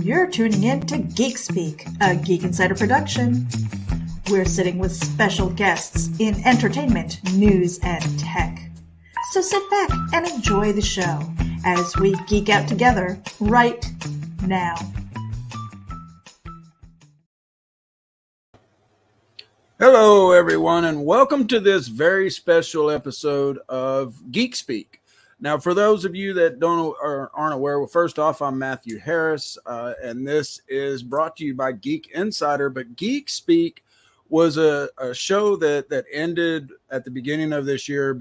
You're tuning in to Geek Speak, a Geek Insider production. We're sitting with special guests in entertainment, news, and tech. So sit back and enjoy the show as we geek out together right now. Hello, everyone, and welcome to this very special episode of Geek Speak. Now, for those of you that aren't aware, well, first off, I'm Matthew Harris, and this is brought to you by Geek Insider. But Geek Speak was a show that ended at the beginning of this year,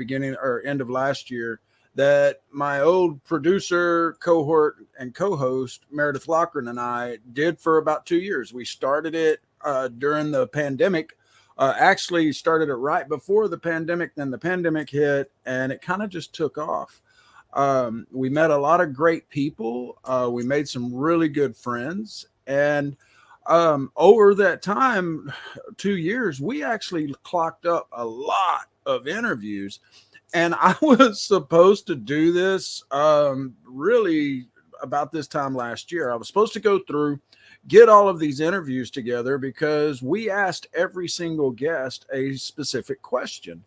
end of last year, that my old producer, cohort, and co-host, Meredith Loughran, and I did for about 2 years. We started it during the pandemic. Actually started it right before the pandemic, then the pandemic hit, and it kind of just took off. We met a lot of great people. We made some really good friends. And over that time, 2 years, we actually clocked up a lot of interviews. And I was supposed to do this really about this time last year. I was supposed to go through, get all of these interviews together because we asked every single guest a specific question.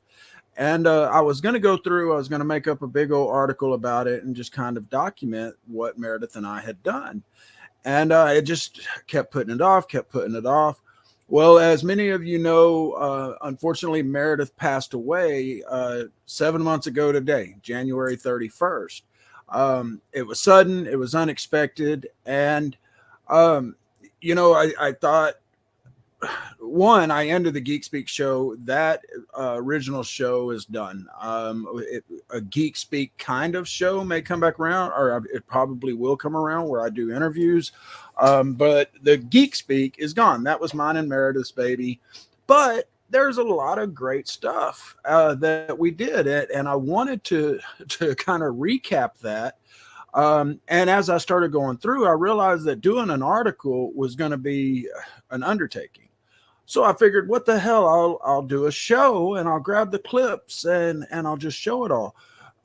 And I was going to make up a big old article about it and just kind of document what Meredith and I had done. And it just kept putting it off. Well, as many of you know, unfortunately, Meredith passed away 7 months ago today, January 31st. It was sudden, it was unexpected. And I thought, I ended the Geek Speak show. That original show is done. A Geek Speak kind of show may come back around, or it probably will come around where I do interviews. But the Geek Speak is gone. That was mine and Meredith's baby. But there's a lot of great stuff that we did, and I wanted to kind of recap that. And as I started going through, I realized that doing an article was going to be an undertaking. So I figured, what the hell, I'll do a show and I'll grab the clips and I'll just show it all.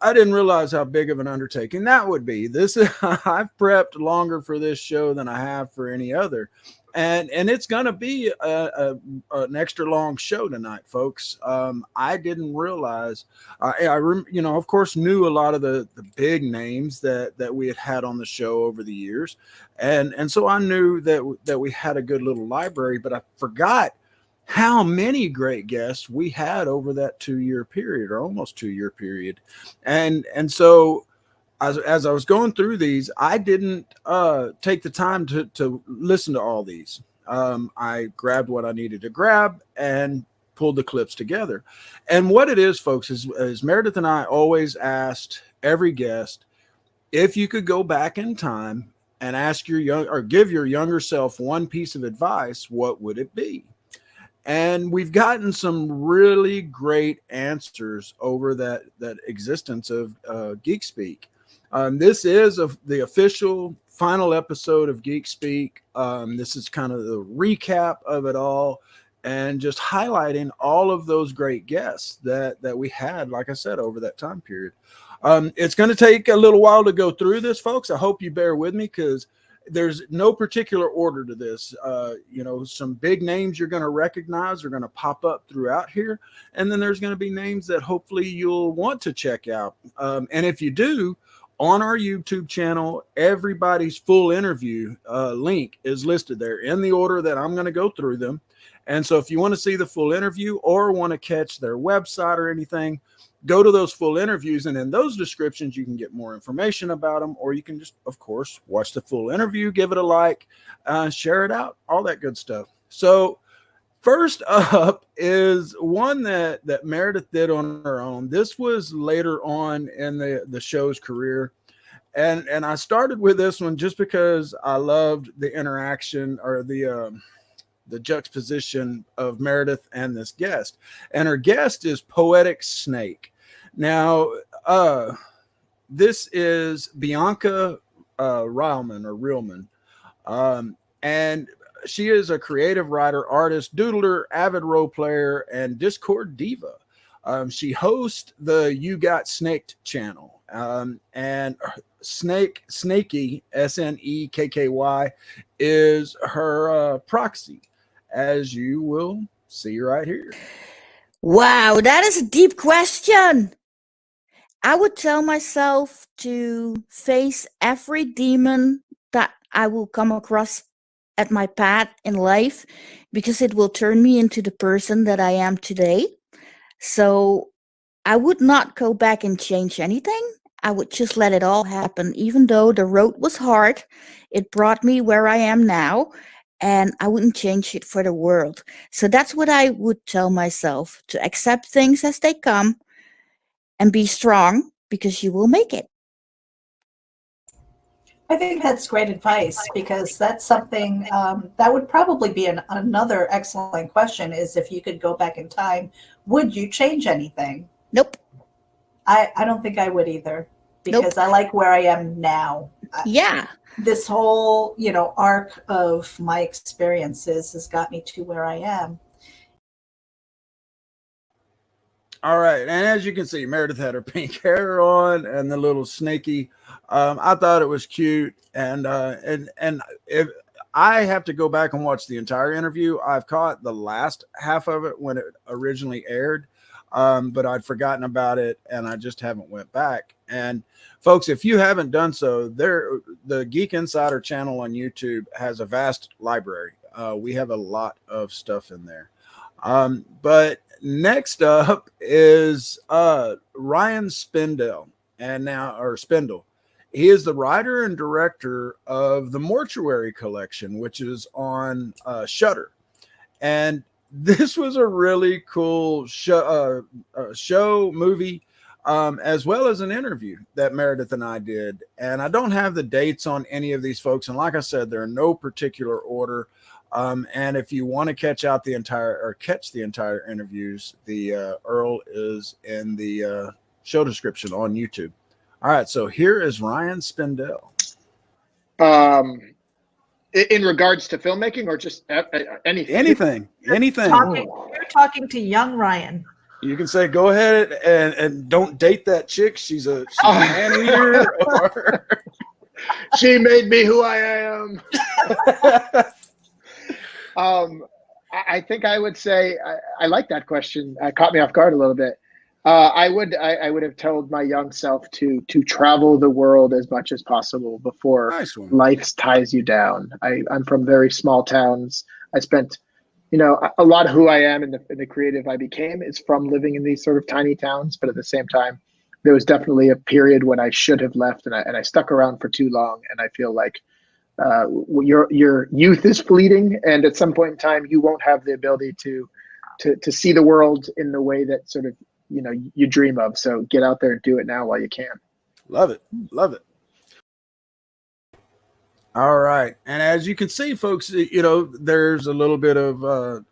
I didn't realize how big of an undertaking that would be. I've prepped longer for this show than I have for any other. And it's going to be an extra long show tonight, folks. I didn't realize, of course, knew a lot of the big names that we had on the show over the years. And so I knew that we had a good little library, but I forgot how many great guests we had over that 2 year period, or almost 2 year period. And so as I was going through these, I didn't take the time to listen to all these. I grabbed what I needed to grab and pulled the clips together. And what it is, folks, is Meredith and I always asked every guest, if you could go back in time and ask give your younger self one piece of advice, what would it be? And we've gotten some really great answers over that existence of Geek Speak. This is the official final episode of Geek Speak. This is kind of the recap of it all and just highlighting all of those great guests that we had, like I said, over that time period. It's going to take a little while to go through this, folks. I hope you bear with me because there's no particular order to this. Some big names you're going to recognize are going to pop up throughout here. And then there's going to be names that hopefully you'll want to check out. And if you do, on our YouTube channel, everybody's full interview link is listed there in the order that I'm going to go through them. And so if you want to see the full interview or want to catch their website or anything, go to those full interviews. And in those descriptions, you can get more information about them, or you can just, of course, watch the full interview, give it a like, share it out, all that good stuff. So first up is one that Meredith did on her own. This was later on in the show's career. And I started with this one just because I loved the interaction, or the juxtaposition of Meredith and this guest. And her guest is Poetic Snake. Now, this is Bianca Reilman. And she is a creative writer, artist, doodler, avid role player, and Discord diva. She hosts the You Got Snaked channel. And Snaky, Snekky, is her proxy, as you will see right here. Wow, that is a deep question. I would tell myself to face every demon that I will come across at my path in life, because it will turn me into the person that I am today. So I would not go back and change anything. I would just let it all happen. Even though the road was hard, it brought me where I am now, and I wouldn't change it for the world. So that's what I would tell myself, to accept things as they come and be strong, because you will make it. I think that's great advice, because that's something that would probably be another excellent question, is if you could go back in time, would you change anything? Nope. I don't think I would either, because I like where I am now. Yeah. This whole, arc of my experiences has got me to where I am. All right, and as you can see, Meredith had her pink hair on and the little snaky. I thought it was cute, and if I have to go back and watch the entire interview, I've caught the last half of it when it originally aired, but I'd forgotten about it, and I just haven't went back. And folks, if you haven't done so, the Geek Insider channel on YouTube has a vast library. We have a lot of stuff in there. But next up is Ryan Spindle, Spindle. He is the writer and director of the Mortuary Collection, which is on Shudder. And this was a really cool show movie, as well as an interview that Meredith and I did. And I don't have the dates on any of these folks. And like I said, they're in no particular order. And if you want to catch the entire interviews, the URL is in the show description on YouTube. All right, so here is Ryan Spindle. In regards to filmmaking, or just anything? Anything. You're talking to young Ryan. You can say, go ahead and don't date that chick. She's a man eater. Or... She made me who I am. I think I would say I like that question. Caught me off guard a little bit. I would have told my young self to travel the world as much as possible before life ties you down. I'm from very small towns. I spent, a lot of who I am and the creative I became is from living in these sort of tiny towns. But at the same time, there was definitely a period when I should have left, and I stuck around for too long. And I feel like your youth is fleeting, and at some point in time, you won't have the ability to see the world in the way that sort of you dream of. So get out there and do it now while you can. Love it. All right, and as you can see, folks, there's a little bit of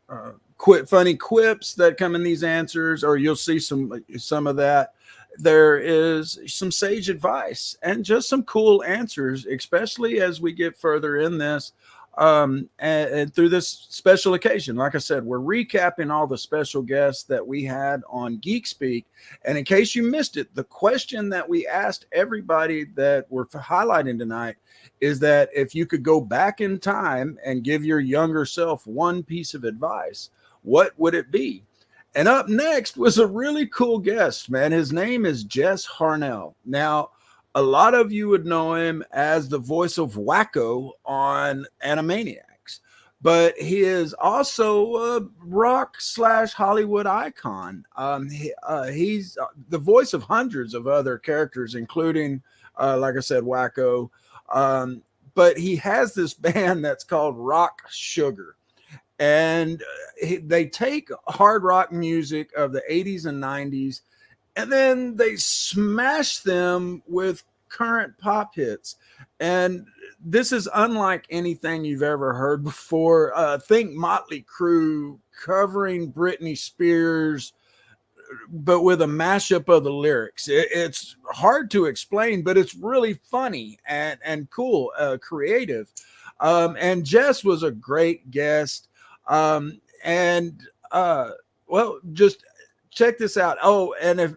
funny quips that come in these answers, or you'll see some of that. There is some sage advice and just some cool answers, especially as we get further in this. And through this special occasion, like I said, we're recapping all the special guests that we had on Geek Speak. And in case you missed it, the question that we asked everybody that we're highlighting tonight is that if you could go back in time and give your younger self one piece of advice, what would it be? And up next was a really cool guest, man. His name is Jess Harnell. Now, a lot of you would know him as the voice of Wacko on Animaniacs, but he is also a rock/Hollywood icon. He's the voice of hundreds of other characters, including, like I said, Wacko. But he has this band that's called Rock Sugar. And they take hard rock music of the 80s and 90s, and then they smash them with current pop hits. And this is unlike anything you've ever heard before. Think Motley Crue covering Britney Spears, but with a mashup of the lyrics. It's hard to explain, but it's really funny and cool, creative. And Jess was a great guest. Well, just check this out. Oh, and if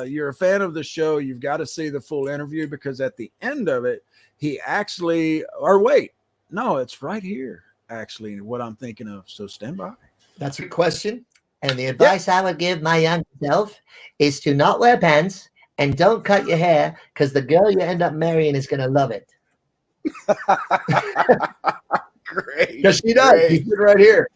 you're a fan of the show, you've got to see the full interview, because at the end of it, he actually, or wait, no, it's right here, actually, what I'm thinking of. So stand by. That's a good question. And the advice I would give my young self is to not wear pants and don't cut your hair, because the girl you end up marrying is going to love it. Great. Because she does. You sit right here.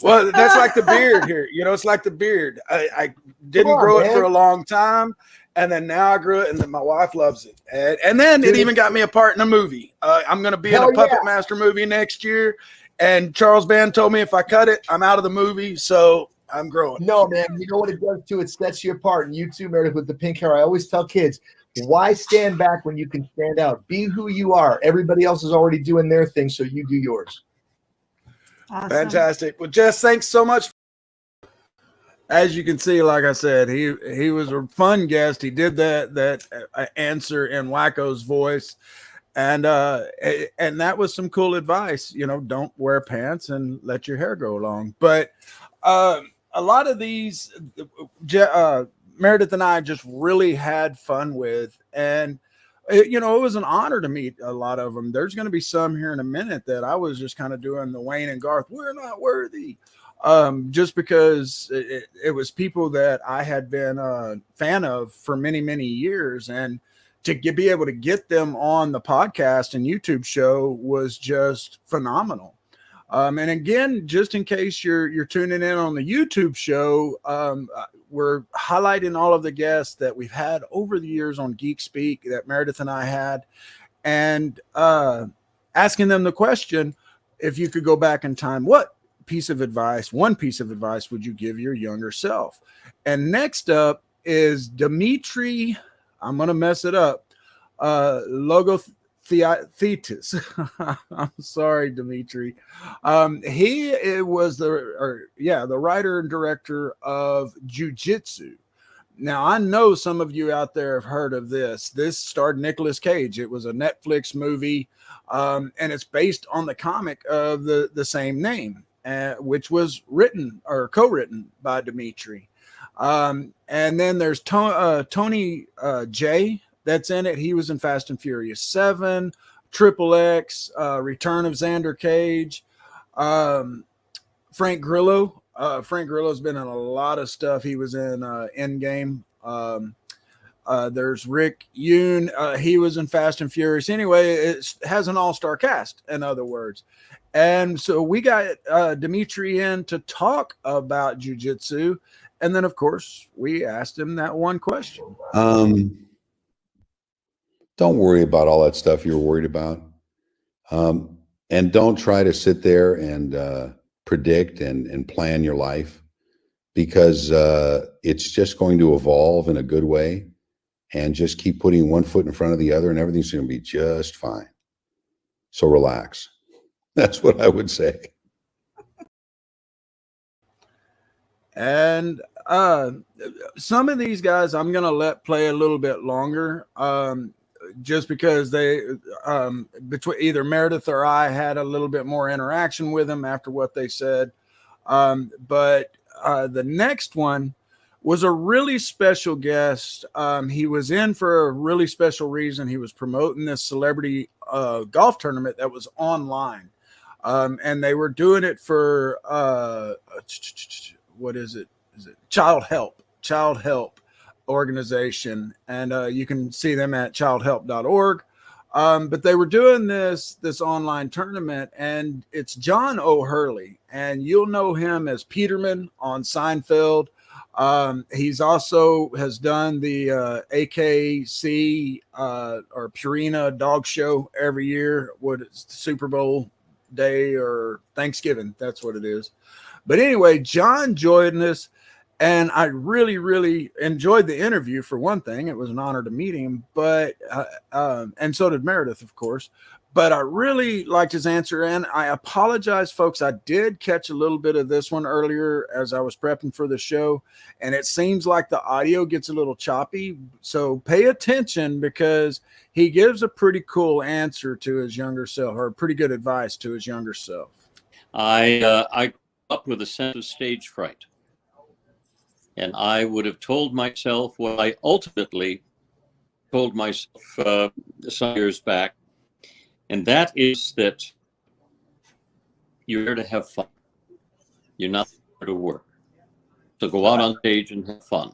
Well, that's like the beard here. You know, it's like the beard. I didn't grow it for a long time, and then now I grew it, and then my wife loves it. And then it even got me a part in a movie. I'm going to be in a Puppet Master movie next year, and Charles Band told me if I cut it, I'm out of the movie, so I'm growing. No, man. You know what it does, too? It sets you apart. And you, too, Meredith, with the pink hair. I always tell kids, why stand back when you can stand out? Be who you are. Everybody else is already doing their thing, so you do yours. Awesome. Fantastic. Well, Jess, thanks so much. As you can see, like I said, he was a fun guest. He did that answer in Wacko's voice, and that was some cool advice. You know, don't wear pants and let your hair grow long. But a lot of these, Meredith and I just really had fun with, and you know, it was an honor to meet a lot of them. There's going to be some here in a minute that I was just kind of doing the Wayne and Garth, we're not worthy, just because it was people that I had been a fan of for many, many years, and to be able to get them on the podcast and YouTube show was just phenomenal. And again, just in case you're tuning in on the YouTube show, we're highlighting all of the guests that we've had over the years on Geek Speak that Meredith and I had, and asking them the question, if you could go back in time, what one piece of advice would you give your younger self? And next up is Dimitri, I'm going to mess it up, Logothetis. I'm sorry, Dimitri. He was the writer and director of Jiu-Jitsu. Now, I know some of you out there have heard of this. This starred Nicolas Cage. It was a Netflix movie, and it's based on the comic of the same name, which was written or co-written by Dimitri. And then there's Tony J. that's in it. He was in Fast and Furious 7, Triple X, Return of Xander Cage, Frank Grillo. Frank Grillo's been in a lot of stuff. He was in Endgame. There's Rick Yoon. He was in Fast and Furious. Anyway, it has an all-star cast, in other words. And so we got Dimitri in to talk about jiu-jitsu. And then, of course, we asked him that one question. Don't worry about all that stuff you're worried about. And don't try to sit there and predict and plan your life, because it's just going to evolve in a good way, and just keep putting one foot in front of the other, and everything's going to be just fine. So relax. That's what I would say. And some of these guys I'm going to let play a little bit longer, just because they, between either Meredith or I had a little bit more interaction with them after what they said. But the next one was a really special guest. He was in for a really special reason. He was promoting this celebrity golf tournament that was online. And they were doing it for, what is it? Is it Child Help organization, and you can see them at childhelp.org. But they were doing this online tournament, and it's John O'Hurley, and you'll know him as Peterman on Seinfeld. He's also has done the AKC or Purina dog show every year. What is Super Bowl day or Thanksgiving? That's what it is. But anyway, John joined us, and I really, really enjoyed the interview. For one thing, it was an honor to meet him, but and so did Meredith, of course. But I really liked his answer, and I apologize, folks. I did catch a little bit of this one earlier as I was prepping for the show, and it seems like the audio gets a little choppy. So pay attention, because he gives a pretty cool answer to his younger self, or pretty good advice to his younger self. I grew up with a sense of stage fright. And I would have told myself what I ultimately told myself some years back, and that is that you're here to have fun. You're not there to work. So go out on stage and have fun.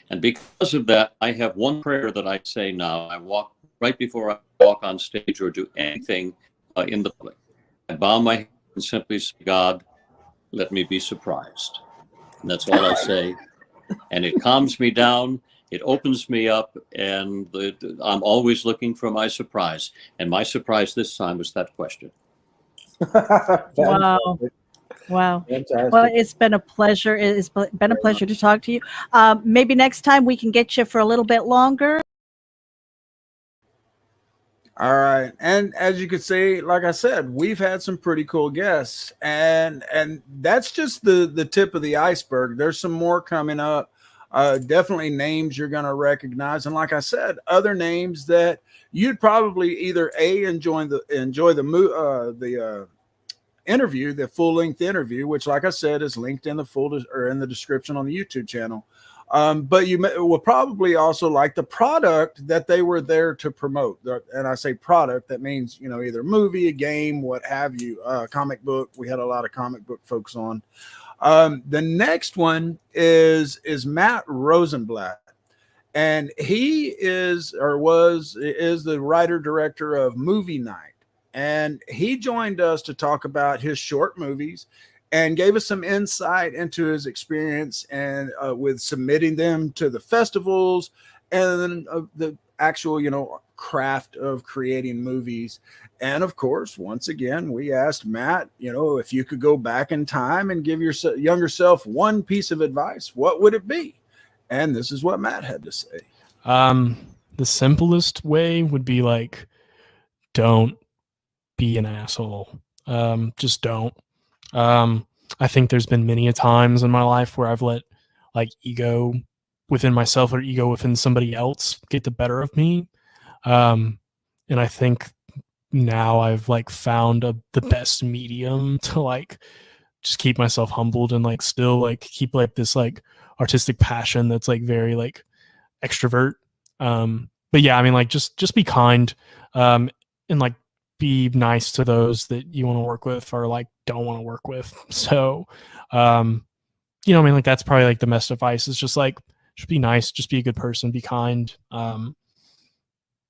And because of that, I have one prayer that I say now. I walk right before I walk on stage or do anything in the public. I bow my head and simply say, God, let me be surprised. And that's all I say. And it calms me down. It opens me up. And I'm always looking for my surprise. And my surprise this time was that question. Wow. Wow. Fantastic. Well, it's been a pleasure. It's been a pleasure to talk to you. Maybe next time we can get you for a little bit longer. All right. And as you can see, like I said, we've had some pretty cool guests, and that's just the tip of the iceberg. There's some more coming up. Definitely names you're going to recognize. And like I said, other names that you'd probably either enjoy the interview, the full length interview, which, like I said, is linked in the description on the YouTube channel. But you will probably also like the product that they were there to promote. And I say product, that means, either movie, a game, what have you, comic book. We had a lot of comic book folks on. The next one is Matt Rosenblatt. And he is the writer director of Movie Night. And he joined us to talk about his short movies and gave us some insight into his experience and with submitting them to the festivals and the actual, craft of creating movies. And of course, once again, we asked Matt, if you could go back in time and give your younger self one piece of advice, what would it be? And this is what Matt had to say. The simplest way would be don't be an asshole. Just don't. I think there's been many a times in my life where I've let ego within myself or ego within somebody else get the better of me. And I think now I've found the best medium to just keep myself humbled and still keep this artistic passion that's very extrovert. But yeah, I mean just be kind, and be nice to those that you want to work with or don't want to work with. So, that's probably the best advice is just be nice, just be a good person, be kind.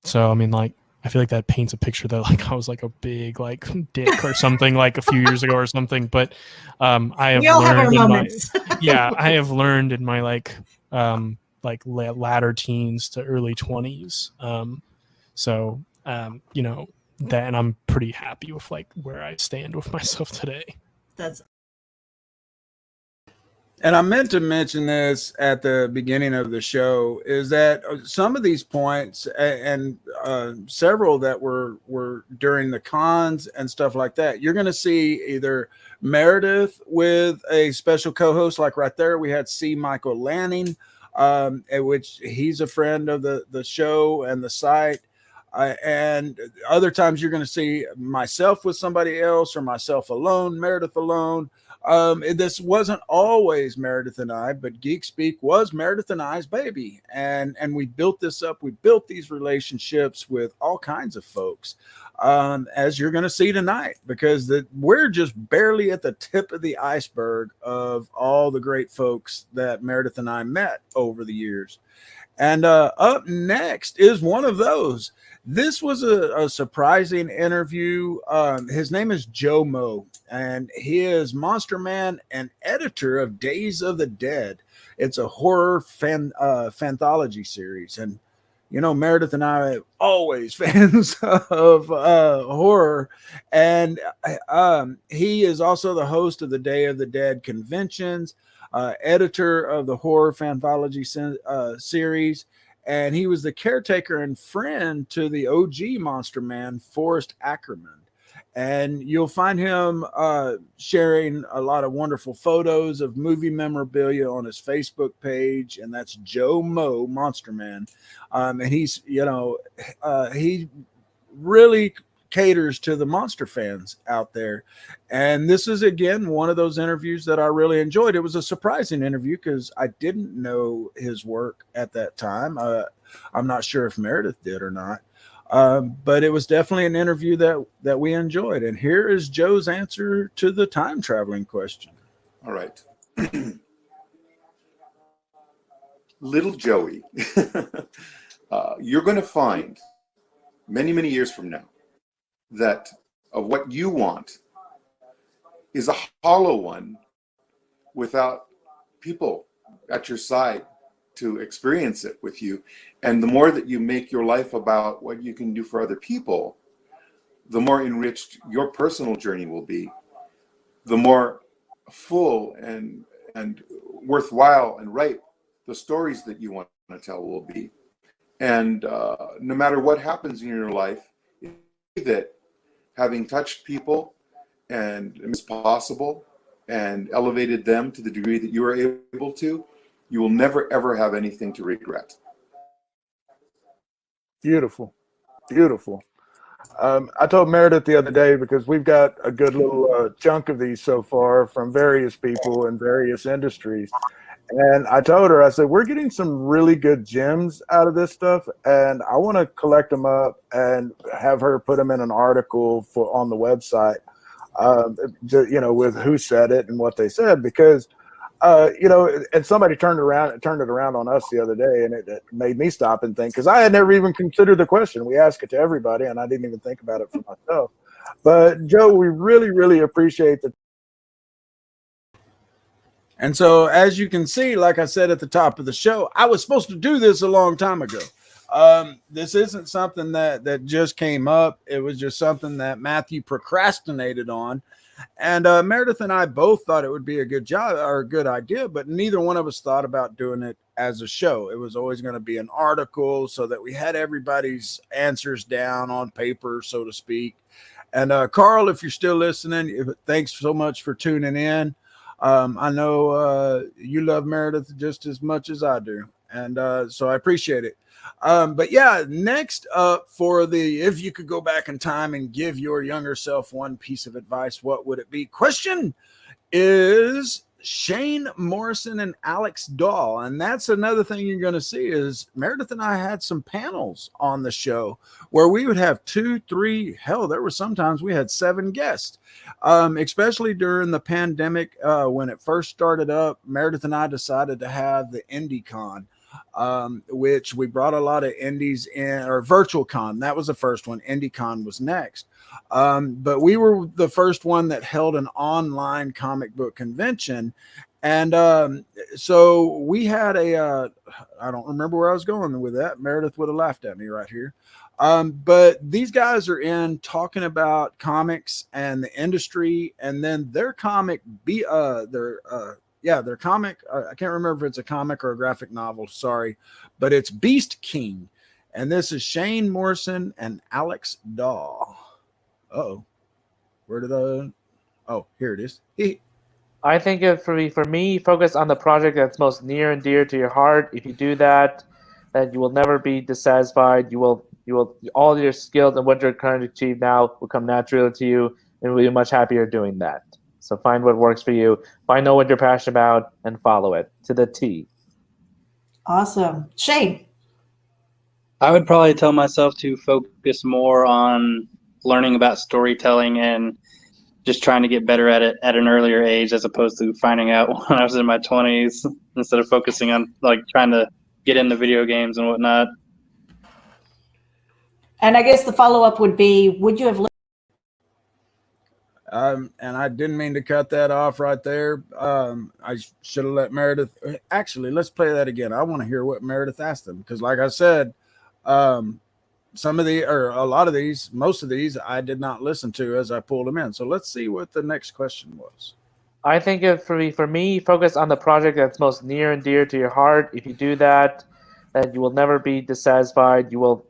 So, I mean, I feel that paints a picture that I was a big dick or something a few years ago or something. But I have learned in my I have learned in my latter teens to early 20s. So that, and I'm pretty happy with where I stand with myself today. And I meant to mention this at the beginning of the show, is that some of these points and several that were during the cons and stuff like that, you're going to see either Meredith with a special co-host, right there, we had C. Michael Lanning, which he's a friend of the show and the site. And other times you're going to see myself with somebody else or myself alone, Meredith alone. This wasn't always Meredith and I, but Geek Speak was Meredith and I's baby. And we built this up. We built these relationships with all kinds of folks, as you're going to see tonight, because we're just barely at the tip of the iceberg of all the great folks that Meredith and I met over the years. And up next is one of those. This was a surprising interview. His name is Joe Moe, and he is Monster Man and editor of Days of the Dead. It's a horror fanthology series. And, Meredith and I are always fans of horror. And he is also the host of the Day of the Dead conventions, editor of the horror fanthology series. And he was the caretaker and friend to the OG Monster Man, Forrest Ackerman. And you'll find him sharing a lot of wonderful photos of movie memorabilia on his Facebook page. And that's Joe Moe, Monster Man. And he's, he really caters to the monster fans out there. And this is, again, one of those interviews that I really enjoyed. It was a surprising interview because I didn't know his work at that time. I'm not sure if Meredith did or not. But it was definitely an interview that we enjoyed. And here is Joe's answer to the time traveling question. All right. Little Joey, you're going to find many, many years from now that of what you want is a hollow one without people at your side to experience it with you. And the more that you make your life about what you can do for other people, the more enriched your personal journey will be, the more full and worthwhile and ripe the stories that you want to tell will be. And no matter what happens in your life, that having touched people and it's possible and elevated them to the degree that you are able to, you will never ever have anything to regret. Beautiful. Beautiful. I told Meredith the other day, because we've got a good little chunk of these so far from various people in various industries. And I told her, I said, we're getting some really good gems out of this stuff, and I want to collect them up and have her put them in an article on the website, with who said it and what they said, because and somebody turned it around on us the other day, and it made me stop and think, because I had never even considered the question. We ask it to everybody, and I didn't even think about it for myself. But Joe, we really, really appreciate the. And so, as you can see, like I said at the top of the show, I was supposed to do this a long time ago. This isn't something that just came up. It was just something that Matthew procrastinated on. And Meredith and I both thought it would be a good job or a good idea, but neither one of us thought about doing it as a show. It was always going to be an article so that we had everybody's answers down on paper, so to speak. And Carl, if you're still listening, thanks so much for tuning in. I know you love Meredith just as much as I do. And so I appreciate it. But yeah, next up for the, if you could go back in time and give your younger self one piece of advice, what would it be? Question is Shane Morrison and Alex Dahl. And that's another thing you're going to see is Meredith and I had some panels on the show where we would have 2, 3, hell, there were sometimes we had 7 guests, especially during the pandemic. When it first started up, Meredith and I decided to have the IndieCon, which we brought a lot of indies in, or virtual con. That was the first one. IndieCon was next. But we were the first one that held an online comic book convention. And so we had I don't remember where I was going with that. Meredith would have laughed at me right here. But these guys are in talking about comics and the industry, and then their comic, their comic, I can't remember if it's a comic or a graphic novel, sorry, but it's Beast King. And this is Shane Morrison and Alex Dahl. Uh-oh. Where did oh, here it is. I think for me, focus on the project that's most near and dear to your heart. If you do that, then you will never be dissatisfied. You will all your skills and what you're trying to achieve now will come naturally to you, and you'll be much happier doing that. So find what works for you. Find out what you're passionate about and follow it to the T. Awesome. Shane. I would probably tell myself to focus more on learning about storytelling and just trying to get better at it at an earlier age, as opposed to finding out when I was in my 20s, instead of focusing on trying to get into video games and whatnot. And I guess the follow-up would be, would you have and I didn't mean to cut that off right there. I should have let Meredith. Actually, let's play that again. I want to hear what Meredith asked them, because like I said, some of a lot of these, most of these, I did not listen to as I pulled them in. So let's see what the next question was. I think for me, focus on the project that's most near and dear to your heart. If you do that, then you will never be dissatisfied. You will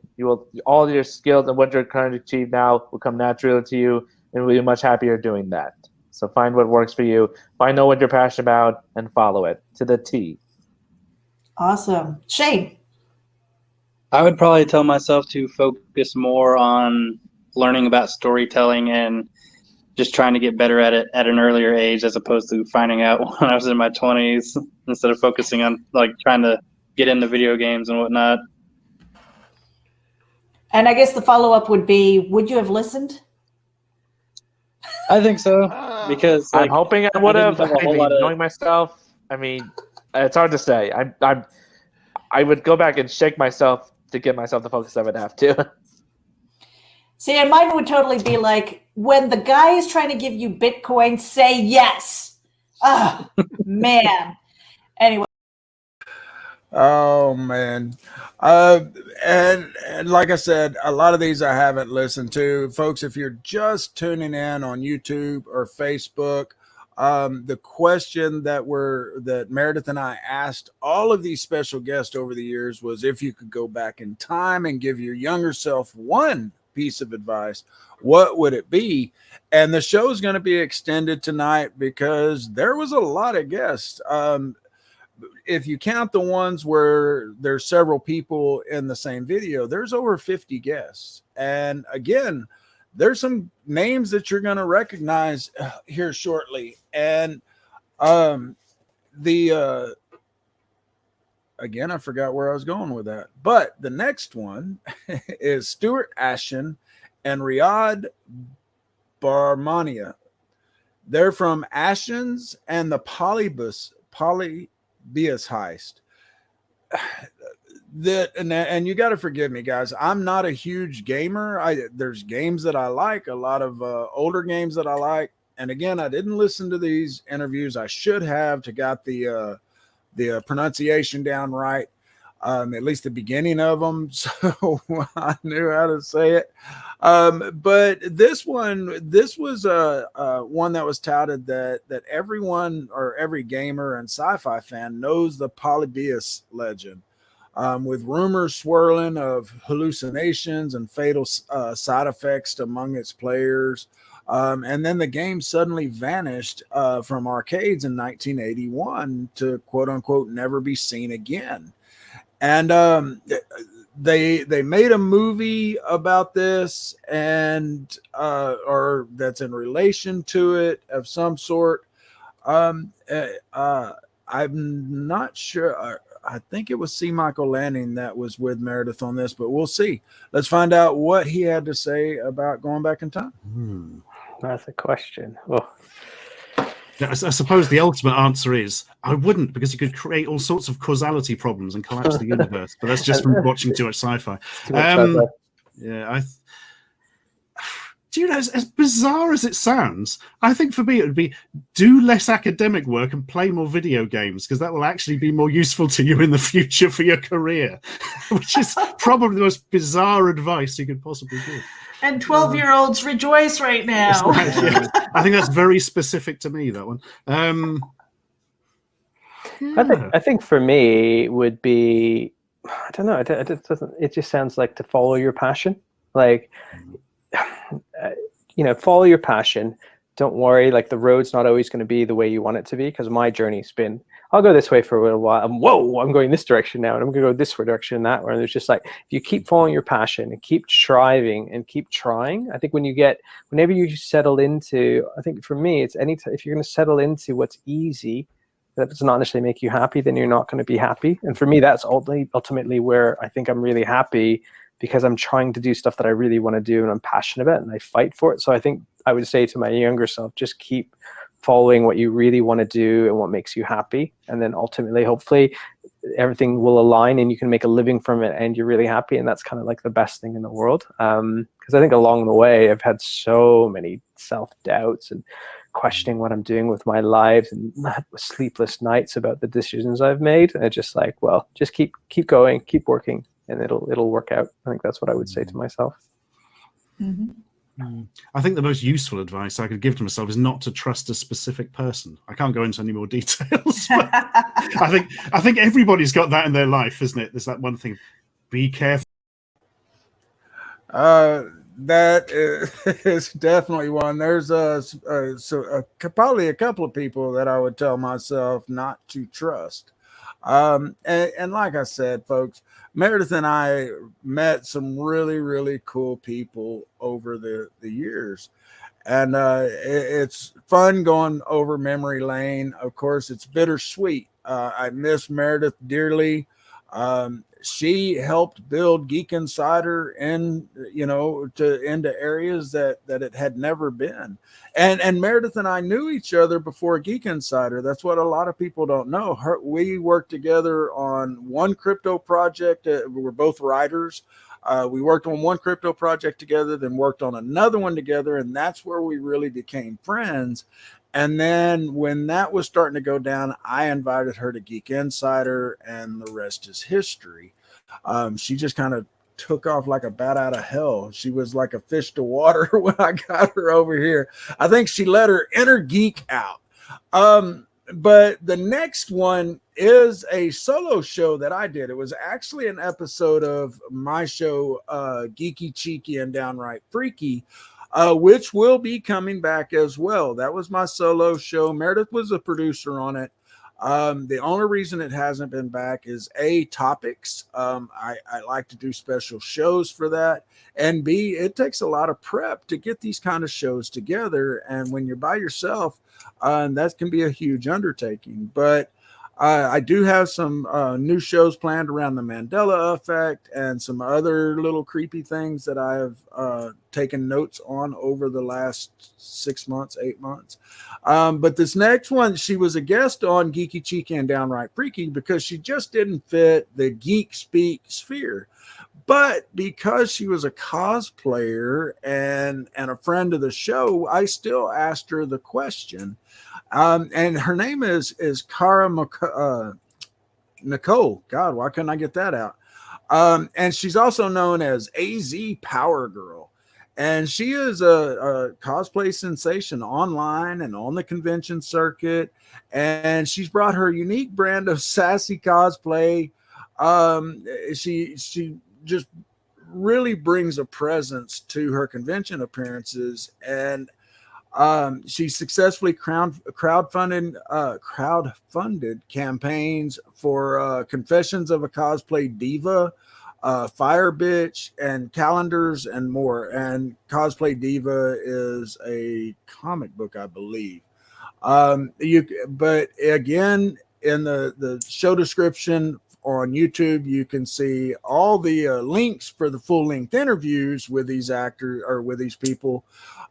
all your skills and what you're trying to achieve now will come naturally to you, and you'll be much happier doing that. So find what works for you. Find out what you're passionate about and follow it to the T. Awesome. Shane. I would probably tell myself to focus more on learning about storytelling and just trying to get better at it at an earlier age, as opposed to finding out when I was in my 20s, instead of focusing on like trying to get into video games and whatnot. And I guess the follow-up would be, would you have listened? I think so, because I'm like, hoping I I would didn't have. have a I whole mean, lot of. knowing myself, I mean, it's hard to say. I would go back and shake myself to get myself the focus I would have to. See, and mine would totally be like, when the guy is trying to give you Bitcoin, say yes. Oh, man. Anyway. Oh man. And like I said, a lot of these I haven't listened to. Folks, if you're just tuning in on YouTube or Facebook, the question that Meredith and I asked all of these special guests over the years was, if you could go back in time and give your younger self one piece of advice, what would it be? And the show is going to be extended tonight because there was a lot of guests. If you count the ones where there's several people in the same video, there's over 50 guests. And again, there's some names that you're going to recognize here shortly. And again, I forgot where I was going with that. But the next one is Stuart Ashen and Riyadh Barmania. They're from Ashens and the Polybius heist. And you got to forgive me, guys. I'm not a huge gamer. There's games that I like, a lot of older games that I like. And again, I didn't listen to these interviews. I should have to got the pronunciation down right, at least the beginning of them, so I knew how to say it. But this was one that was touted that everyone, or every gamer and sci-fi fan, knows the Polybius legend, with rumors swirling of hallucinations and fatal side effects among its players. And then the game suddenly vanished from arcades in 1981 to quote unquote never be seen again. And they made a movie about this, and or that's in relation to it of some sort. I'm not sure. I think it was C. Michael Lanning that was with Meredith on this, but we'll see. Let's find out what he had to say about going back in time. That's a question. Oh. I suppose the ultimate answer is I wouldn't, because you could create all sorts of causality problems and collapse the universe. But that's just from watching too much sci-fi. Yeah, do you know, as bizarre as it sounds, I think for me it would be do less academic work and play more video games, because that will actually be more useful to you in the future for your career, which is probably the most bizarre advice you could possibly give. And 12-year-olds rejoice right now. Yeah. I think that's very specific to me, that one. I think for me would be, I don't know, it just sounds like to follow your passion. Like, follow your passion. Don't worry, like the road's not always going to be the way you want it to be, because my journey's been, I'll go this way for a little while. Whoa, I'm going this direction now, and I'm going to go this direction and that way. And it's just like, if you keep following your passion and keep striving and keep trying, I think whenever you settle into, I think for me, it's if you're going to settle into what's easy, that does not necessarily make you happy, then you're not going to be happy. And for me, that's ultimately where I think I'm really happy, because I'm trying to do stuff that I really want to do and I'm passionate about and I fight for it. So I think I would say to my younger self, just keep following what you really want to do and what makes you happy. And then ultimately, hopefully, everything will align and you can make a living from it and you're really happy. And that's kind of like the best thing in the world. Because I think along the way, I've had so many self-doubts and questioning what I'm doing with my life and sleepless nights about the decisions I've made. And it's just like, well, just keep going, keep working, and it'll work out. I think that's what I would say to myself. Mm-hmm. I think the most useful advice I could give to myself is not to trust a specific person. I can't go into any more details, but I think everybody's got that in their life, isn't it? There's that one thing: be careful. That is definitely one. There's probably a couple of people that I would tell myself not to trust. And like I said, folks, Meredith and I met some really, really cool people over the years. And it's fun going over memory lane. Of course, it's bittersweet. I miss Meredith dearly. She helped build Geek Insider into areas that it had never been. And Meredith and I knew each other before Geek Insider. That's what a lot of people don't know. We worked together on one crypto project. We were both writers. We worked on one crypto project together, then worked on another one together, and that's where we really became friends. And then when that was starting to go down, I invited her to Geek Insider, and the rest is history. She just kind of took off like a bat out of hell. She was like a fish to water when I got her over here. I think she let her inner geek out. But the next one is a solo show that I did. It was actually an episode of my show, Geeky, Cheeky, and Downright Freaky, which will be coming back as well. That was my solo show. Meredith was a producer on it. The only reason it hasn't been back is A, topics. I like to do special shows for that. And B, it takes a lot of prep to get these kind of shows together. And when you're by yourself, that can be a huge undertaking. But I do have some new shows planned around the Mandela effect and some other little creepy things that I have taken notes on over the last 6 months, 8 months. But this next one, she was a guest on Geeky, Cheeky, and Downright Freaky because she just didn't fit the Geek Speak sphere. But because she was a cosplayer and a friend of the show, I still asked her the question. And her name is Cara Nicole. God, why couldn't I get that out? And she's also known as AZ Power Girl. And she is a cosplay sensation online and on the convention circuit. And she's brought her unique brand of sassy cosplay. She just really brings a presence to her convention appearances. And she successfully crowdfunded campaigns for Confessions of a Cosplay Diva, Fire Bitch, and calendars and more. And Cosplay Diva is a comic book, I believe. But again, in the show description on YouTube, you can see all the links for the full-length interviews with these actors or with these people.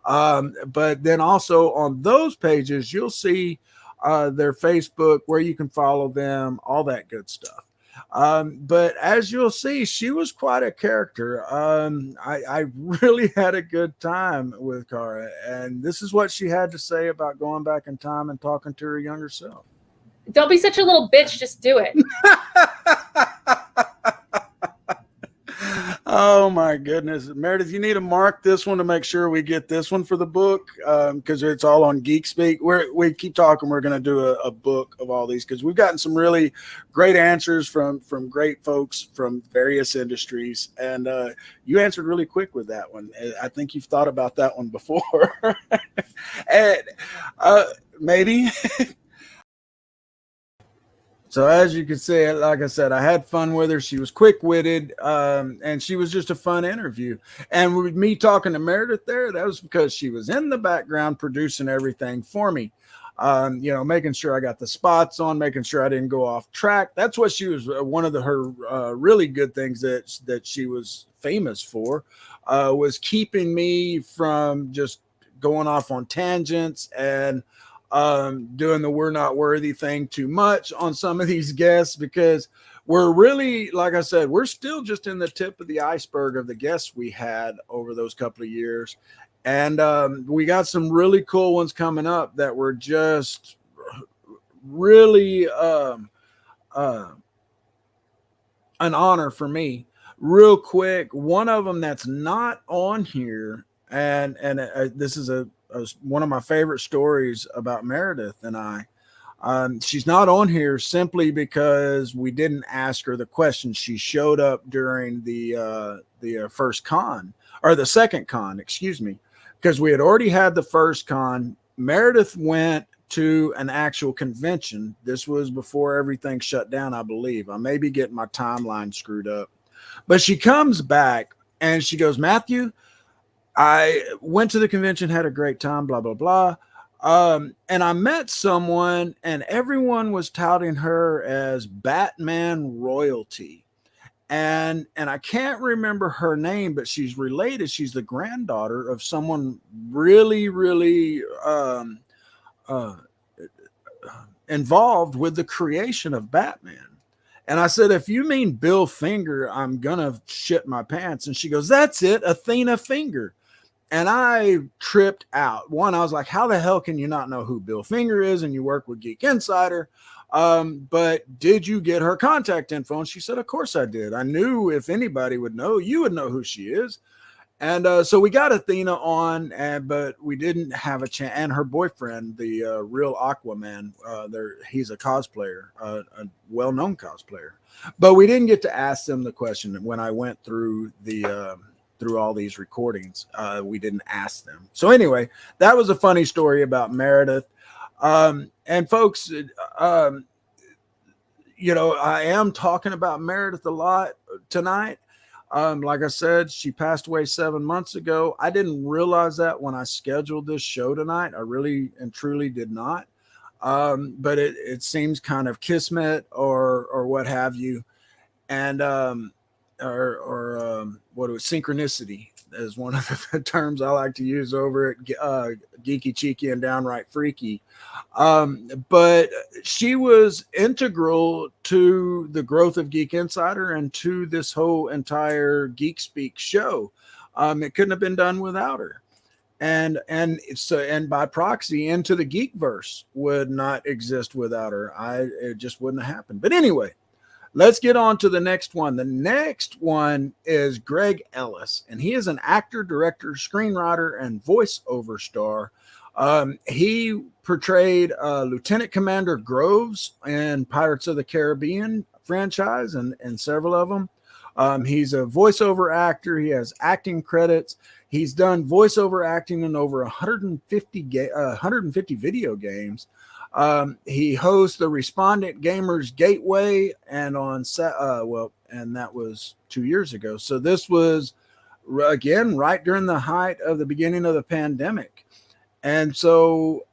But then also on those pages, you'll see their Facebook, where you can follow them, all that good stuff. But as you'll see, she was quite a character. I really had a good time with Cara, and this is what she had to say about going back in time and talking to her younger self. Don't be such a little bitch. Just do it. Oh my goodness, Meredith, you need to mark this one to make sure we get this one for the book, because it's all on Geek Speak. We keep talking. We're going to do a book of all these because we've gotten some really great answers from great folks from various industries, and you answered really quick with that one. I think you've thought about that one before, and maybe. So as you can see, like I said, I had fun with her. She was quick-witted, and she was just a fun interview. And with me talking to Meredith there, that was because she was in the background producing everything for me. Making sure I got the spots on, making sure I didn't go off track. That's what she was, one of her really good things that she was famous for, was keeping me from just going off on tangents and doing the we're not worthy thing too much on some of these guests, because we're really, like I said, we're still just in the tip of the iceberg of the guests we had over those couple of years. And we got some really cool ones coming up that were just really an honor for me. Real quick, one of them that's not on here, and this is one of my favorite stories about Meredith and I. She's not on here simply because we didn't ask her the question. She showed up during the first con, or the second con, excuse me, because we had already had the first con. Meredith went to an actual convention. This was before everything shut down, I believe. I may be getting my timeline screwed up. But she comes back and she goes, Matthew, I went to the convention, had a great time, blah, blah, blah. And I met someone and everyone was touting her as Batman royalty. And I can't remember her name, but she's related. She's the granddaughter of someone really, really involved with the creation of Batman. And I said, if you mean Bill Finger, I'm gonna shit my pants. And she goes, that's it, Athena Finger. And I tripped out. One, I was like, how the hell can you not know who Bill Finger is? And you work with Geek Insider. But did you get her contact info? And she said, of course I did. I knew if anybody would know, you would know who she is. And so we got Athena on, but we didn't have a chance. And her boyfriend, the real Aquaman, he's a cosplayer, a well-known cosplayer. But we didn't get to ask them the question when I went through through all these recordings. We didn't ask them. So anyway, that was a funny story about Meredith. And folks, you know, I am talking about Meredith a lot tonight. Like I said, she passed away 7 months ago. I didn't realize that when I scheduled this show tonight. I really and truly did not. But it seems kind of kismet or what have you. And, what was synchronicity is one of the terms I like to use over at Geeky Cheeky and Downright Freaky. But she was integral to the growth of Geek Insider and to this whole entire Geek Speak show. It couldn't have been done without her. And by proxy, Into the Geekverse would not exist without her. It just wouldn't have happened. But anyway, let's get on to the next one. The next one is Greg Ellis, and he is an actor, director, screenwriter, and voiceover star. He portrayed Lieutenant Commander Groves in Pirates of the Caribbean franchise and several of them. He's a voiceover actor. He has acting credits. He's done voiceover acting in over 150 video games. He hosts the Respondent Gamers Gateway, and and that was 2 years ago. So this was again right during the height of the beginning of the pandemic. And so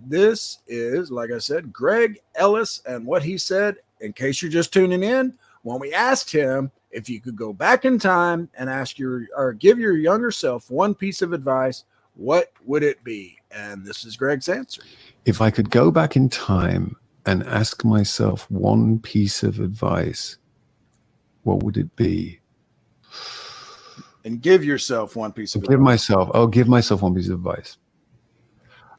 this is, like I said, Greg Ellis, and what he said, in case you're just tuning in, when we asked him if you could go back in time and give your younger self one piece of advice, what would it be? And this is Greg's answer. If I could go back in time and ask myself one piece of advice, what would it be? And give yourself one piece of advice. Give myself one piece of advice.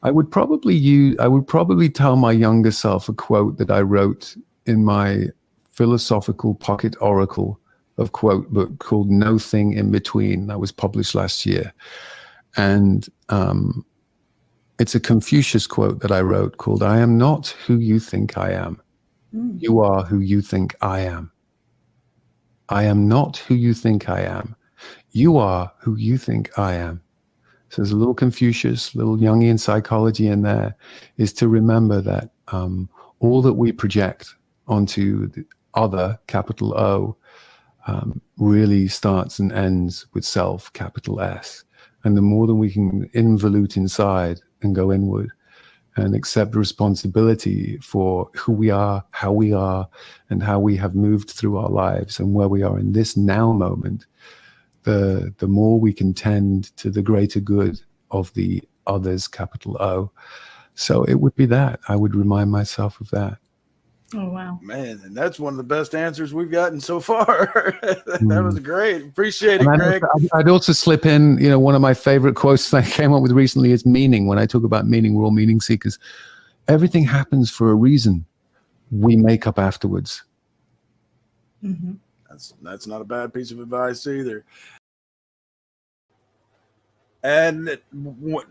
I would probably tell my younger self a quote that I wrote in my philosophical pocket oracle of quote book called No Thing in Between. That was published last year. And it's a Confucius quote that I wrote called, I am not who you think I am. You are who you think I am. I am not who you think I am. You are who you think I am. So there's a little Confucius, little Jungian psychology in there, is to remember that all that we project onto the other, capital O, really starts and ends with self, capital S. And the more that we can involute inside and go inward and accept responsibility for who we are, and how we have moved through our lives and where we are in this now moment, the more we can tend to the greater good of the others, capital O. So it would be that. I would remind myself of that. Oh, wow. Man, and that's one of the best answers we've gotten so far. That was great. Appreciate it, Greg. I'd also slip in, one of my favorite quotes that I came up with recently is meaning. When I talk about meaning, we're all meaning seekers. Everything happens for a reason. We make up afterwards. Mm-hmm. That's not a bad piece of advice either. And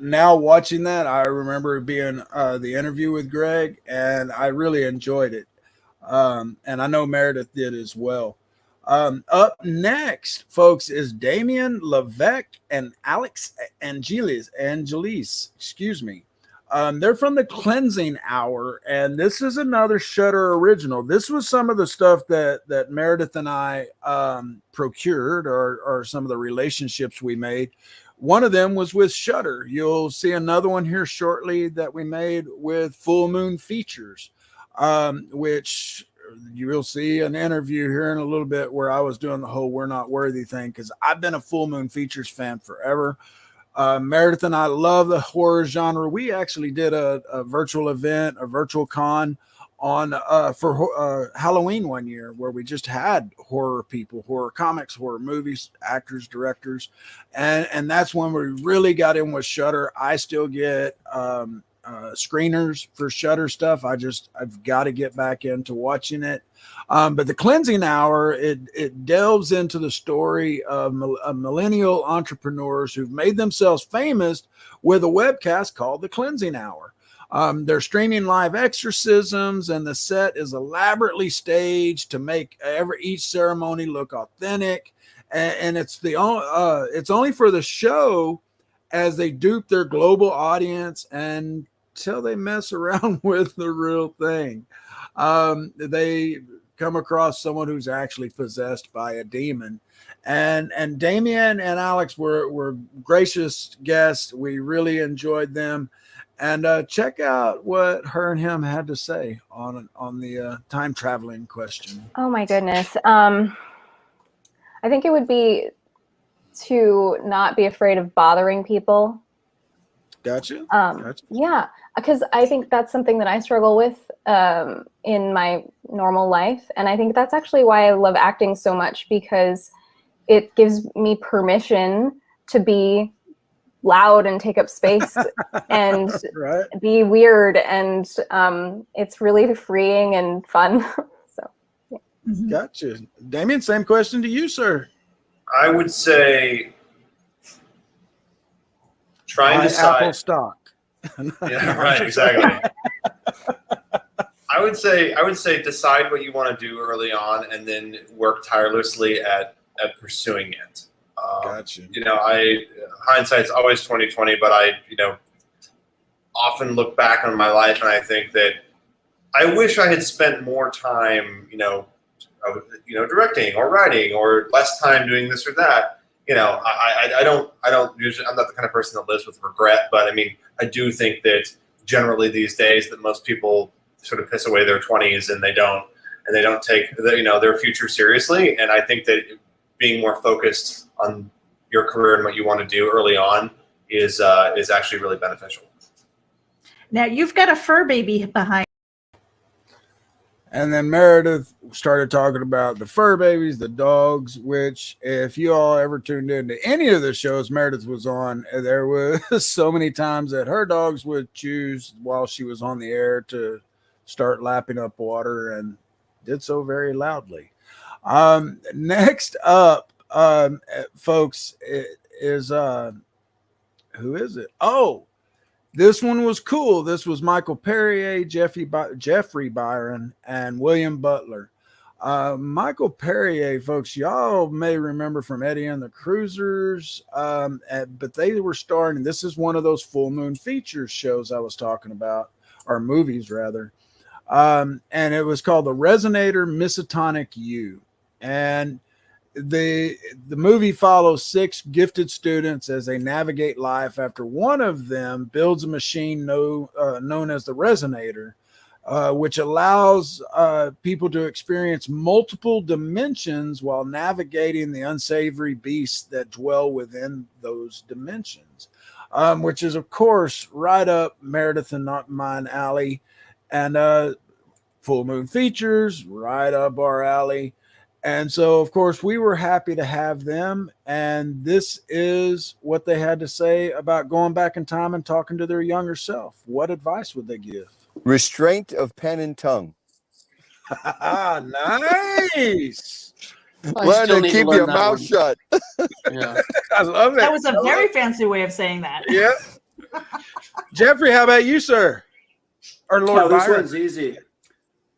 now watching that, I remember being the interview with Greg, and I really enjoyed it. And I know Meredith did as well. Up next, folks, is Damien Levesque and Alex Angelis. Excuse me. They're from the Cleansing Hour, and this is another Shudder original. This was some of the stuff that Meredith and I procured, or some of the relationships we made. One of them was with Shudder. You'll see another one here shortly that we made with Full Moon Features, which you will see an interview here in a little bit where I was doing the whole "we're not worthy" thing, because I've been a Full Moon Features fan forever. Meredith and I love the horror genre. We actually did a virtual event, a virtual con on for Halloween one year, where we just had horror people, horror comics, horror movies, actors, directors, and that's when we really got in with Shudder. I still get screeners for Shudder stuff. I've got to get back into watching it. But the Cleansing Hour, it delves into the story of millennial entrepreneurs who've made themselves famous with a webcast called the Cleansing Hour. They're streaming live exorcisms, and the set is elaborately staged to make each ceremony look authentic. And it's only for the show, as they dupe their global audience until they mess around with the real thing. They come across someone who's actually possessed by a demon. And Damien and Alex were gracious guests. We really enjoyed them. And check out what her and him had to say on the time traveling question. Oh my goodness. I think it would be to not be afraid of bothering people. Gotcha. Yeah, because I think that's something that I struggle with in my normal life. And I think that's actually why I love acting so much, because it gives me permission to be loud and take up space and right. be weird. And it's really freeing and fun. So, yeah. Gotcha. Damien, same question to you, sir. I would say try and decide. Apple stock. Yeah, right, exactly. I would say decide what you want to do early on, and then work tirelessly at pursuing it. Gotcha. Hindsight's always 20/20, but I often look back on my life and I think that I wish I had spent more time, directing or writing, or less time doing this or that. I don't usually, I'm not the kind of person that lives with regret, but I mean, I do think that generally these days that most people sort of piss away their 20s and they don't take their future seriously. And I think that being more focused on your career and what you want to do early on is actually really beneficial. Now you've got a fur baby behind. And then Meredith started talking about the fur babies, the dogs, which if you all ever tuned into any of the shows Meredith was on, there was so many times that her dogs would choose while she was on the air to start lapping up water, and did so very loudly. Next up, folks, is who is it? Oh, this one was cool. This was Michael Perrier, Jeffrey Byron, and William Butler. Michael Perrier, folks, y'all may remember from Eddie and the Cruisers, but they were starring, and this is one of those Full Moon Features shows I was talking about, or movies rather, and it was called The Resonator Misotonic U. And the movie follows 6 gifted students as they navigate life after one of them builds a machine known as the Resonator, which allows people to experience multiple dimensions while navigating the unsavory beasts that dwell within those dimensions, which is, of course, right up Meredith and not mine alley, and Full Moon Features, right up our alley. And so, of course, we were happy to have them. And this is what they had to say about going back in time and talking to their younger self. What advice would they give? Restraint of pen and tongue. Nice. Learn to keep your mouth shut. Yeah. I love it. That was a very fancy way of saying that. Yeah. Jeffrey, how about you, sir? Or Lord This Byron? one's easy.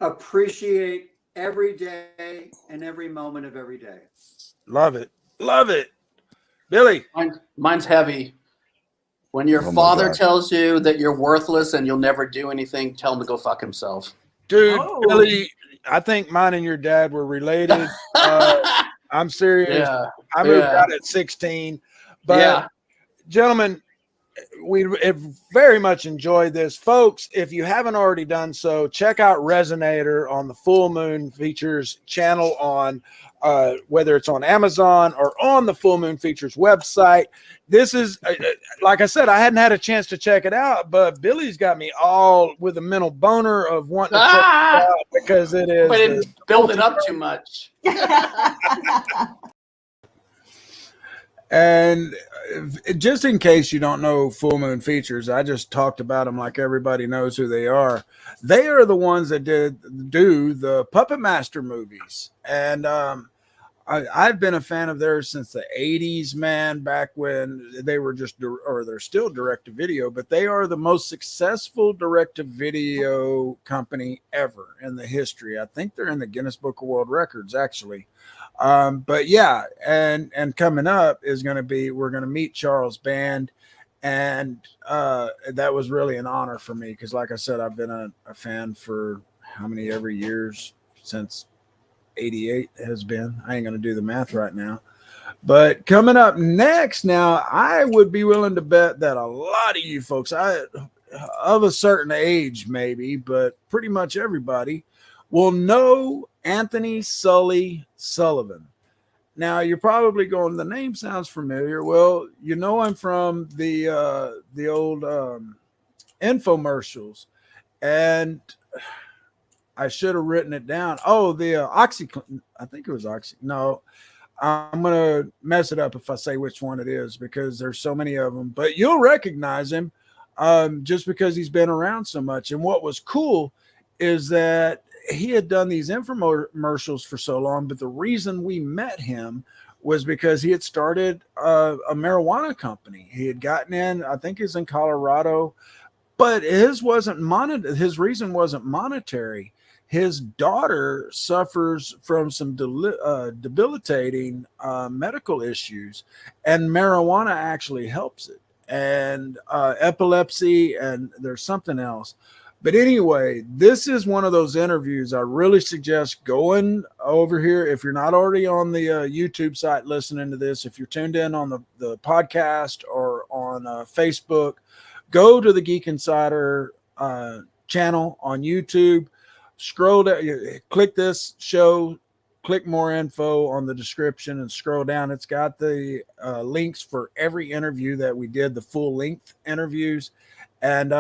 Appreciate every day and every moment of every day. Love it. Love it. Billy. Mine's heavy. When your Oh my father gosh. tells you that you're worthless and you'll never do anything, tell him to go fuck himself. Dude, Oh. Billy, I think mine and your dad were related. I'm serious. Yeah. I moved Yeah. out at 16. But, Yeah. gentlemen, we have very much enjoyed this. Folks, if you haven't already done so, check out Resonator on the Full Moon Features channel on whether it's on Amazon or on the Full Moon Features website. This is, like I said, I hadn't had a chance to check it out, but Billy's got me all with a mental boner of wanting to check it out because it is. But it's building up too much. And just in case you don't know Full Moon Features, I just talked about them like everybody knows who they are. They are the ones that do the Puppet Master movies. And I've been a fan of theirs since the 80s, man, back when they were they're still direct-to-video, but they are the most successful direct-to-video company ever in the history. I think they're in the Guinness Book of World Records, actually. But yeah, and coming up is going to be, we're going to meet Charles Band, and that was really an honor for me because, like I said, I've been a fan for how many ever years since 88 has been. I ain't going to do the math right now. But coming up next, now I would be willing to bet that a lot of you folks, of a certain age maybe, but pretty much everybody will know Anthony Sully Sullivan. Now you're probably going, the name sounds familiar. Well, you know him from the old infomercials, and I should have written it down. Oh, the OxyClean. I think it was Oxy. No, I'm gonna mess it up if I say which one it is because there's so many of them. But you'll recognize him just because he's been around so much. And what was cool is that he had done these infomercials for so long, but the reason we met him was because he had started a marijuana company. He had gotten in, I think he's in Colorado, but his reason wasn't monetary. His daughter suffers from some debilitating medical issues, and marijuana actually helps it, and epilepsy, and there's something else. But anyway, this is one of those interviews I really suggest going over here. If you're not already on the YouTube site listening to this, if you're tuned in on the podcast or on Facebook, go to the Geek Insider channel on YouTube, scroll down, click this show, click more info on the description and scroll down. It's got the links for every interview that we did, the full length interviews. And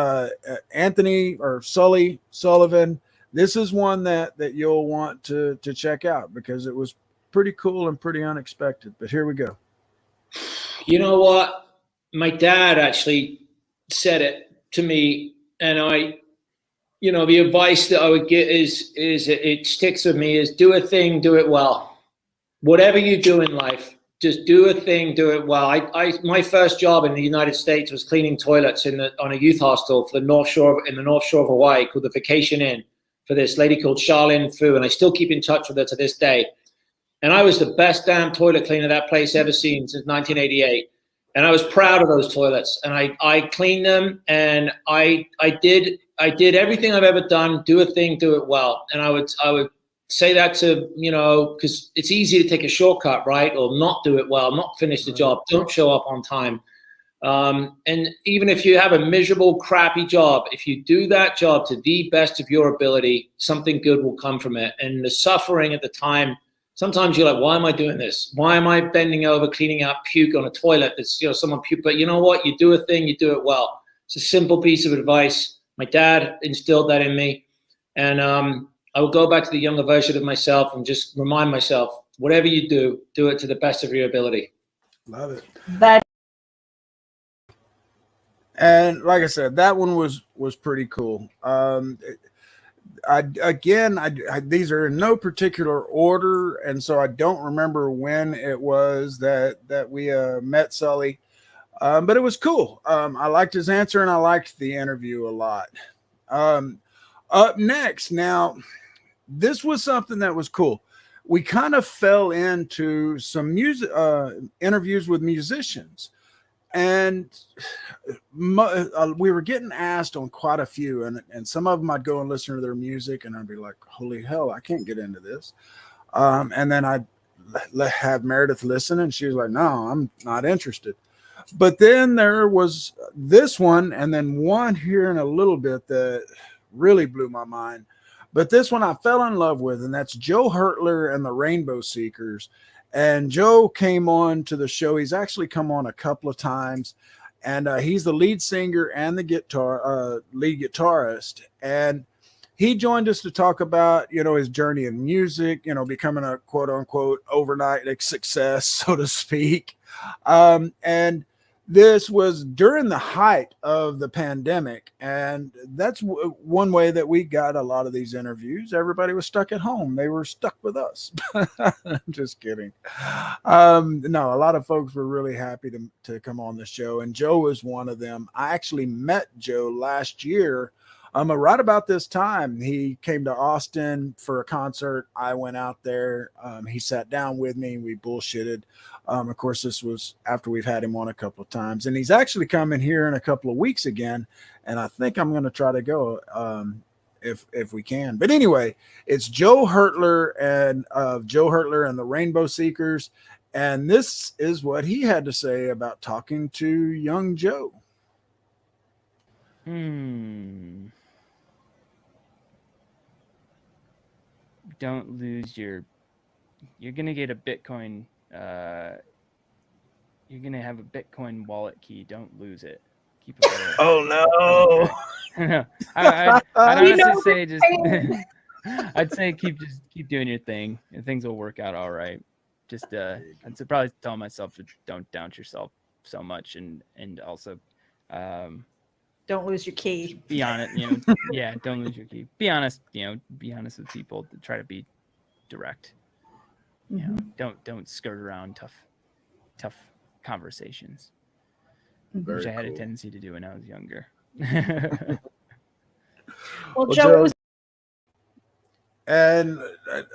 Anthony or Sully Sullivan, this is one that you'll want to check out because it was pretty cool and pretty unexpected. But here we go. You know what? My dad actually said it to me, and the advice that I would get is it sticks with me, is do a thing, do it well. Whatever you do in life, just do a thing, do it well. My first job in the United States was cleaning toilets on a youth hostel for the North Shore of Hawaii called the Vacation Inn for this lady called Charlene Fu, and I still keep in touch with her to this day. And I was the best damn toilet cleaner that place ever seen since 1988. And I was proud of those toilets, and I cleaned them, and I did everything I've ever done. Do a thing, do it well. And I would say that to, because it's easy to take a shortcut, right? Or not do it well, not finish the job, don't show up on time. And even if you have a miserable, crappy job, if you do that job to the best of your ability, something good will come from it. And the suffering at the time, sometimes you're like, why am I doing this? Why am I bending over, cleaning out puke on a toilet that's, someone puke? But you know what? You do a thing, you do it well. It's a simple piece of advice. My dad instilled that in me. And I will go back to the younger version of myself and just remind myself, whatever you do, do it to the best of your ability. Love it. That. And like I said, that one was pretty cool. These are in no particular order, and so I don't remember when it was that we met Sully, but it was cool. I liked his answer, and I liked the interview a lot. Up next, now, this was something that was cool. We kind of fell into some music interviews with musicians. And we were getting asked on quite a few, and some of them I'd go and listen to their music, and I'd be like, holy hell, I can't get into this. And then I'd have Meredith listen, and she was like, no, I'm not interested. But then there was this one, and then one here in a little bit that really blew my mind. But this one I fell in love with, and that's Joe Hertler and the Rainbow Seekers. And Joe came on to the show. He's actually come on a couple of times, and he's the lead singer and the lead guitarist. And he joined us to talk about, his journey in music, becoming a quote unquote overnight success, so to speak. And this was during the height of the pandemic. And that's one way that we got a lot of these interviews. Everybody was stuck at home. They were stuck with us. I'm just kidding. No, a lot of folks were really happy to come on the show. And Joe was one of them. I actually met Joe last year. Right about this time, he came to Austin for a concert. I went out there. He sat down with me. We bullshitted. Of course, this was after we've had him on a couple of times. And he's actually coming here in a couple of weeks again. And I think I'm going to try to go if we can. But anyway, it's Joe Hertler and the Rainbow Seekers. And this is what he had to say about talking to young Joe. Don't lose you're going to get a Bitcoin. You're going to have a Bitcoin wallet key. Don't lose it. Keep it. Oh, no. No. I'd honestly say I'd say keep doing your thing, and things will work out all right. Just I'd probably tell myself to don't doubt yourself so much, and also don't lose your key. Be honest, yeah, don't lose your key. Be honest, be honest with people. To try to be direct. Don't skirt around tough conversations, which I had a tendency to do when I was younger. Well, Joe. And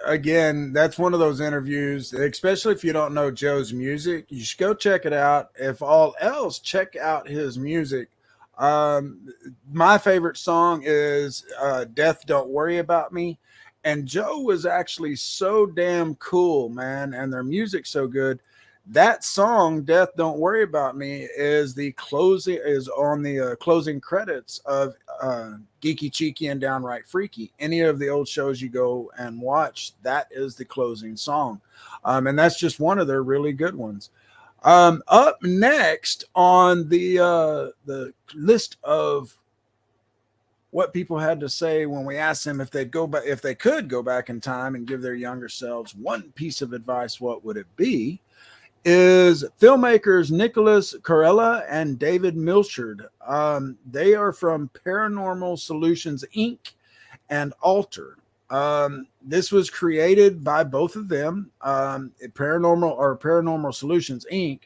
again, that's one of those interviews, especially if you don't know Joe's music, you should go check it out. If all else, check out his music. My favorite song is Death Don't Worry About Me. And Joe was actually so damn cool, man. And their music's so good. That song, Death Don't Worry About Me, is on the closing credits of Geeky, Cheeky, and Downright Freaky. Any of the old shows you go and watch, that is the closing song. And that's just one of their really good ones. Up next on the list of what people had to say when we asked them if they could go back in time and give their younger selves one piece of advice, what would it be? Is filmmakers Nicholas Corella and David Milchard. They are from Paranormal Solutions Inc. and Alter. This was created by both of them, Paranormal Solutions Inc.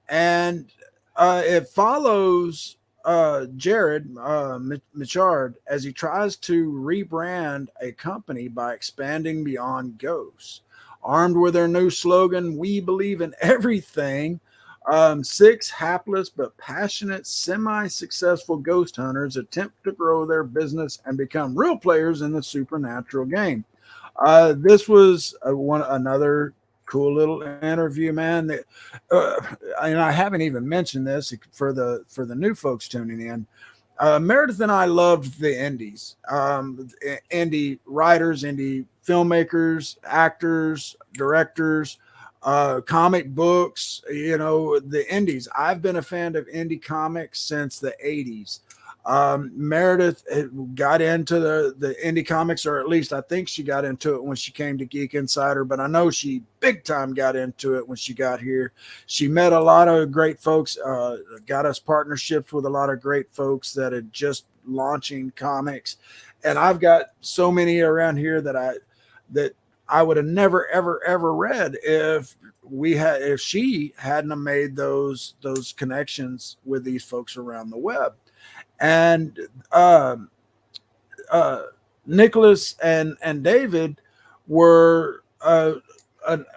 And it follows Jared Michard as he tries to rebrand a company by expanding beyond ghosts. Armed with their new slogan, "We believe in everything," 6 hapless but passionate, semi-successful ghost hunters attempt to grow their business and become real players in the supernatural game. This was another cool little interview, man. And I haven't even mentioned this for the new folks tuning in. Meredith and I loved the indies, indie writers, indie filmmakers, actors, directors, comic books, the indies. I've been a fan of indie comics since the 80s. Meredith got into the indie comics, or at least I think she got into it when she came to Geek Insider, but I know she big time got into it when she got here. She met a lot of great folks, got us partnerships with a lot of great folks that are just launching comics. And I've got so many around here that I would have never, ever read if she hadn't have made those connections with these folks around the web. And Nicholas and David were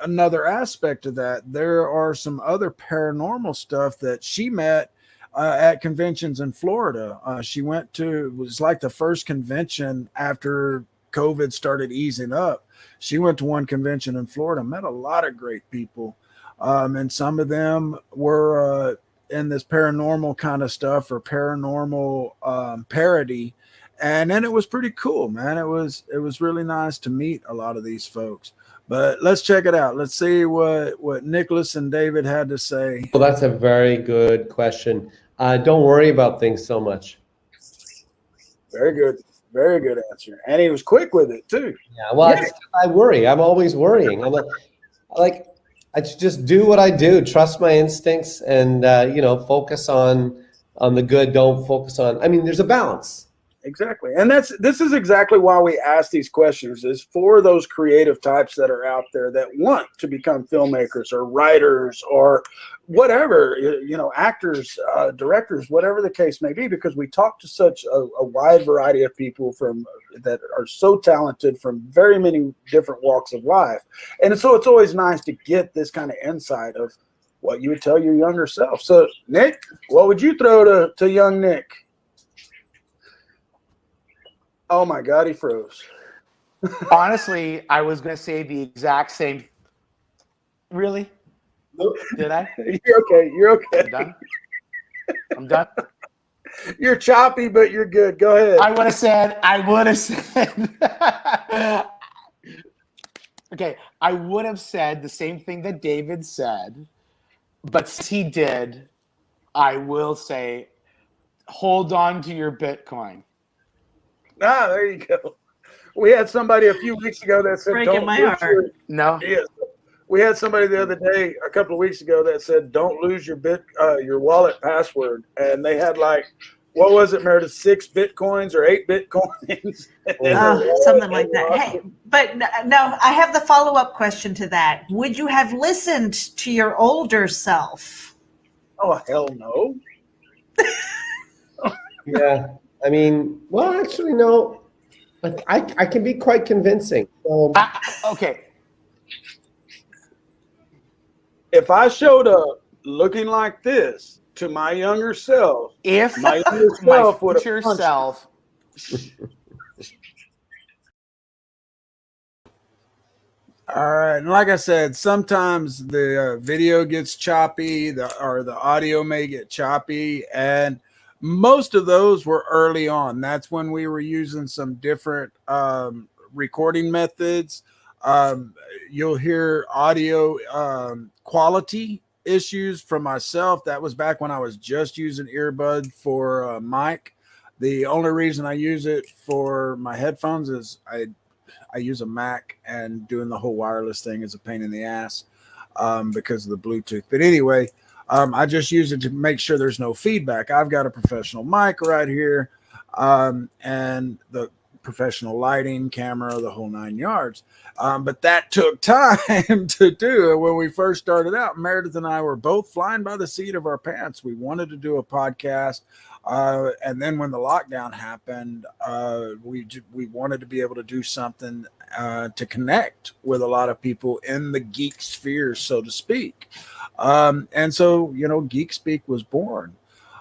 another aspect of that, there are some other paranormal stuff that she met at conventions in Florida. She went to, it was like the first convention after COVID started easing up. She went to one convention in Florida, met a lot of great people. And some of them were in this paranormal kind of stuff or paranormal parody. And then it was pretty cool, man. It was really nice to meet a lot of these folks. But let's check it out. Let's see what Nicholas and David had to say. Well, that's a very good question. Don't worry about things so much. Very good answer. And he was quick with it too. Yeah, well, I worry. I'm always worrying. I'm like, I just do what I do. Trust my instincts, and focus on the good. Don't focus on. I mean, there's a balance. Exactly. And this is exactly why we ask these questions, is for those creative types that are out there that want to become filmmakers or writers or whatever, actors, directors, whatever the case may be, because we talk to such a wide variety of people that are so talented from very many different walks of life. And so it's always nice to get this kind of insight of what you would tell your younger self. So Nick, what would you throw to young Nick? Oh my God, he froze. Honestly, I was going to say the exact same. Really? Nope. Did I? You're okay. You're okay. I'm done. I'm done. You're choppy, but you're good. Go ahead. I would have said. Okay, I would have said the same thing that David said, but since he did, I will say, hold on to your Bitcoin. Ah, there you go. We had somebody a few weeks ago that said, Breaking "Don't my lose heart." No. Yes. We had somebody the other day, a couple of weeks ago, that said, "Don't lose your wallet password," and they had what was it, Meredith? 6 Bitcoins or 8 Bitcoins? Something like that. Hey, but no, I have the follow-up question to that. Would you have listened to your older self? Oh, hell no. Yeah. I mean, well, actually, no. I can be quite convincing. Okay. If I showed up looking like this to my younger self, if my younger self would have future punched self. All right, and like I said, sometimes the video gets choppy, or the audio may get choppy, and most of those were early on. That's when we were using some different recording methods. You'll hear audio quality issues from myself. That was back when I was just using earbud for mic. The only reason I use it for my headphones is I use a Mac, and doing the whole wireless thing is a pain in the ass because of the Bluetooth. But anyway, I just use it to make sure there's no feedback. I've got a professional mic right here, and the professional lighting, camera, the whole 9 yards. But that took time to do. When we first started out, Meredith and I were both flying by the seat of our pants. We wanted to do a podcast. And then when the lockdown happened, we wanted to be able to do something to connect with a lot of people in the geek sphere, so to speak. And so, Geek Speak was born.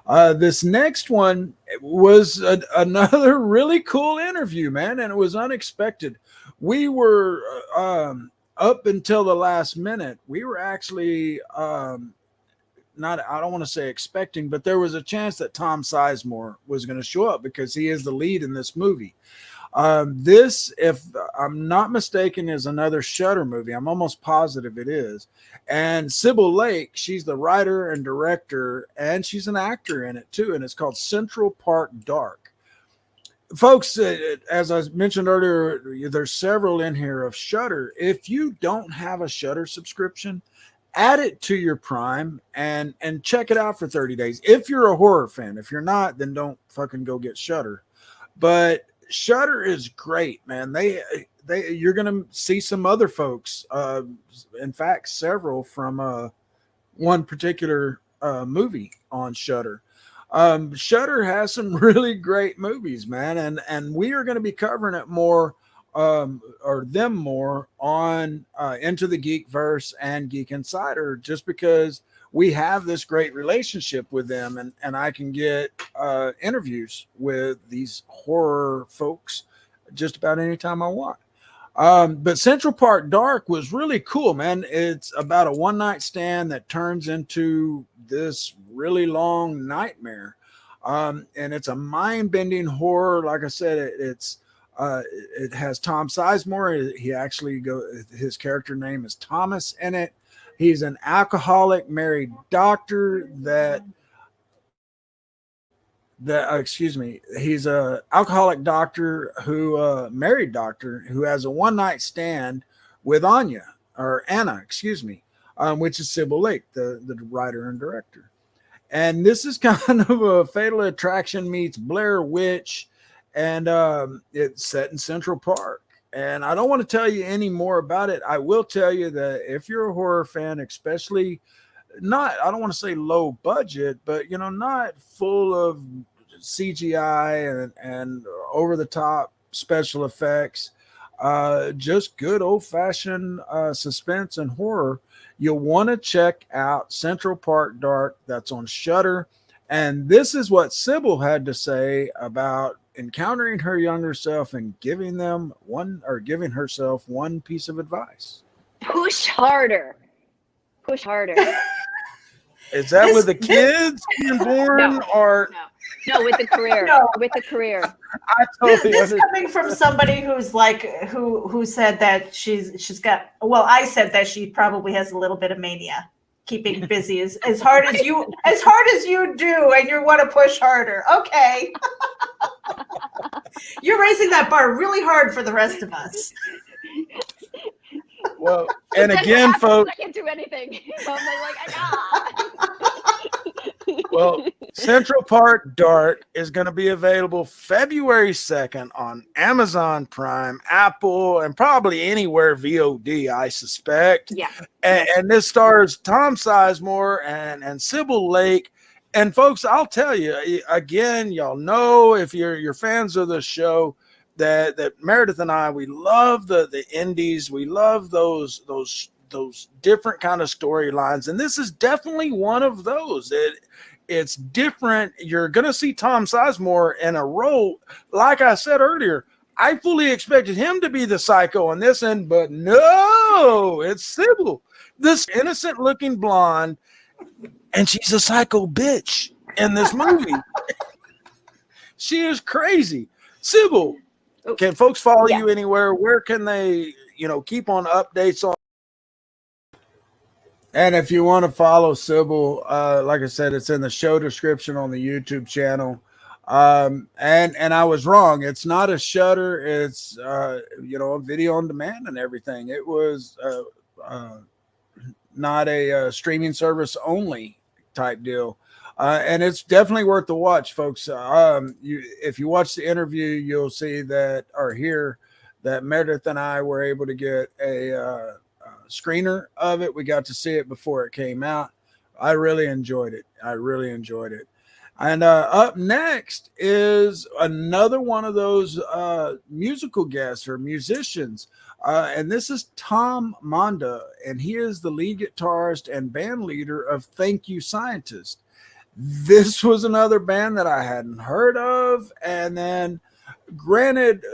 This next one was another really cool interview, man, and it was unexpected. We were up until the last minute. We were actually I don't want to say expecting, but there was a chance that Tom Sizemore was going to show up because he is the lead in this movie. This, if I'm not mistaken, is another Shudder movie. I'm almost positive it is. And Sybil Lake, she's the writer and director, and she's an actor in it too. And it's called Central Park Dark. Folks, as I mentioned earlier, there's several in here of Shudder. If you don't have a Shudder subscription, add it to your Prime and check it out for 30 days. If you're a horror fan, if you're not, then don't fucking go get Shudder. But Shudder is great, man. You're gonna see some other folks. In fact, several from one particular movie on Shudder. Shudder has some really great movies, man, and we are going to be covering it more or them more on Into the Geekverse and Geek Insider, just because we have this great relationship with them, and I can get interviews with these horror folks just about any time I want. But Central Park Dark was really cool, man. It's about a one-night stand that turns into this really long nightmare. And it's a mind-bending horror. Like I said, it has Tom Sizemore. He actually his character name is Thomas in it. He's an alcoholic married doctor he's a alcoholic doctor married doctor who has a one-night stand with Anna, which is Sybil Lake, the writer and director. And this is kind of a Fatal Attraction meets Blair Witch, and it's set in Central Park. And I don't want to tell you any more about it. I will tell you that if you're a horror fan, especially I don't want to say low budget, but not full of CGI and over the top special effects, just good old fashioned suspense and horror, you'll want to check out Central Park Dark. That's on Shudder. And this is what Sybil had to say about encountering her younger self and giving herself one piece of advice. Push harder. Push harder. Is that with the kids being born No, with the career. No. With the career. I totally This coming from somebody who's like who said that she's got. Well, I said that she probably has a little bit of mania, keeping busy as hard as you do, and you want to push harder. Okay, you're raising that bar really hard for the rest of us. Well, and again, folks. I can't do anything. So I'm like, Well, Central Park Dark is going to be available February 2nd on Amazon Prime, Apple, and probably anywhere VOD, I suspect. Yeah. And this stars Tom Sizemore and Sybil Lake. And folks, I'll tell you again, y'all know if you're fans of the show that Meredith and I, we love the indies. We love those different kind of storylines, and this is definitely one of those. It's different. You're gonna see Tom Sizemore in a role, like I said earlier. I fully expected him to be the psycho on this end, but no, it's Sybil, this innocent-looking blonde, and she's a psycho bitch in this movie. She is crazy. Sybil, can folks follow you anywhere? Where can they, keep on updates on? And if you want to follow Sybil, like I said, it's in the show description on the YouTube channel. And I was wrong. It's not a Shudder. It's a video on demand and everything. It was not a streaming service only type deal. And it's definitely worth the watch, folks. If you watch the interview, you'll see that or hear that Meredith and I were able to get a screener of it. We got to see it before it came out. I really enjoyed it. And up next is another one of those musical guests or musicians. And this is Tom Monda, and he is the lead guitarist and band leader of Thank You Scientist. This was another band that I hadn't heard of. And then granted,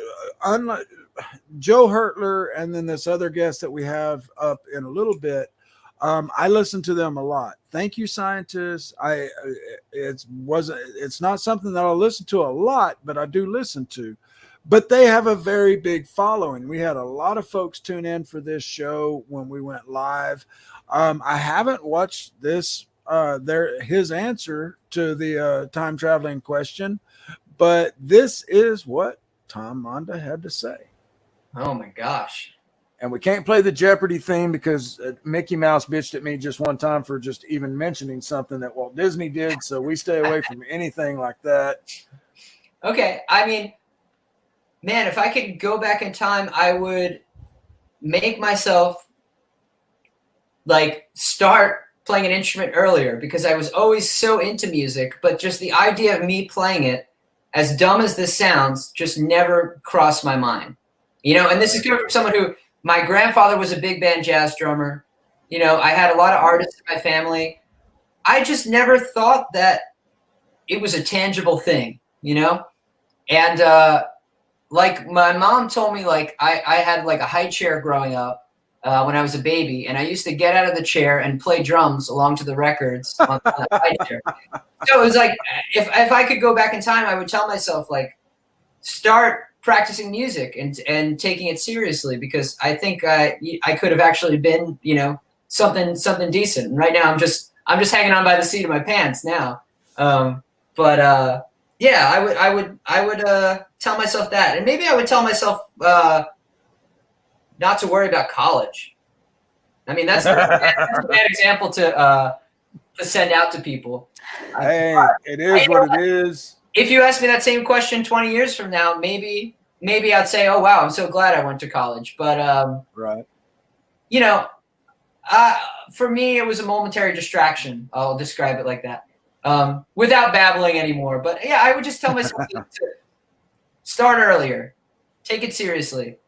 unlike Joe Hertler and then this other guest that we have up in a little bit, I listen to them a lot. Thank You Scientists. It's not something that I'll listen to a lot, but I do listen to. But they have a very big following. We had a lot of folks tune in for this show when we went live. I haven't watched his answer to the time traveling question, but this is what Tom Monda had to say. Oh my gosh. And we can't play the Jeopardy theme because Mickey Mouse bitched at me just one time for just even mentioning something that Walt Disney did. So we stay away from anything like that. Okay. I mean, man, if I could go back in time, I would make myself start playing an instrument earlier because I was always so into music, but just the idea of me playing it, as dumb as this sounds, just never crossed my mind. You know, and this is coming from someone who, my grandfather was a big band jazz drummer. You know, I had a lot of artists in my family. I just never thought that it was a tangible thing, you know? And like my mom told me, like I had like a high chair growing up when I was a baby, and I used to get out of the chair and play drums along to the records on the high chair. So it was like, if I could go back in time, I would tell myself, like, start practicing music and taking it seriously, because I think I could have actually been, you know, something decent. And right now I'm just hanging on by the seat of my pants now. Yeah, I would tell myself that, and maybe I would tell myself not to worry about college. I mean, that's a bad example to send out to people. Hey, it is what it is. If you ask me that same question 20 years from now, maybe I'd say, oh wow, I'm so glad I went to college. But right, you know, for me, it was a momentary distraction. I'll describe it like that. Without babbling anymore. But yeah, I would just tell myself to start earlier, take it seriously.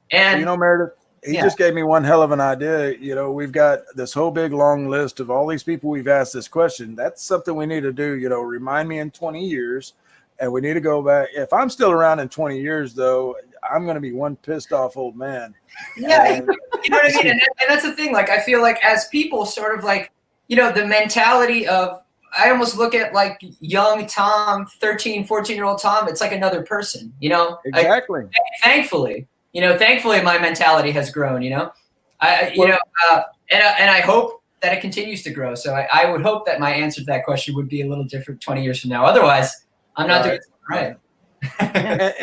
And you know, Meredith, he just gave me one hell of an idea. You know, we've got this whole big long list of all these people we've asked this question. That's something we need to do. You know, remind me in 20 years, and we need to go back. If I'm still around in 20 years, though, I'm going to be one pissed off old man. Yeah, you know what I mean? And that's the thing. Like, I feel like as people, sort of like, you know, the mentality of, I almost look at like young Tom, 13, 14-year-old Tom. It's like another person, you know? Exactly. Like, thankfully my mentality has grown, you know? And I hope that it continues to grow. So I would hope that my answer to that question would be a little different 20 years from now. Otherwise, I'm not doing something right.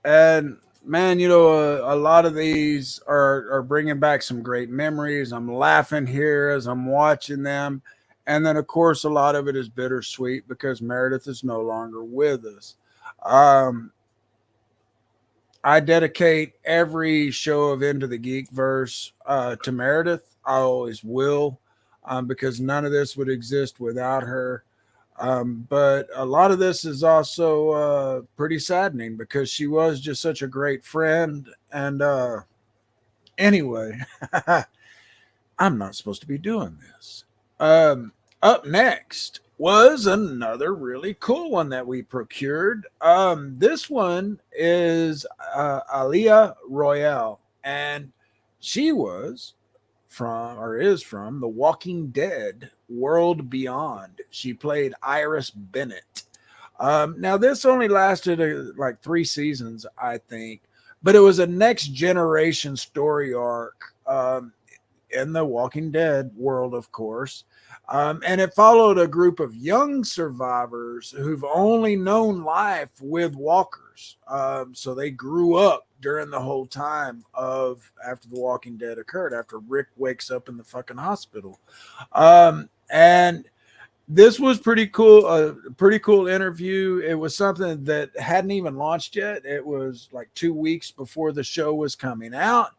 And man, you know, a lot of these are bringing back some great memories. I'm laughing here as I'm watching them. And then, of course, a lot of it is bittersweet because Meredith is no longer with us. I dedicate every show of Into the Geekverse to Meredith. I always will, because none of this would exist without her. But a lot of this is also pretty saddening because she was just such a great friend. And anyway, I'm not supposed to be doing this. Up next was another really cool one that we procured. This one is Alia Royale, and she was from The Walking Dead World Beyond. She played Iris Bennett. Now, this only lasted like 3 seasons, I think, but it was a next generation story arc in the Walking Dead world, of course. And it followed a group of young survivors who've only known life with walkers. So they grew up during the whole time after The Walking Dead occurred, after Rick wakes up in the fucking hospital. And this was pretty cool, a pretty cool interview. It was something that hadn't even launched yet. It was like 2 weeks before the show was coming out.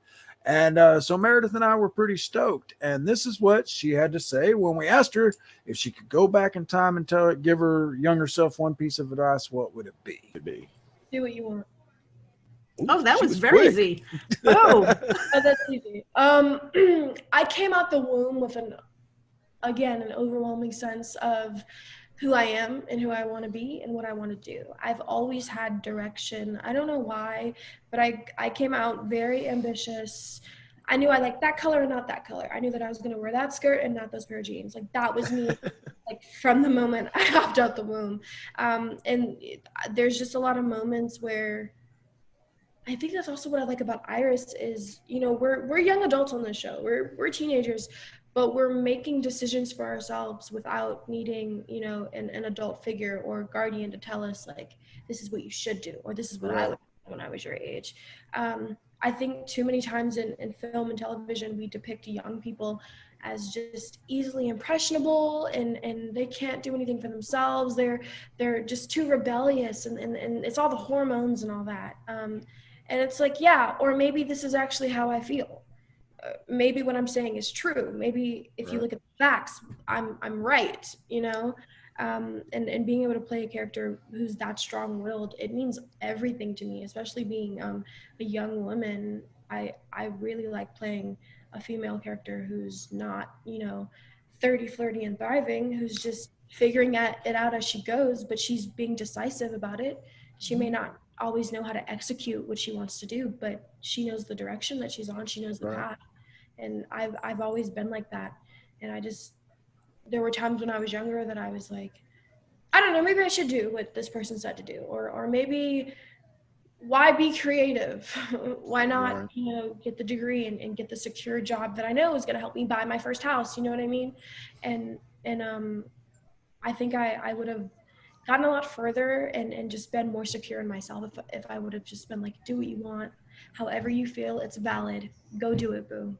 And so Meredith and I were pretty stoked. And this is what she had to say when we asked her if she could go back in time and give her younger self one piece of advice. What would it be? Do what you want. Oh, that was very easy. Oh, that's easy. I came out the womb with an overwhelming sense of who I am and who I want to be and what I want to do. I've always had direction. I don't know why, but I came out very ambitious. I knew I liked that color and not that color. I knew that I was going to wear that skirt and not those pair of jeans. Like, that was me, like, from the moment I hopped out the womb. There's just a lot of moments where I think that's also what I like about Iris is, you know, we're young adults on this show. We're teenagers, but we're making decisions for ourselves without needing, you know, an adult figure or guardian to tell us, like, this is what you should do, or this is what I would do when I was your age. I think too many times in film and television, we depict young people as just easily impressionable and they can't do anything for themselves. They're just too rebellious and it's all the hormones and all that. And it's like, yeah, or maybe this is actually how I feel. Maybe what I'm saying is true. Maybe if you look at the facts, I'm right, you know? And being able to play a character who's that strong-willed, it means everything to me, especially being a young woman. I really like playing a female character who's not, 30, flirty, and thriving, who's just figuring it out as she goes, but she's being decisive about it. She may not always know how to execute what she wants to do, but she knows the direction that she's on. She knows the path. And I've always been like that. And there were times when I was younger that I was like, I don't know, maybe I should do what this person said to do, or maybe why be creative? Why not, get the degree and get the secure job that I know is going to help me buy my first house? You know what I mean? And I think I would have gotten a lot further and just been more secure in myself if I would have just been like, do what you want, however you feel, it's valid, go do it, boo.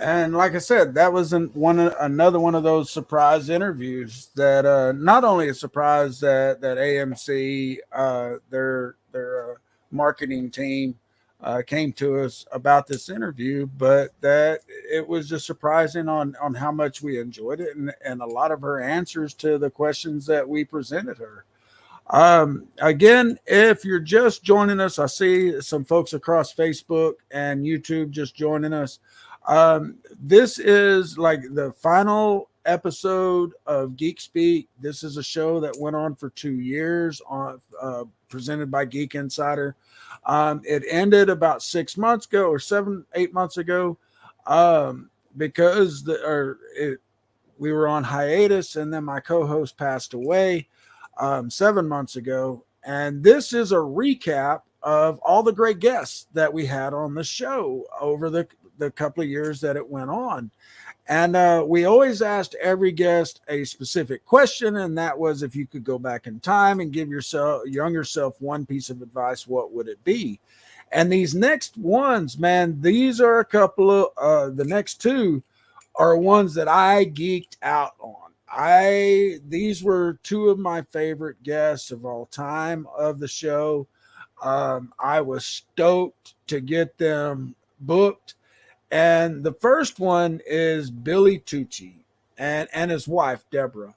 And like I said, that was another one of those surprise interviews that not only a surprise that AMC, their marketing team came to us about this interview, but that it was just surprising on how much we enjoyed it and a lot of her answers to the questions that we presented her. Again, if you're just joining us, I see some folks across Facebook and YouTube just joining us. This is like the final episode of Geek Speak. This is a show that went on for 2 years presented by Geek Insider. It ended about 6 months ago or 7-8 months ago because we were on hiatus, and then my co-host passed away 7 months ago. And this is a recap of all the great guests that we had on the show over the couple of years that it went on. And we always asked every guest a specific question, and that was, if you could go back in time and give your younger self one piece of advice, what would it be? And these next ones, man, these are a couple of the next two are ones that I geeked out on. These were two of my favorite guests of all time of the show. I was stoked to get them booked. And the first one is Billy Tucci and his wife, Deborah.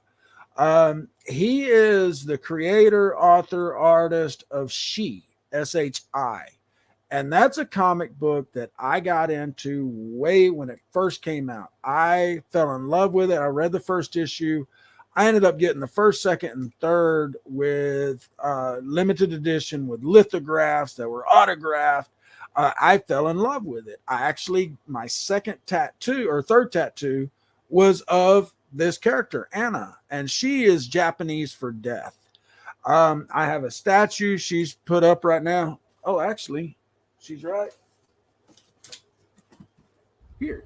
He is the creator, author, artist of She, S-H-I. And that's a comic book that I got into way when it first came out. I fell in love with it. I read the first issue. I ended up getting the first, second, and third with limited edition with lithographs that were autographed. I fell in love with it. My second tattoo or third tattoo was of this character, Anna, and she is Japanese for death. I have a statue she's put up right now. Oh, actually, she's right here.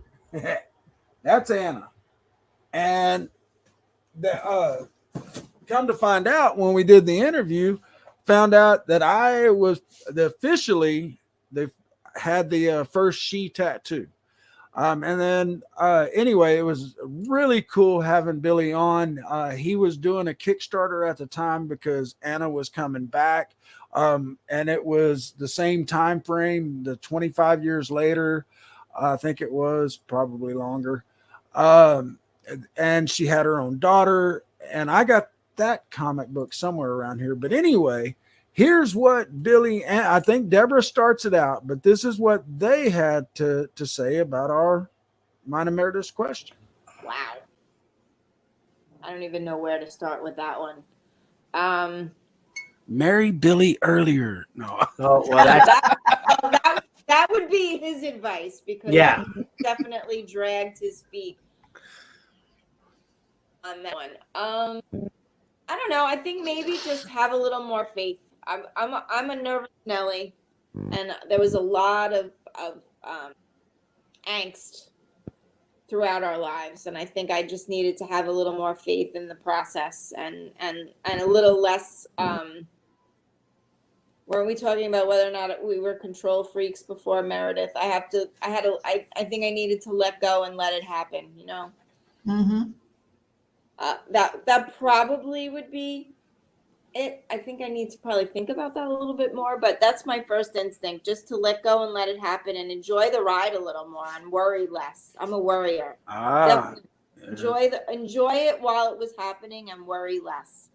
That's Anna. And come to find out, when we did the interview, found out that I was they had the first She tattoo. And then anyway, it was really cool having Billy on. He was doing a Kickstarter at the time because Anna was coming back. And it was the same time frame, the 25 years later. I think it was probably longer. And she had her own daughter. And I got that comic book somewhere around here. But anyway, here's what Billy and I think Deborah starts it out, but this is what they had to say about mine and Meredith's question. Wow. I don't even know where to start with that one. Marry Billy earlier. No. Oh, well, that would be his advice, because he definitely dragged his feet on that one. I don't know. I think maybe just have a little more faith. I'm a nervous Nelly, and there was a lot of angst throughout our lives, and I think I just needed to have a little more faith in the process and a little less. Were we talking about whether or not we were control freaks before, Meredith? I think I needed to let go and let it happen. You know. Mm-hmm. That probably would be it. I think I need to probably think about that a little bit more, but that's my first instinct, just to let go and let it happen and enjoy the ride a little more and worry less. I'm a worrier. Enjoy it while it was happening and worry less.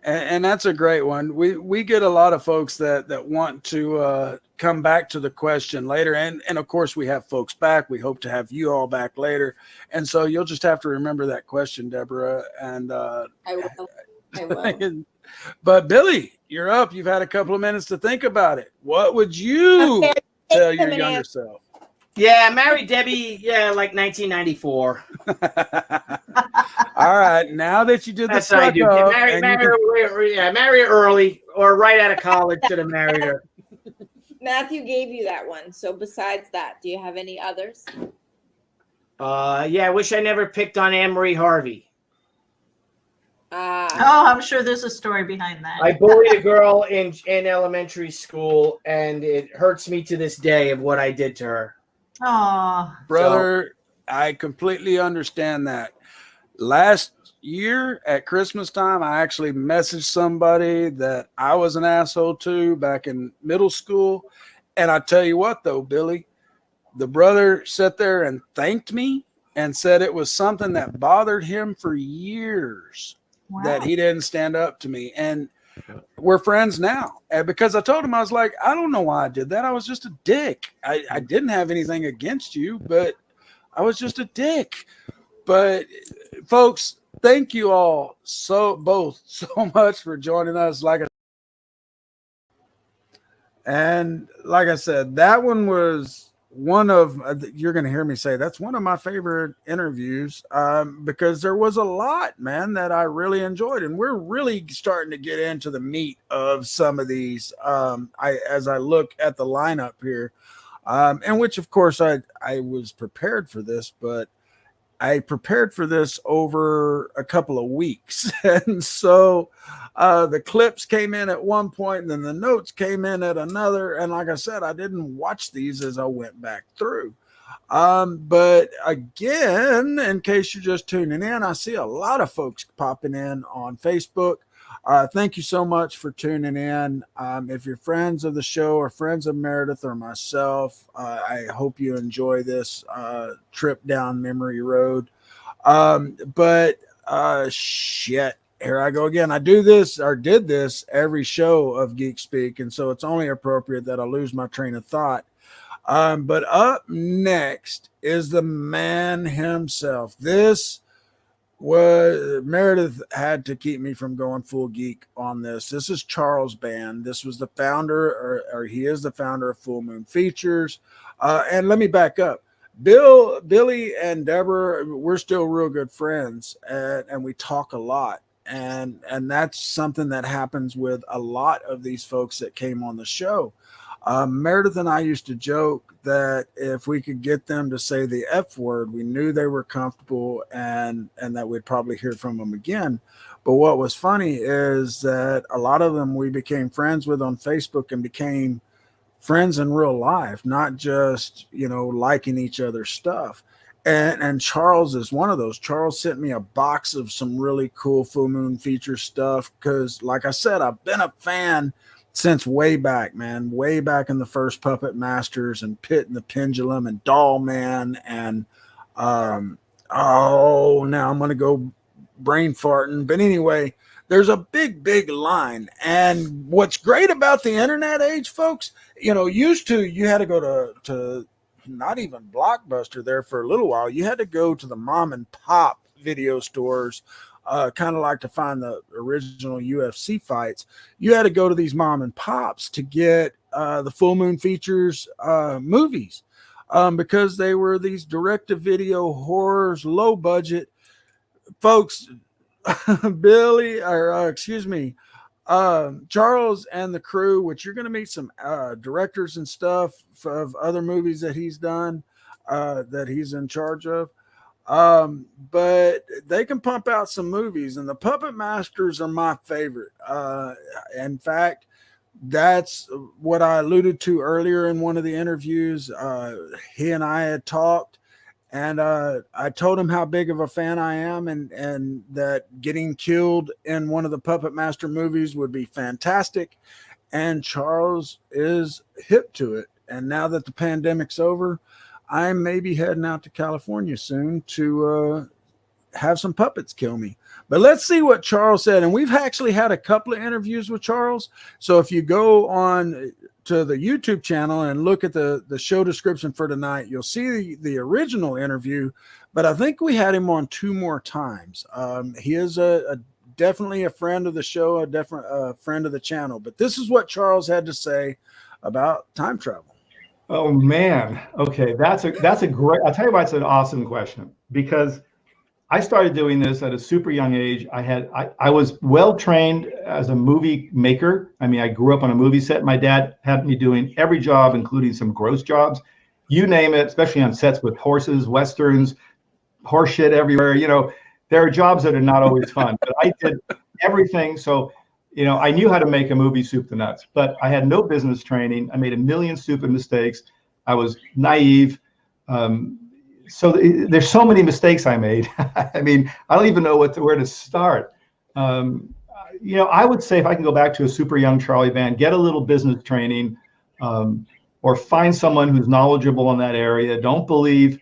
And that's a great one. We get a lot of folks that want to come back to the question later, and of course we have folks back. We hope to have you all back later, and so you'll just have to remember that question, Deborah. And I will. But Billy, you're up. You've had a couple of minutes to think about it. What would you tell your younger self? Yeah, married Debbie. Yeah, like 1994. All right, now that you did That's the what I suck do. up, Marry her early or right out of college. Should have married her. Matthew gave you that one. So besides that, do you have any others? Yeah, I wish I never picked on Anne Marie Harvey. Oh, I'm sure there's a story behind that. I bullied a girl in elementary school, and it hurts me to this day of what I did to her. Oh, brother, I completely understand that. Last year at Christmas time, I actually messaged somebody that I was an asshole to back in middle school. And I tell you what, though, Billy, the brother sat there and thanked me and said it was something that bothered him for years, that he didn't stand up to me. And we're friends now. And because I told him, I was like, I don't know why I did that. I was just a dick. I didn't have anything against you, but I was just a dick. But folks, thank you all both so much for joining us. Like I said, that one was one of, you're going to hear me say, that's one of my favorite interviews, because there was a lot, man, that I really enjoyed. And we're really starting to get into the meat of some of these, as I look at the lineup here, and which of course I was prepared for this, but I prepared for this over a couple of weeks. And so the clips came in at one point, and then the notes came in at another. And like I said, I didn't watch these as I went back through. But again, in case you're just tuning in, I see a lot of folks popping in on Facebook. Thank you so much for tuning in. If you're friends of the show or friends of Meredith or myself, I hope you enjoy this trip down memory road. Shit, here I go again. I did this every show of Geek Speak, and so it's only appropriate that I lose my train of thought. But up next is the man himself. This was Meredith had to keep me from going full geek on this. This is Charles Band. This was the founder, or he is the founder of Full Moon Features. And let me back up. Billy and Deborah, we're still real good friends, and we talk a lot. And that's something that happens with a lot of these folks that came on the show. Meredith and I used to joke that if we could get them to say the F word, we knew they were comfortable and that we'd probably hear from them again. But what was funny is that a lot of them we became friends with on Facebook and became friends in real life, not just, liking each other's stuff. And Charles is one of those. Charles sent me a box of some really cool Full Moon Feature stuff because, like I said, I've been a fan since way back, man, way back in the first Puppet Masters and Pit and the Pendulum and Doll Man. And, now I'm going to go brain farting. But anyway, there's a big line. And what's great about the internet age, folks, used to, you had to go to not even Blockbuster there for a little while. You had to go to the mom and pop video stores, kind of like to find the original UFC fights. You had to go to these mom and pops to get the Full Moon Features movies, because they were these direct-to-video horrors, low budget. Folks, Charles and the crew, which you're going to meet some directors and stuff of other movies that he's done, that he's in charge of. But they can pump out some movies, and the Puppet Masters are my favorite. In fact, that's what I alluded to earlier in one of the interviews. He and I had talked, and I told him how big of a fan I am, and that getting killed in one of the Puppet Master movies would be fantastic. And Charles is hip to it. And now that the pandemic's over, I may be heading out to California soon to have some puppets kill me. But let's see what Charles said. And we've actually had a couple of interviews with Charles. So if you go on to the YouTube channel and look at the show description for tonight, you'll see the original interview. But I think we had him on 2 more times. He is definitely a friend of the show, a friend of the channel. But this is what Charles had to say about time travel. Oh man. Okay. That's a great, I'll tell you why it's an awesome question, because I started doing this at a super young age. I was well trained as a movie maker. I mean, I grew up on a movie set. My dad had me doing every job, including some gross jobs. You name it, especially on sets with horses, westerns, horse shit everywhere. You know, there are jobs that are not always fun, but I did everything. So, you know, I knew how to make a movie soup to nuts, but I had no business training. I made a million stupid mistakes. I was naive. So there's so many mistakes I made. I mean, I don't even know where to start. You know, I would say if I can go back to a super young Charlie band, get a little business training, or find someone who's knowledgeable in that area. Don't believe,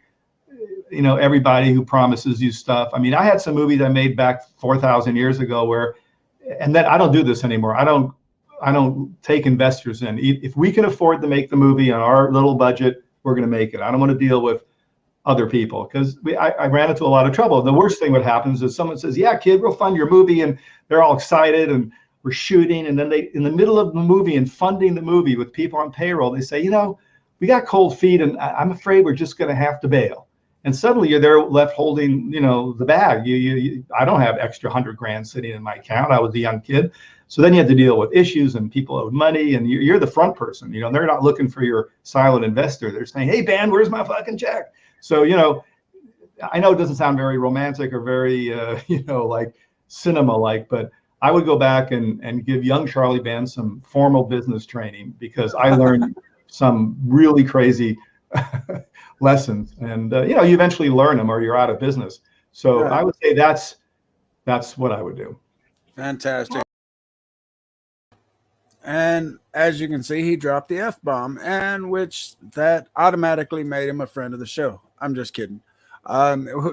you know, everybody who promises you stuff. I mean, I had some movies I made back 4,000 years ago and then I don't do this anymore. I don't take investors in. If we can afford to make the movie on our little budget, we're going to make it. I don't want to deal with other people, because I ran into a lot of trouble. The worst thing what happens is someone says, yeah, kid, we'll fund your movie, and they're all excited and we're shooting, and then they, in the middle of the movie and funding the movie with people on payroll, they say, you know, we got cold feet and I'm afraid we're just going to have to bail. And suddenly you're there left holding, you know, the bag. I don't have extra $100,000 sitting in my account. I was a young kid. So then you have to deal with issues, and people owed money, and you're the front person. You know, they're not looking for your silent investor. They're saying, hey, band, where's my fucking check? So, you know, I know it doesn't sound very romantic or very, you know, like cinema-like, but I would go back and give young Charlie Band some formal business training, because I learned some really crazy lessons. And, you know, you eventually learn them or you're out of business. So Right. I would say that's what I would do. Fantastic. And as you can see, he dropped the F-bomb, and which that automatically made him a friend of the show. I'm just kidding.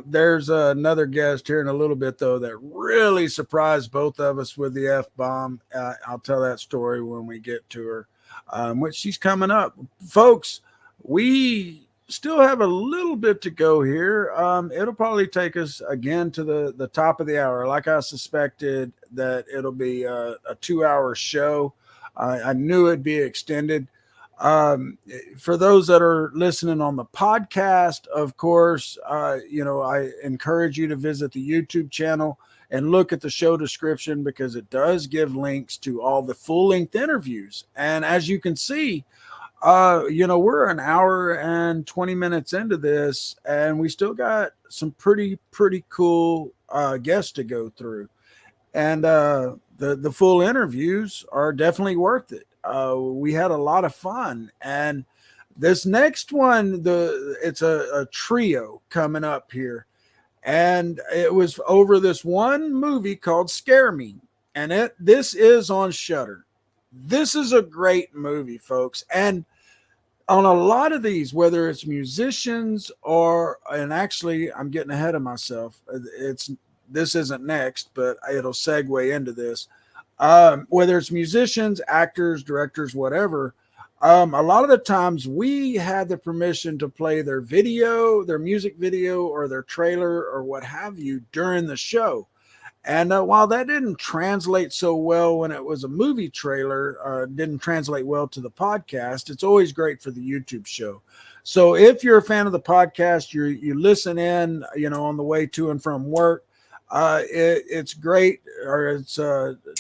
There's another guest here in a little bit, though, that really surprised both of us with the F-bomb. I'll tell that story when we get to her, which she's coming up. Folks, we still have a little bit to go here. It'll probably take us again to the top of the hour. Like I suspected that it'll be a 2-hour show. I knew it'd be extended. For those that are listening on the podcast, of course, you know, I encourage you to visit the YouTube channel and look at the show description, because it does give links to all the full-length interviews. And as you can see, you know, we're an hour and 20 minutes into this, and we still got some pretty cool guests to go through. And the full interviews are definitely worth it. We had a lot of fun, and this next one, it's a trio coming up here, and it was over this one movie called Scare Me, and this is on Shudder. This is a great movie, folks, and on a lot of these, whether it's musicians and actually, I'm getting ahead of myself. This isn't next, but it'll segue into this. Whether it's musicians, actors, directors, whatever, a lot of the times we had the permission to play their video, their music video, or their trailer, or what have you during the show. And while that didn't translate so well when it was a movie trailer, didn't translate well to the podcast, it's always great for the YouTube show. So if you're a fan of the podcast, you listen in, you know, on the way to and from work, it's great, or it's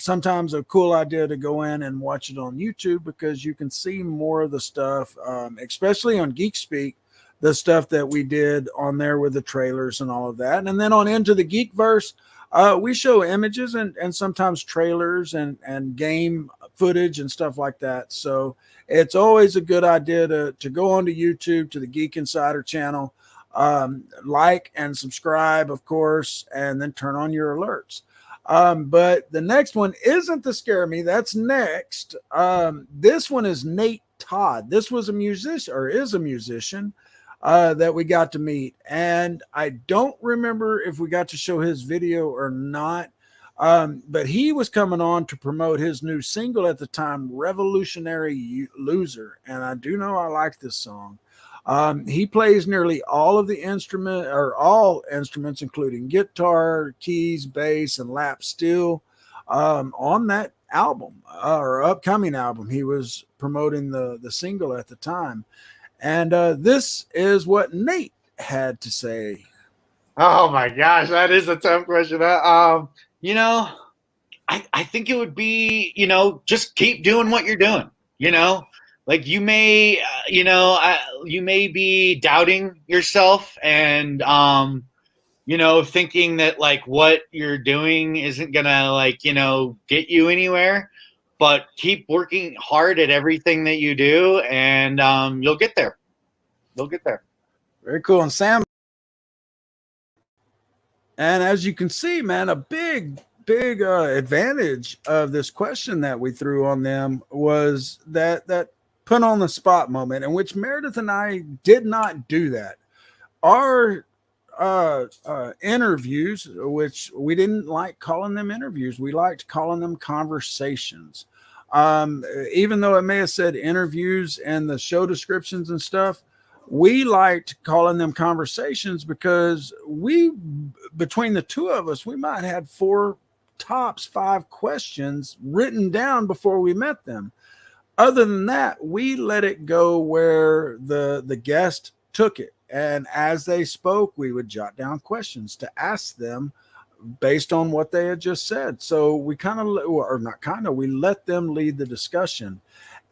sometimes a cool idea to go in and watch it on YouTube, because you can see more of the stuff, especially on Geek Speak, the stuff that we did on there with the trailers and all of that. And then on Into the Geekverse, we show images and sometimes trailers and game footage and stuff like that. So it's always a good idea to go onto YouTube, to the Geek Insider channel, like and subscribe, of course, and then turn on your alerts. But the next one isn't the Scare Me. That's next. This one is Nate Todd. This was a musician, or is a musician. that we got to meet. And I don't remember if we got to show his video or not. But he was coming on to promote his new single at the time, Revolutionary Loser. And I do know I like this song. He plays nearly all of the all instruments, including guitar, keys, bass, and lap steel, on that album or upcoming album. He was promoting the single at the time. And this is what Nate had to say. Oh my gosh, that is a tough question. You know, I think it would be, you know, just keep doing what you're doing. You know, like you may, you may be doubting yourself and, you know, thinking that like what you're doing isn't gonna like, you know, get you anywhere. But keep working hard at everything that you do, and you'll get there. You'll get there. Very cool. And Sam. And as you can see, man, a big advantage of this question that we threw on them was that put on the spot moment, in which Meredith and I did not do that. Our interviews, which we didn't like calling them interviews, we liked calling them conversations. Even though it may have said interviews and the show descriptions and stuff, we liked calling them conversations because between the two of us, we might have 4 tops 5 questions written down before we met them. Other than that, we let it go where the guest took it. And as they spoke, we would jot down questions to ask them based on what they had just said. So we we let them lead the discussion.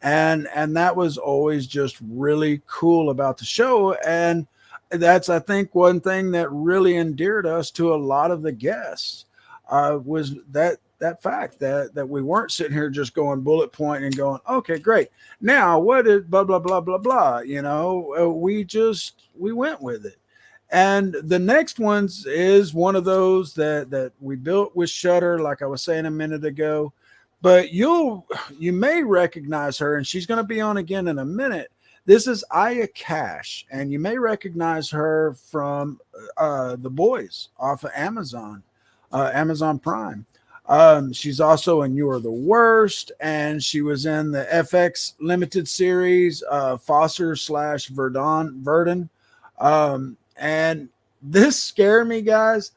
And that was always just really cool about the show. And that's, I think, one thing that really endeared us to a lot of the guests, was that fact that we weren't sitting here just going bullet point and going, okay, great. Now what is blah, blah, blah, blah, blah. You know, we went with it. And the next ones is one of those that we built with Shudder, like I was saying a minute ago. But you may recognize her, and she's going to be on again in a minute. This is Aya Cash, and you may recognize her from The Boys off of Amazon Prime. She's also in You Are the Worst, and she was in the FX limited series, Foster / Verdon. And this Scare Me, guys.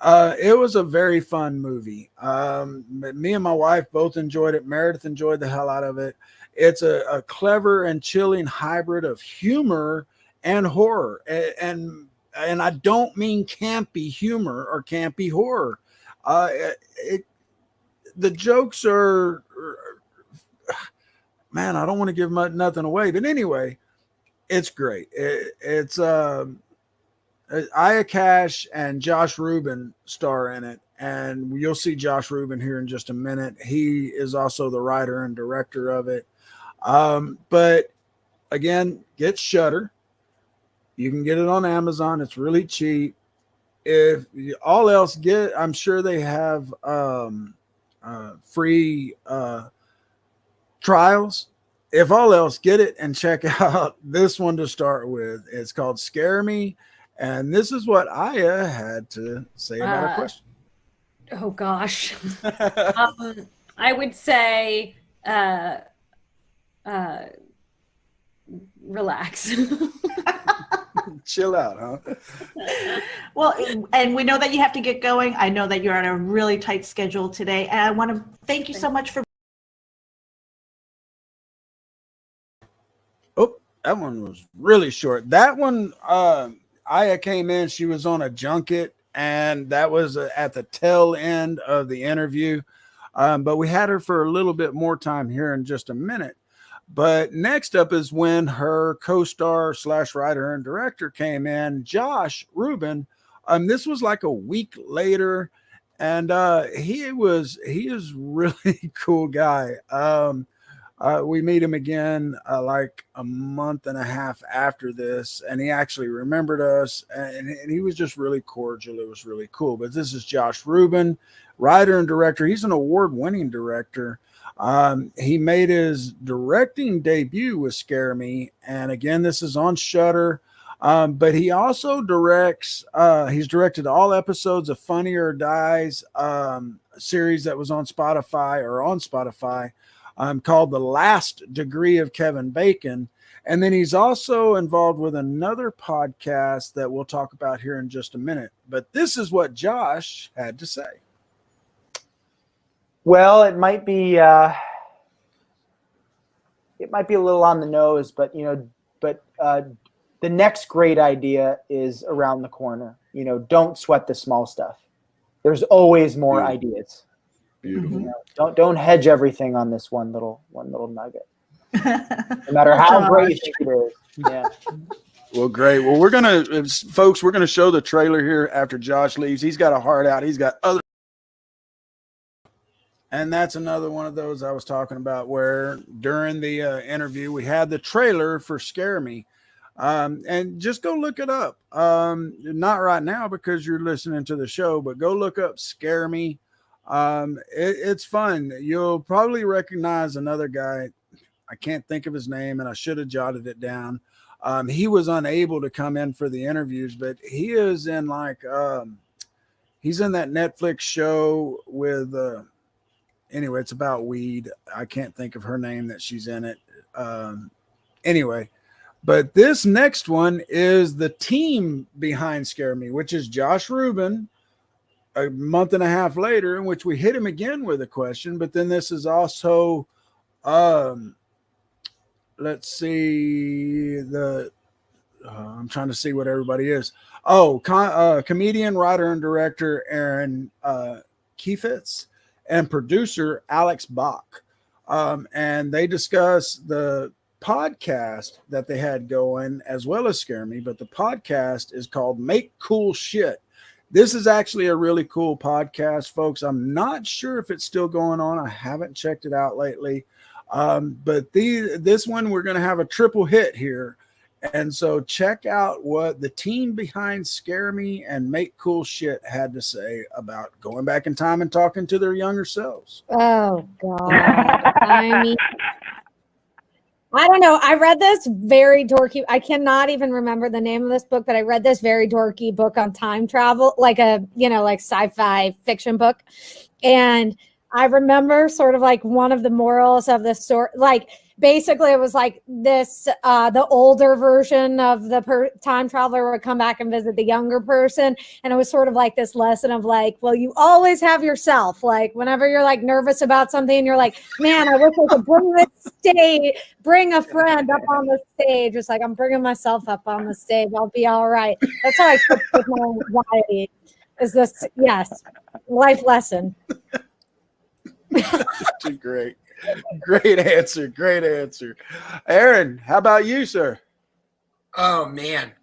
It was a very fun movie. Me and my wife both enjoyed it. Meredith enjoyed the hell out of it. It's a clever and chilling hybrid of humor and horror. And I don't mean campy humor or campy horror. The jokes are, man, I don't want to give nothing away. But anyway, it's great. It's Aya Cash and Josh Rubin star in it, and you'll see Josh Rubin here in just a minute. He is also the writer and director of it. But again, get Shudder. You can get it on Amazon. It's really cheap. If all else, I'm sure they have free trials. If all else, get it and check out this one to start with. It's called Scare Me. And this is what Aya had to say about her question. Oh, gosh. I would say relax. Chill out, huh? Well, and we know that you have to get going. I know that you're on a really tight schedule today. And I want to thank you so much for. Oh, that one was really short. That one, Aya came in, she was on a junket, and that was at the tail end of the interview. But we had her for a little bit more time here in just a minute. But next up is when her co-star / writer and director came in, Josh Rubin. This was like a week later, and he is really cool guy. We meet him again like a month and a half after this, and he actually remembered us, and he was just really cordial. It was really cool. But this is Josh Rubin, writer and director. He's an award-winning director. He made his directing debut with Scare Me, and again, this is on Shudder. But he also directs, he's directed all episodes of Funny or Die's series that was on Spotify called The Last Degree of Kevin Bacon. And then he's also involved with another podcast that we'll talk about here in just a minute. But this is what Josh had to say. Well, it might be a little on the nose, but the next great idea is around the corner. Don't sweat the small stuff. There's always more ideas. Beautiful. Don't hedge everything on this one little nugget. No matter how great you think it is. Yeah. Well, great. Well, we're gonna show the trailer here after Josh leaves. He's got a heart out. He's got other. And that's another one of those I was talking about where during the interview, we had the trailer for Scare Me. And just go look it up. Not right now because you're listening to the show, but go look up Scare Me. It's fun. You'll probably recognize another guy. I can't think of his name and I should have jotted it down. He was unable to come in for the interviews, but he is in he's in that Netflix show with, anyway, it's about weed. I can't think of her name that she's in it. Anyway, but this next one is the team behind Scare Me, which is Josh Rubin, a month and a half later, in which we hit him again with a question. But then this is also, let's see, I'm trying to see what everybody is. Comedian, writer, and director Aaron Kefitz and producer Alex Bach. And they discuss the podcast that they had going as well as Scare Me, but the podcast is called Make Cool Shit. This is actually a really cool podcast, folks. I'm not sure if it's still going on. I haven't checked it out lately. But this one, we're going to have a triple hit here. And so check out what the team behind Scare Me and Make Cool Shit had to say about going back in time and talking to their younger selves. Oh, God. I mean, I don't know. I read this very dorky. I cannot even remember the name of this book, but I read this very dorky book on time travel, like sci-fi fiction book. And I remember sort of like one of the morals of the story, like basically it was like this, the older version of the time traveler would come back and visit the younger person. And it was sort of like this lesson of like, well, you always have yourself. Like whenever you're like nervous about something and you're like, man, I wish I could bring a friend up on the stage. It's like, I'm bringing myself up on the stage. I'll be all right. That's how I cope with my anxiety. Is this, yes, life lesson. Great answer. Aaron, how about you, sir? Oh man.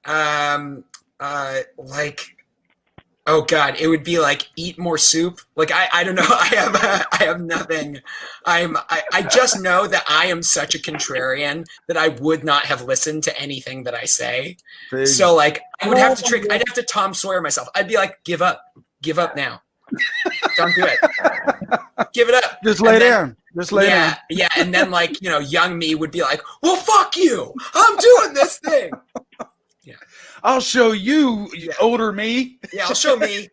Oh God, it would be like eat more soup. Like I don't know. I have nothing. I just know that I am such a contrarian that I would not have listened to anything that I say. Please. So like I would have to I'd have to Tom Sawyer myself. I'd be like, give up now. Don't do it. Give it up. Just lay down. Yeah. And then like, young me would be like, well, fuck you. I'm doing this thing. Yeah. I'll show you, older me. Yeah, I'll show me.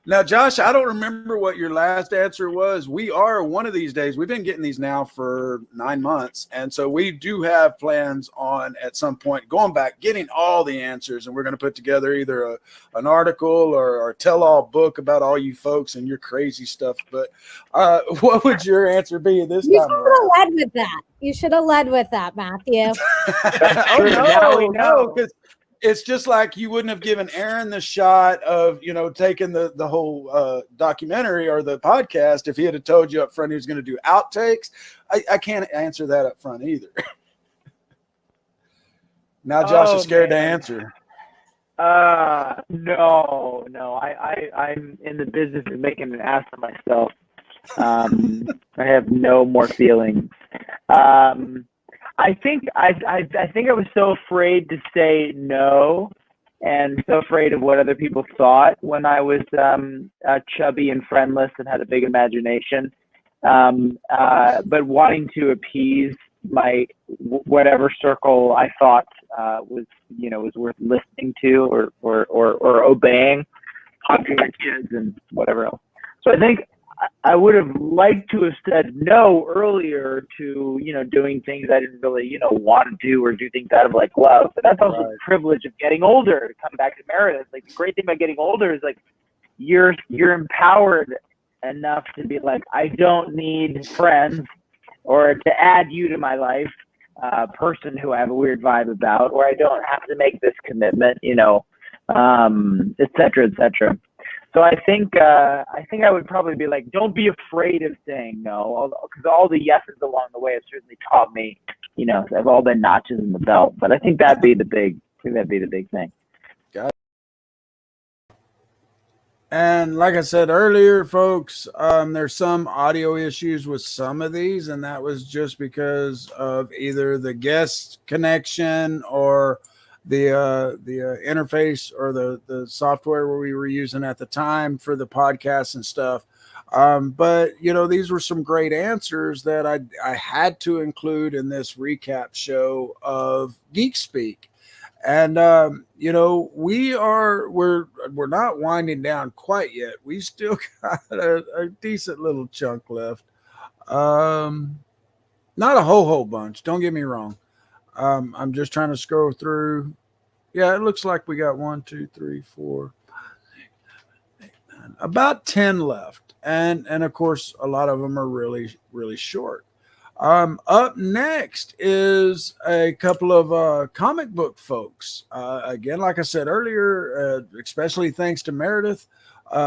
Now, Josh, I don't remember what your last answer was. We are one of these days. We've been getting these now for 9 months. And so we do have plans on at some point going back, getting all the answers. And we're going to put together either an article or a tell-all book about all you folks and your crazy stuff. But what would your answer be this time? You should have led with that, Matthew. No, because it's just like you wouldn't have given Aaron the shot of, taking the whole documentary or the podcast if he had told you up front he was going to do outtakes. I can't answer that up front either. Now Josh is scared to answer. No. I'm in the business of making an ass of myself. I have no more feelings. I think I was so afraid to say no and so afraid of what other people thought when I was chubby and friendless and had a big imagination. But wanting to appease my whatever circle I thought was worth listening to or obeying, popular kids and whatever else. So I think I would have liked to have said no earlier to, doing things I didn't really, want to do or do things out of like love. But that's also the privilege of getting older. To come back to Meredith, like the great thing about getting older is like you're empowered enough to be like, I don't need friends or to add you to my life, person who I have a weird vibe about, or I don't have to make this commitment, et cetera, et cetera. So I think I would probably be like, don't be afraid of saying no, because all the yeses along the way have certainly taught me, they've all been notches in the belt. But I think that'd be the big thing. Got it. And like I said earlier, folks, there's some audio issues with some of these, and that was just because of either the guest connection or the interface or the software where we were using at the time for the podcast and stuff. But these were some great answers that I had to include in this recap show of Geek Speak. And we're not winding down quite yet. We still got a decent little chunk left. Not a whole bunch, don't get me wrong. I'm just trying to scroll through. Yeah, it looks like we got 1, 2, 3, 4, 5, 6, 7, 8, 9, about 10 left. And of course, a lot of them are really, really short. Up next is a couple of comic book folks. Again, like I said earlier, especially thanks to Meredith,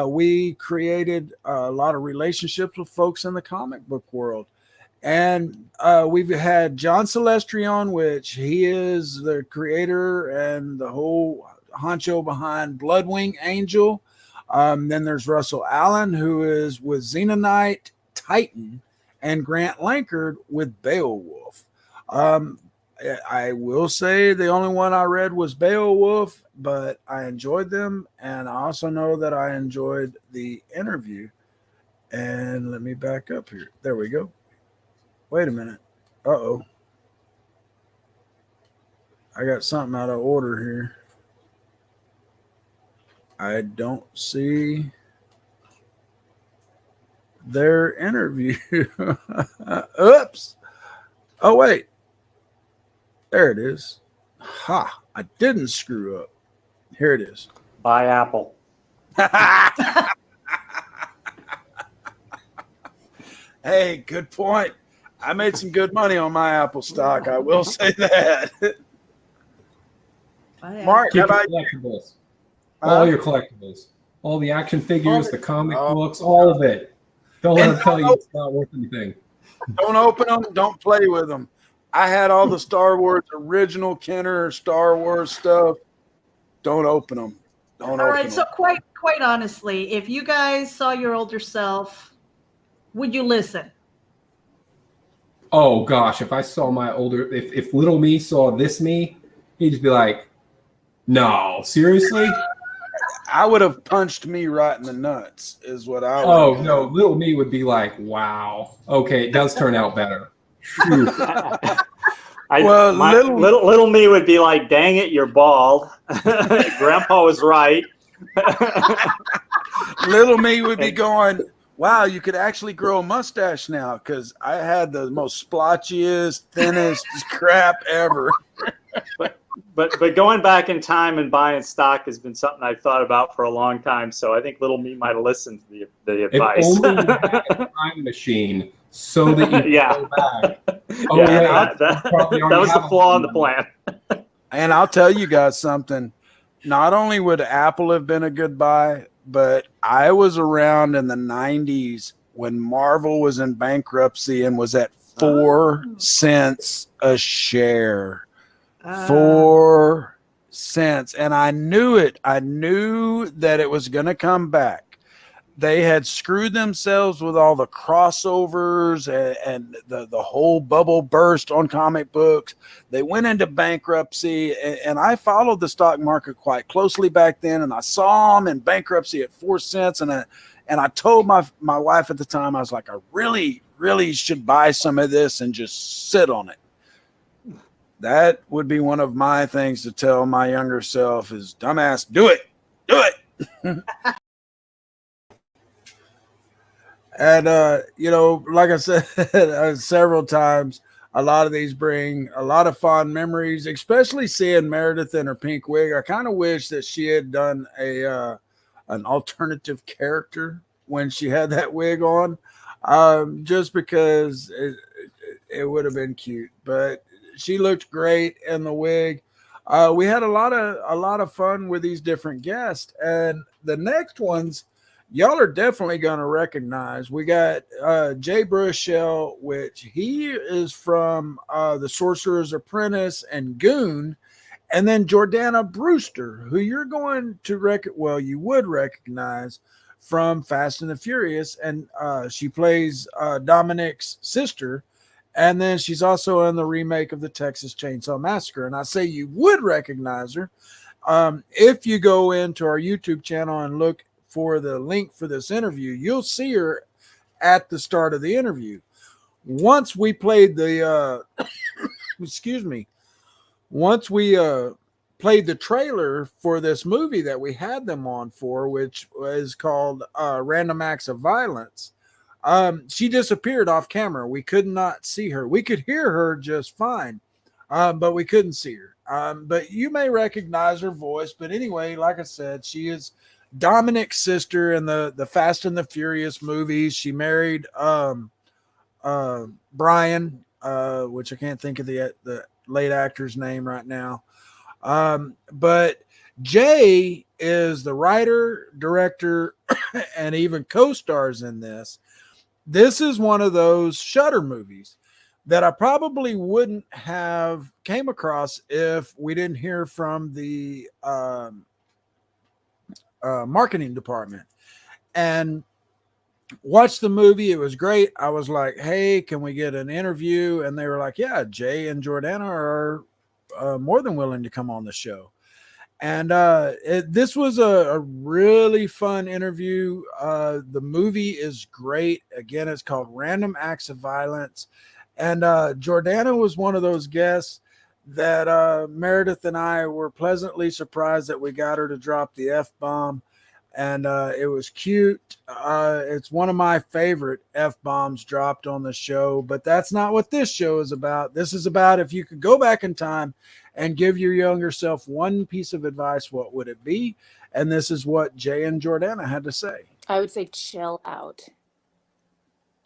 we created a lot of relationships with folks in the comic book world. And we've had John Celestri on, which he is the creator and the whole honcho behind Bloodwing Angel. Then there's Russell Allen, who is with Xenonite Titan, and Grant Lankard with Beowulf. I will say the only one I read was Beowulf, but I enjoyed them. And I also know that I enjoyed the interview. And let me back up here. There we go. Wait a minute. Uh-oh. I got something out of order here. I don't see their interview. Oops. Oh, wait. There it is. Ha. I didn't screw up. Here it is. Buy Apple. Hey, good point. I made some good money on my Apple stock. I will say that. Mark, keep how about your collectibles. All your collectibles. All the action figures, the comic books, all of it. Don't let them tell you it's not worth anything. Don't open them. Don't play with them. I had all the Star Wars original Kenner Star Wars stuff. Don't open them. Don't All open right. them. So quite honestly, if you guys saw your older self, would you listen? Oh gosh, if I saw my older, if little me saw this me, he'd just be like, "No, seriously." I would have punched me right in the nuts, is what I would. Oh no, little me would be like, "Wow, okay, it does turn out better." Little me would be like, "Dang it, you're bald." Grandpa was right. Little me would be going, "Wow, you could actually grow a mustache now," because I had the most splotchiest, thinnest crap ever. But going back in time and buying stock has been something I've thought about for a long time. So I think little me might have listened to the advice. If only you had a time machine so that you could go back. Oh yeah, that was the flaw in the plan. And I'll tell you guys something. Not only would Apple have been a good buy, but I was around in the 90s when Marvel was in bankruptcy and was at 4 cents a share. 4 cents. And I knew it. I knew that it was going to come back. They had screwed themselves with all the crossovers and the whole bubble burst on comic books. They went into bankruptcy, and I followed the stock market quite closely back then, and I saw them in bankruptcy at 4 cents. And I told my wife at the time, I was like, I really, really should buy some of this and just sit on it. that would be one of my things to tell my younger self is, dumbass, do it. Do it. And, you know, like I said several times, a lot of these bring a lot of fond memories, especially seeing Meredith in her pink wig. I kind of wish that she had done an alternative character when she had that wig on, just because it would have been cute. But she looked great in the wig. We had a lot of fun with these different guests, and the next ones y'all are definitely going to recognize. We got Jay Bruchel, which he is from The Sorcerer's Apprentice and Goon, and then Jordana Brewster, who you're going to you would recognize from Fast and the Furious, and she plays Dominic's sister, and then she's also in the remake of the Texas Chainsaw Massacre. And I say you would recognize her if you go into our YouTube channel and look for the link for this interview. You'll see her at the start of the interview. Once we played the once we played the trailer for this movie that we had them on for, which was called Random Acts of Violence, she disappeared off camera. We could not see her. We could hear her just fine, but we couldn't see her. But you may recognize her voice. But anyway, like I said, she is Dominic's sister in the Fast and the Furious movies. She married Brian, which I can't think of the late actor's name right now. But Jay is the writer, director, and even co-stars in this. This is one of those Shudder movies that I probably wouldn't have came across if we didn't hear from the marketing department and watched the movie. It was great. I was like, hey, can we get an interview? And they were like, yeah, Jay and Jordana are more than willing to come on the show. And this was a really fun interview. The movie is great. Again, it's called Random Acts of Violence. And Jordana was one of those guests that Meredith and I were pleasantly surprised that we got her to drop the F-bomb. And it was cute. It's one of my favorite F-bombs dropped on the show, but that's not what this show is about. This is about, if you could go back in time and give your younger self one piece of advice, what would it be? And this is what Jay and Jordana had to say. I would say chill out.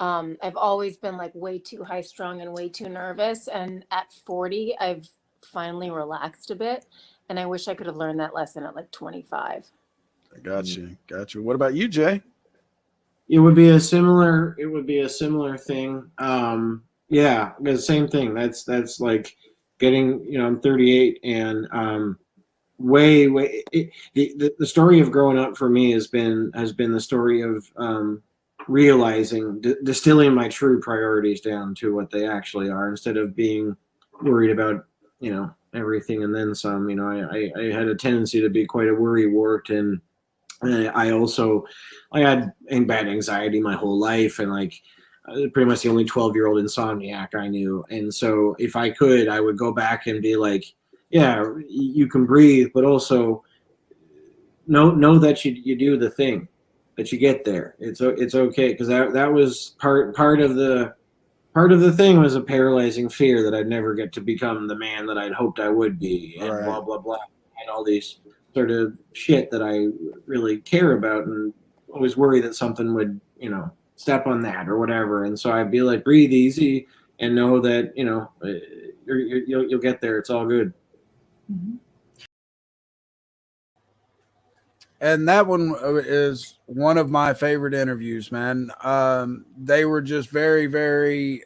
I've always been like way too high strung and way too nervous. And at 40, I've finally relaxed a bit. And I wish I could have learned that lesson at like 25. I got you. What about you, Jay? It would be a similar thing. Yeah, the same thing. That's like getting, I'm 38 and the story of growing up for me has been the story of realizing, distilling my true priorities down to what they actually are, instead of being worried about, everything and then some. I had a tendency to be quite a worrywart, and I had bad anxiety my whole life, and pretty much the only 12-year-old insomniac I knew. And so if I could, I would go back and be like, yeah, you can breathe, but also know that you do the thing, that you get there. It's okay, because that was part of the thing was a paralyzing fear that I'd never get to become the man that I'd hoped I would be, and right. blah blah blah, and all these sort of shit that I really care about, and always worry that something would, step on that or whatever. And so I'd be like, breathe easy and know that, you'll get there. It's all good. Mm-hmm. And that one is one of my favorite interviews, man. They were just very, very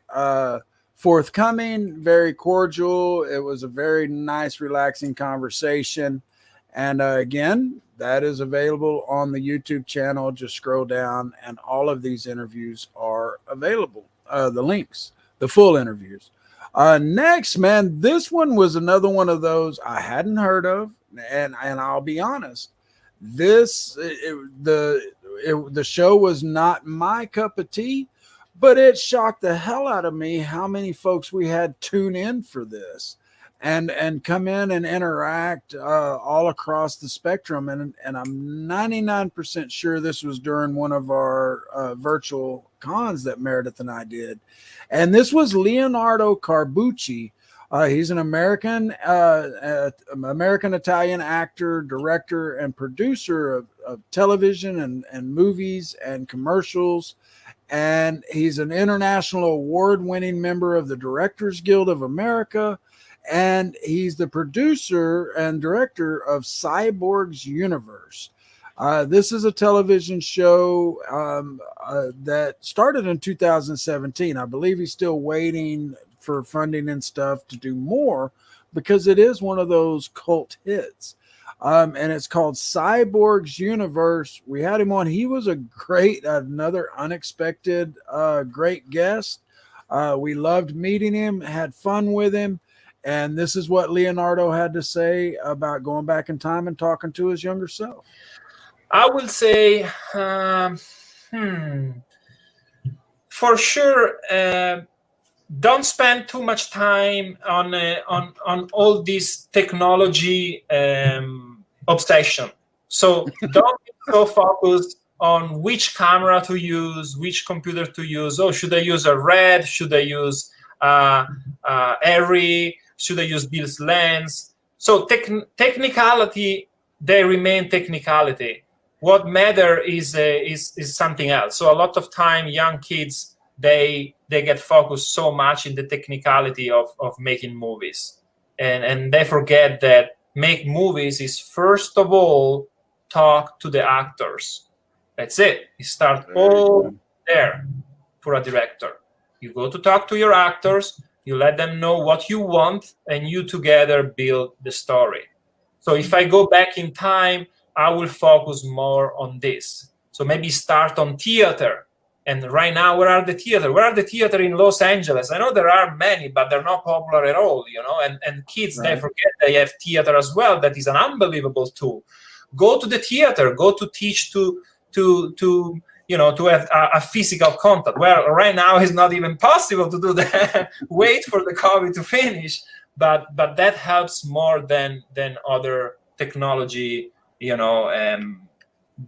forthcoming, very cordial. It was a very nice, relaxing conversation. And again, that is available on the YouTube channel. Just scroll down and all of these interviews are available. The links, the full interviews. Next, man, this one was another one of those I hadn't heard of. And I'll be honest, the show was not my cup of tea, but it shocked the hell out of me how many folks we had tune in for this. and come in and interact all across the spectrum. And I'm 99% sure this was during one of our virtual cons that Meredith and I did. And this was Leonardo Carbucci. He's an American Italian actor, director, and producer of television and movies and commercials. And he's an international award-winning member of the Directors Guild of America. And he's the producer and director of Cyborg's Universe. This is a television show that started in 2017. I believe he's still waiting for funding and stuff to do more, because it is one of those cult hits. And it's called Cyborg's Universe. We had him on. He was another unexpected great guest. We loved meeting him, had fun with him. And this is what Leonardo had to say about going back in time and talking to his younger self. I will say, for sure, don't spend too much time on all this technology obsession. So don't be so focused on which camera to use, which computer to use. Oh, should I use a Red? Should I use Arri? Should I use Bill's lens? So technicality, they remain technicality. What matter is something else. So a lot of time, young kids, they get focused so much in the technicality of making movies, and they forget that make movies is first of all talk to the actors. That's it. You start all there for a director. You go to talk to your actors. You let them know what you want, and you together build the story. So if I go back in time, I will focus more on this. So maybe start on theater. And right now, where are the theater? Where are the theater in Los Angeles? I know there are many, but they're not popular at all, and kids, They forget they have theater as well. That is an unbelievable tool. Go to the theater, go to teach to have a physical contact. Well, right now it's not even possible to do that. Wait for the COVID to finish, but that helps more than other technology,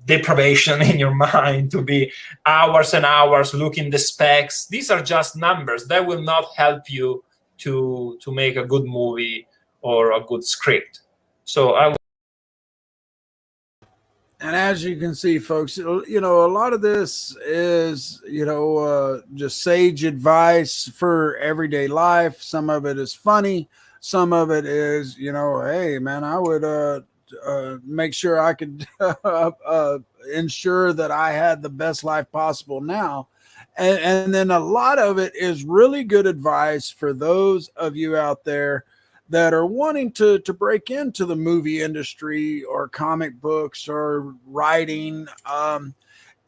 deprivation in your mind to be hours and hours looking the specs. These are just numbers. That will not help you to make a good movie or a good script. So And as you can see, folks, a lot of this is, just sage advice for everyday life. Some of it is funny. Some of it is, hey, man, I would make sure I could ensure that I had the best life possible now. And then a lot of it is really good advice for those of you out there that are wanting to break into the movie industry or comic books or writing.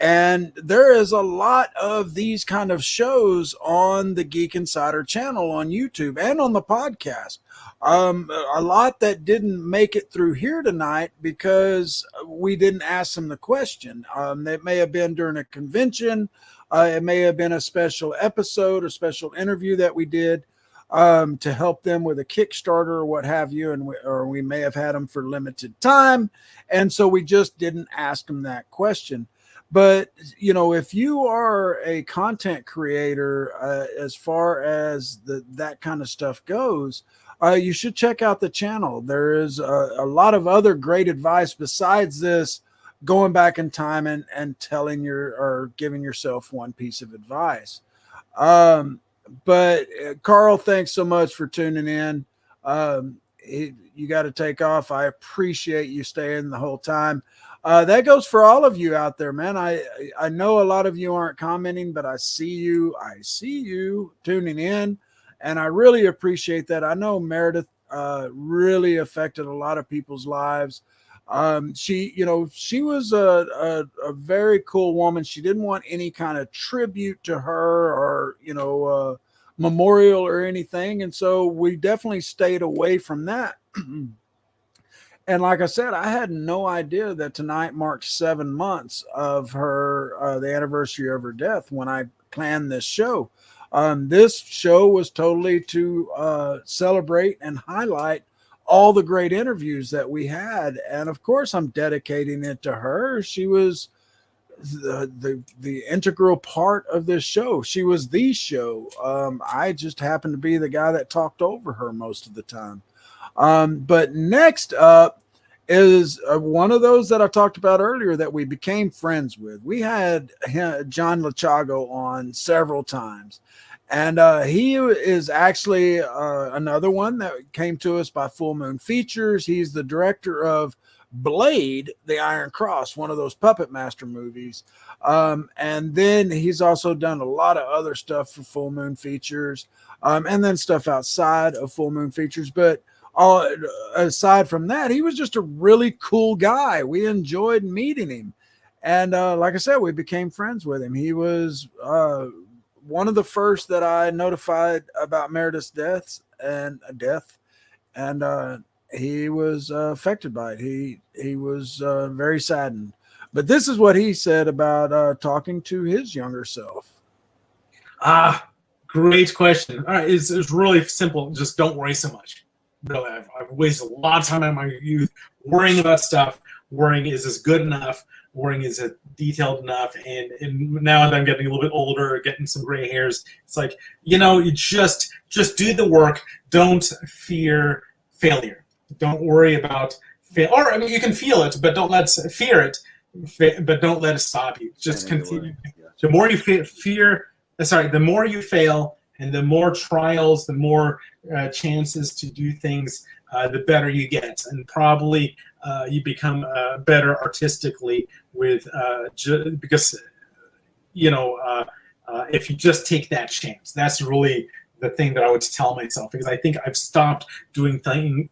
And there is a lot of these kind of shows on the Geek Insider channel on YouTube and on the podcast. A lot that didn't make it through here tonight because we didn't ask them the question. It may have been during a convention. It may have been a special episode or special interview that we did to help them with a Kickstarter or what have you. Or we may have had them for limited time. And so we just didn't ask them that question. But, if you are a content creator, as far as that kind of stuff goes, you should check out the channel. There is a lot of other great advice besides this, going back in time and telling or giving yourself one piece of advice. But Carl, thanks so much for tuning in. You got to take off. I appreciate you staying the whole time. That goes for all of you out there, man. I know a lot of you aren't commenting, but I see you tuning in, and I really appreciate that. I know Meredith really affected a lot of people's lives. She was a very cool woman. She didn't want any kind of tribute to her or, memorial or anything. And so we definitely stayed away from that. And like I said, I had no idea that tonight marks 7 months of her, the anniversary of her death when I planned this show. This show was totally to celebrate and highlight all the great interviews that we had. And of course, I'm dedicating it to her. She was the integral part of this show. She was the show. I just happened to be the guy that talked over her most of the time. But next up is one of those that I talked about earlier that we became friends with. We had John Lachago on several times. And he is actually another one that came to us by Full Moon Features. He's the director of Blade, the Iron Cross, one of those Puppet Master movies. And then he's also done a lot of other stuff for Full Moon Features, and then stuff outside of Full Moon Features. But aside from that, he was just a really cool guy. We enjoyed meeting him. And like I said, we became friends with him. He was one of the first that I notified about Meredith's death, and he was affected by it. He was very saddened. But this is what he said about talking to his younger self. Great question. All right, it's really simple. Just don't worry so much. Really, I've wasted a lot of time in my youth worrying about stuff. Worrying, is this good enough? Worrying, is it detailed enough? And now that I'm getting a little bit older, getting some gray hairs, it's like, you just do the work. Don't fear failure. Don't worry about fail. Or, I mean, you can feel it, but don't fear it. But don't let it stop you. Just continue. The more you the more you fail, and the more trials, the more chances to do things, the better you get, and probably you become better artistically with because if you just take that chance. That's really the thing that I would tell myself, because I think I've stopped doing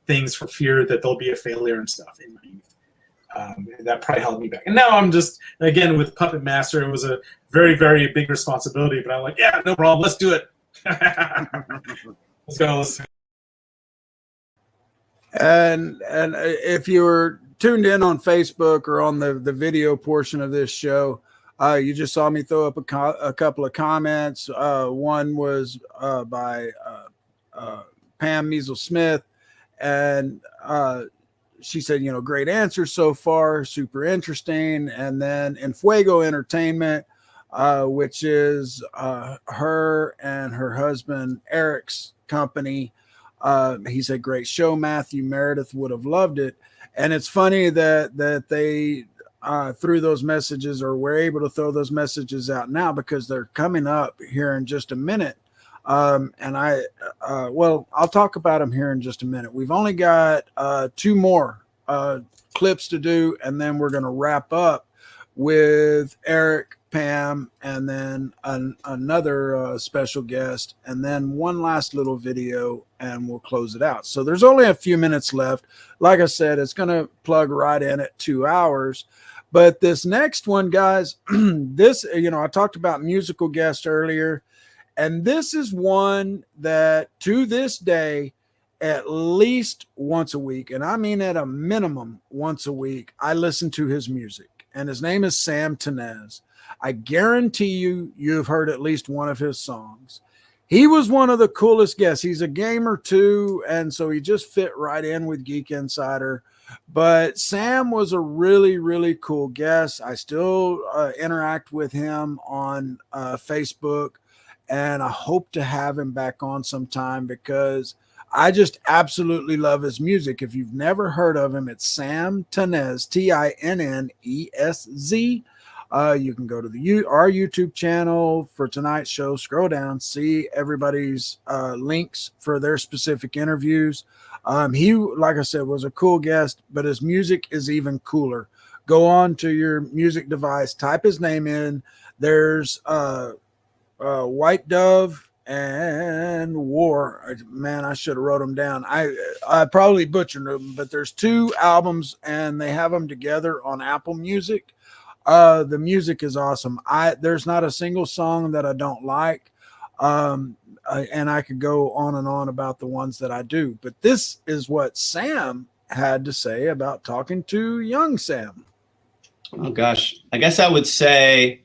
things for fear that there'll be a failure and stuff in my youth. That probably held me back. And now I'm just, again, with Puppet Master, it was a very, very big responsibility, but I'm like, yeah, no problem, let's do it. Let's go. And if you were tuned in on Facebook or on the video portion of this show, you just saw me throw up a couple of comments. One was by Pam Measles Smith, and she said, great answer so far, super interesting. And then in Fuego Entertainment, which is her and her husband Eric's company, he said, great show, Matthew. Meredith would have loved it. And it's funny that they threw those messages, or were able to throw those messages out now, because they're coming up here in just a minute. And I'll talk about them here in just a minute. We've only got 2 more clips to do, and then we're going to wrap up with Eric, Pam, and then another special guest, and then one last little video, and we'll close it out. So there's only a few minutes left. Like I said, it's going to plug right in at 2 hours. But this next one, guys, I talked about musical guests earlier, and this is one that to this day, at least once a week, and I mean at a minimum once a week, I listen to his music. And his name is Sam Tenez. I guarantee you've heard at least one of his songs. He was one of the coolest guests. He's a gamer too, and so he just fit right in with Geek Insider. But Sam was a really, really cool guest. I still interact with him on Facebook, and I hope to have him back on sometime, because I just absolutely love his music. If you've never heard of him, it's Sam Tenez, Tinnez. You can go to our YouTube channel for tonight's show, scroll down, see everybody's links for their specific interviews. He, like I said, was a cool guest, but his music is even cooler. Go on to your music device, type his name in. There's White Dove and War. Man, I should have wrote them down. I probably butchered them, but there's 2 albums, and they have them together on Apple Music. The music is awesome. There's not a single song that I don't like. And I could go on and on about the ones that I do, but this is what Sam had to say about talking to young Sam. Oh gosh, I guess I would say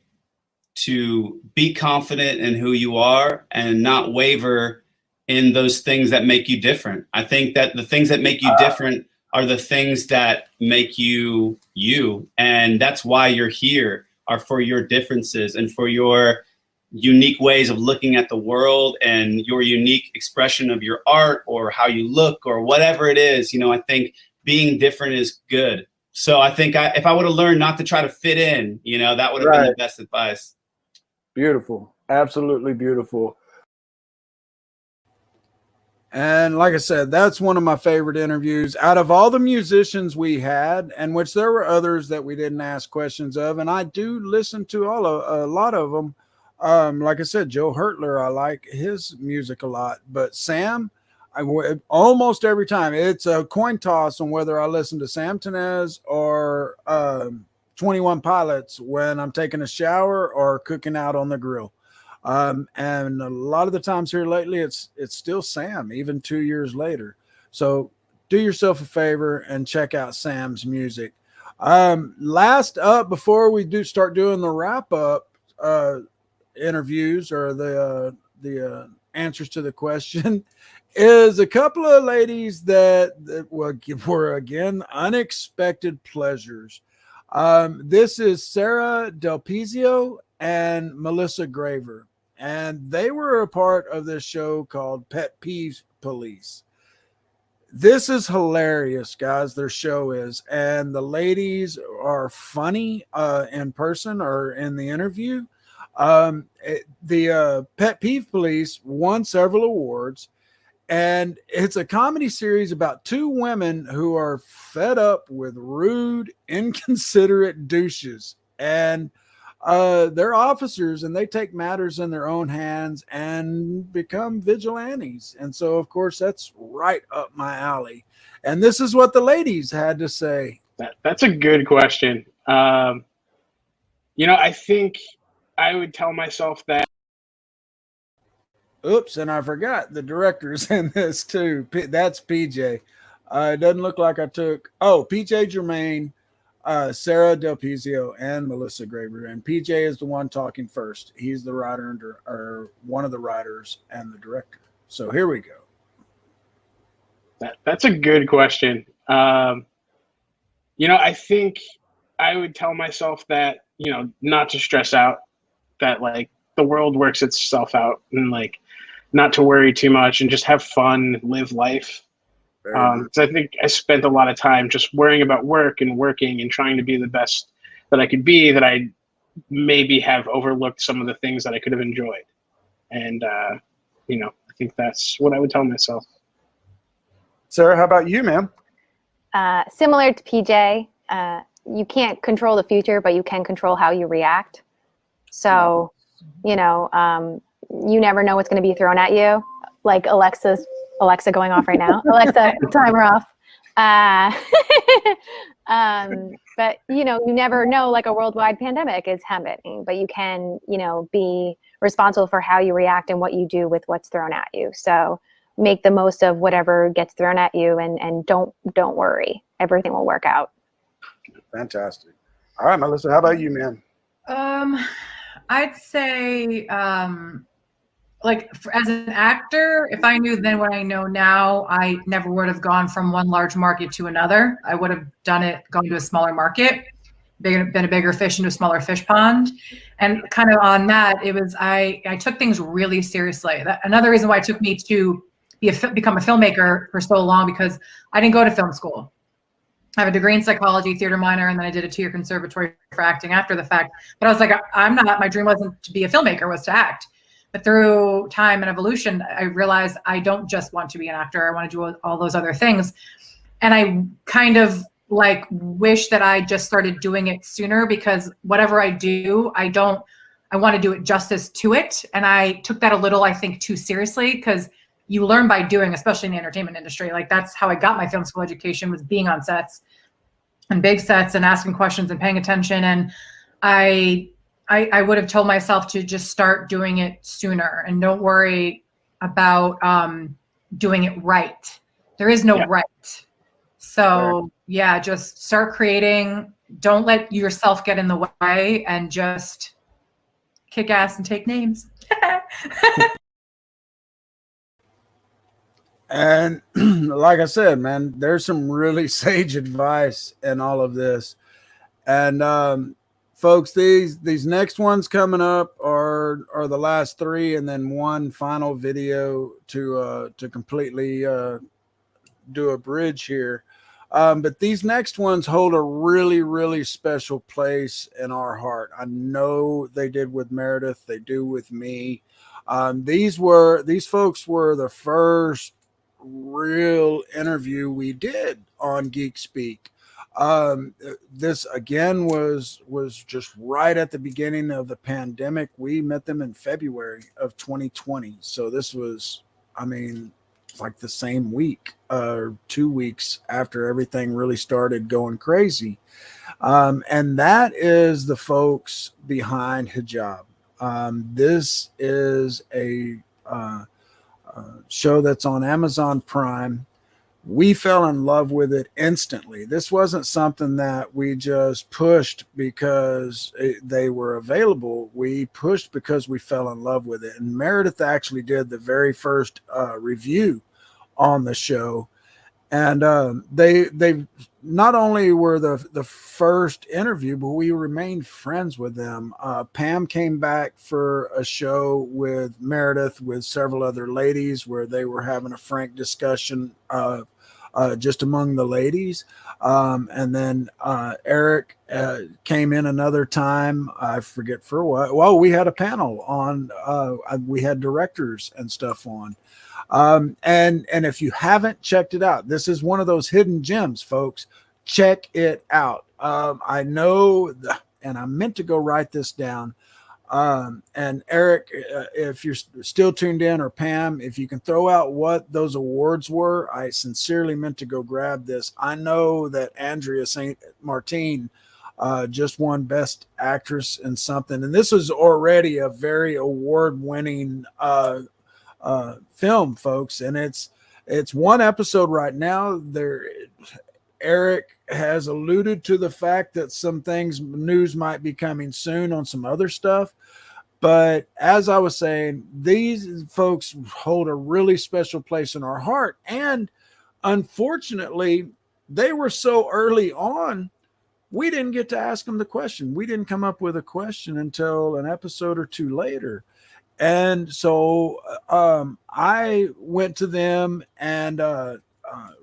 to be confident in who you are and not waver in those things that make you different. I think that the things that make you different are the things that make you you. And that's why you're here, are for your differences and for your unique ways of looking at the world and your unique expression of your art or how you look or whatever it is. You know, I think being different is good. So I think if I would have learned not to try to fit in, you know, that would have been the best advice. Beautiful. Absolutely beautiful. And like I said, that's one of my favorite interviews out of all the musicians we had, and which there were others that we didn't ask questions of. And I do listen to a lot of them. Like I said, Joe Hertler, I like his music a lot, but Sam, almost every time it's a coin toss on whether I listen to Sam Tenez or 21 Pilots when I'm taking a shower or cooking out on the grill. And a lot of the times here lately, it's still Sam, even 2 years later. So do yourself a favor and check out Sam's music. Last up, before we start doing the wrap up interviews or the answers to the question, is a couple of ladies that were again unexpected pleasures. This is Sarah Del Pizio and Melissa Graver. And they were a part of this show called Pet Peeve Police. This is hilarious, guys. Their show is. And the ladies are funny in person or in the interview. The Pet Peeve Police won several awards. And it's a comedy series about two women who are fed up with rude, inconsiderate douches. And they're officers and they take matters in their own hands and become vigilantes. And so, of course, that's right up my alley. And this is what the ladies had to say. That's a good question. You know, I think I would tell myself that. Oops, and I forgot the director's in this too. That's PJ. It doesn't look like I took. Oh, PJ Germain, Sarah Del Pizio, and Melissa Graver. And PJ is the one talking first. He's the writer or one of the writers and the director. So here we go. That's a good question. You know, I think I would tell myself that, you know, not to stress out, that like the world works itself out, and like not to worry too much and just have fun, live life. So I think I spent a lot of time just worrying about work and working and trying to be the best that I could be, that I maybe have overlooked some of the things that I could have enjoyed. And, you know, I think that's what I would tell myself. Sarah, how about you, ma'am? Similar to PJ, you can't control the future, but you can control how you react. So, you know, you never know what's going to be thrown at you. Like Alexa going off right now. Alexa, timer off. But you know, you never know, like a worldwide pandemic is happening, but you can, you know, be responsible for how you react and what you do with what's thrown at you. So make the most of whatever gets thrown at you, and don't worry. Everything will work out. Fantastic. All right, Melissa, how about you, man? I'd say, like as an actor, if I knew then what I know now, I never would have gone from one large market to another. I would have gone to a smaller market, been a bigger fish into a smaller fish pond. And kind of on that, it was, I took things really seriously. Another reason why it took me to become a filmmaker for so long, because I didn't go to film school. I have a degree in psychology, theater minor, and then I did a 2-year conservatory for acting after the fact. But I was like, my dream wasn't to be a filmmaker, was to act. But through time and evolution, I realized I don't just want to be an actor. I want to do all those other things. And I kind of like wish that I just started doing it sooner, because whatever I do, I want to do it justice to it. And I took that a little, I think, too seriously, because you learn by doing, especially in the entertainment industry. Like that's how I got my film school education, was being on sets and big sets and asking questions and paying attention. And I would have told myself to just start doing it sooner and don't worry about doing it right. There is no right. So yeah, just start creating. Don't let yourself get in the way, and just kick ass and take names. And like I said, man, there's some really sage advice in all of this. And folks, these next ones coming up are the last three, and then one final video to completely do a bridge here. But these next ones hold a really, really special place in our heart. I know they did with Meredith. They do with me. These folks were the first real interview we did on Geek Speak. This again was just right at the beginning of the pandemic. We met them in February of 2020. So this was, I mean, like the same week or 2 weeks after everything really started going crazy. And that is the folks behind Hijab. This is a show that's on Amazon Prime. We fell in love with it instantly. This wasn't something that we just pushed because they were available. We pushed because we fell in love with it. And Meredith actually did the very first review on the show. And they not only were the first interview, but we remained friends with them. Pam came back for a show with Meredith with several other ladies where they were having a frank discussion just among the ladies. And then Eric came in another time. I forget for what. Well, we had a panel on. We had directors and stuff on. And if you haven't checked it out, this is one of those hidden gems, folks. Check it out. I know, and I meant to go write this down. And Eric, if you're still tuned in, or Pam, if you can throw out what those awards were, I sincerely meant to go grab this. I know that Andrea St. Martin just won Best Actress in something, and this is already a very award-winning film, folks, and it's one episode right now. Eric has alluded to the fact that some news might be coming soon on some other stuff, but as I was saying, these folks hold a really special place in our heart, and unfortunately they were so early on, we didn't get to ask them the question. We didn't come up with a question until an episode or two later. And so I went to them and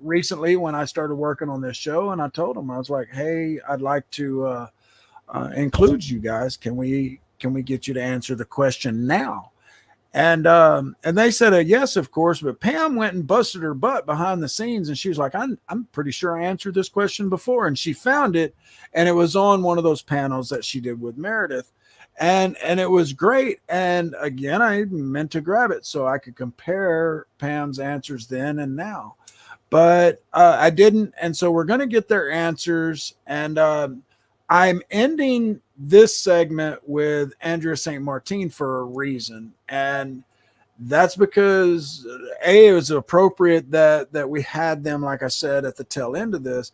recently when I started working on this show, and I told them, I was like, hey, I'd like to include you guys. Can we get you to answer the question now? And they said yes, of course. But Pam went and busted her butt behind the scenes, and she was like, I'm pretty sure I answered this question before. And she found it, and it was on one of those panels that she did with Meredith. And it was great. And again, I meant to grab it so I could compare Pam's answers then and now. But I didn't. And so we're going to get their answers. And I'm ending this segment with Andrea St. Martin for a reason. And that's because it was appropriate that we had them, like I said, at the tail end of this.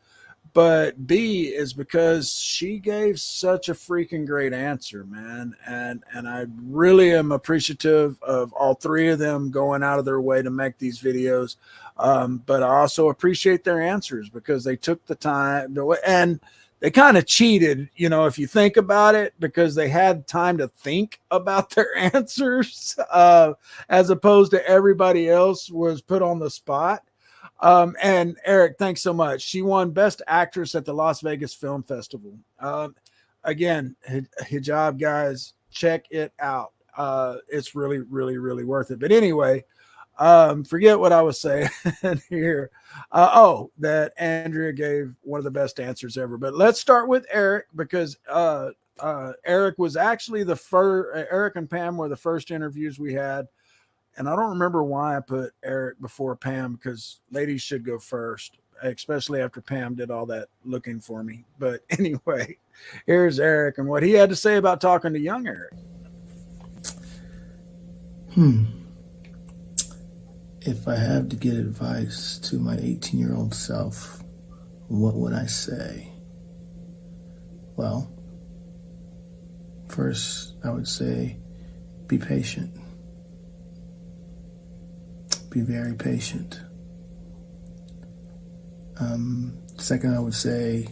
But B is because she gave such a freaking great answer, man. And I really am appreciative of all three of them going out of their way to make these videos. But I also appreciate their answers because they took the time and they kind of cheated, if you think about it, because they had time to think about their answers as opposed to everybody else was put on the spot. And Eric, thanks so much. She won Best Actress at the Las Vegas Film Festival. Again, Hijab, guys, check it out. It's really, really, really worth it. But anyway, forget what I was saying here. That Andrea gave one of the best answers ever. But let's start with Eric because Eric was actually the first. Eric and Pam were the first interviews we had. And I don't remember why I put Eric before Pam because ladies should go first, especially after Pam did all that looking for me. But anyway, here's Eric and what he had to say about talking to young Eric. If I have to give advice to my 18-year-old self, what would I say? Well, first I would say be patient. Be very patient. Second, I would say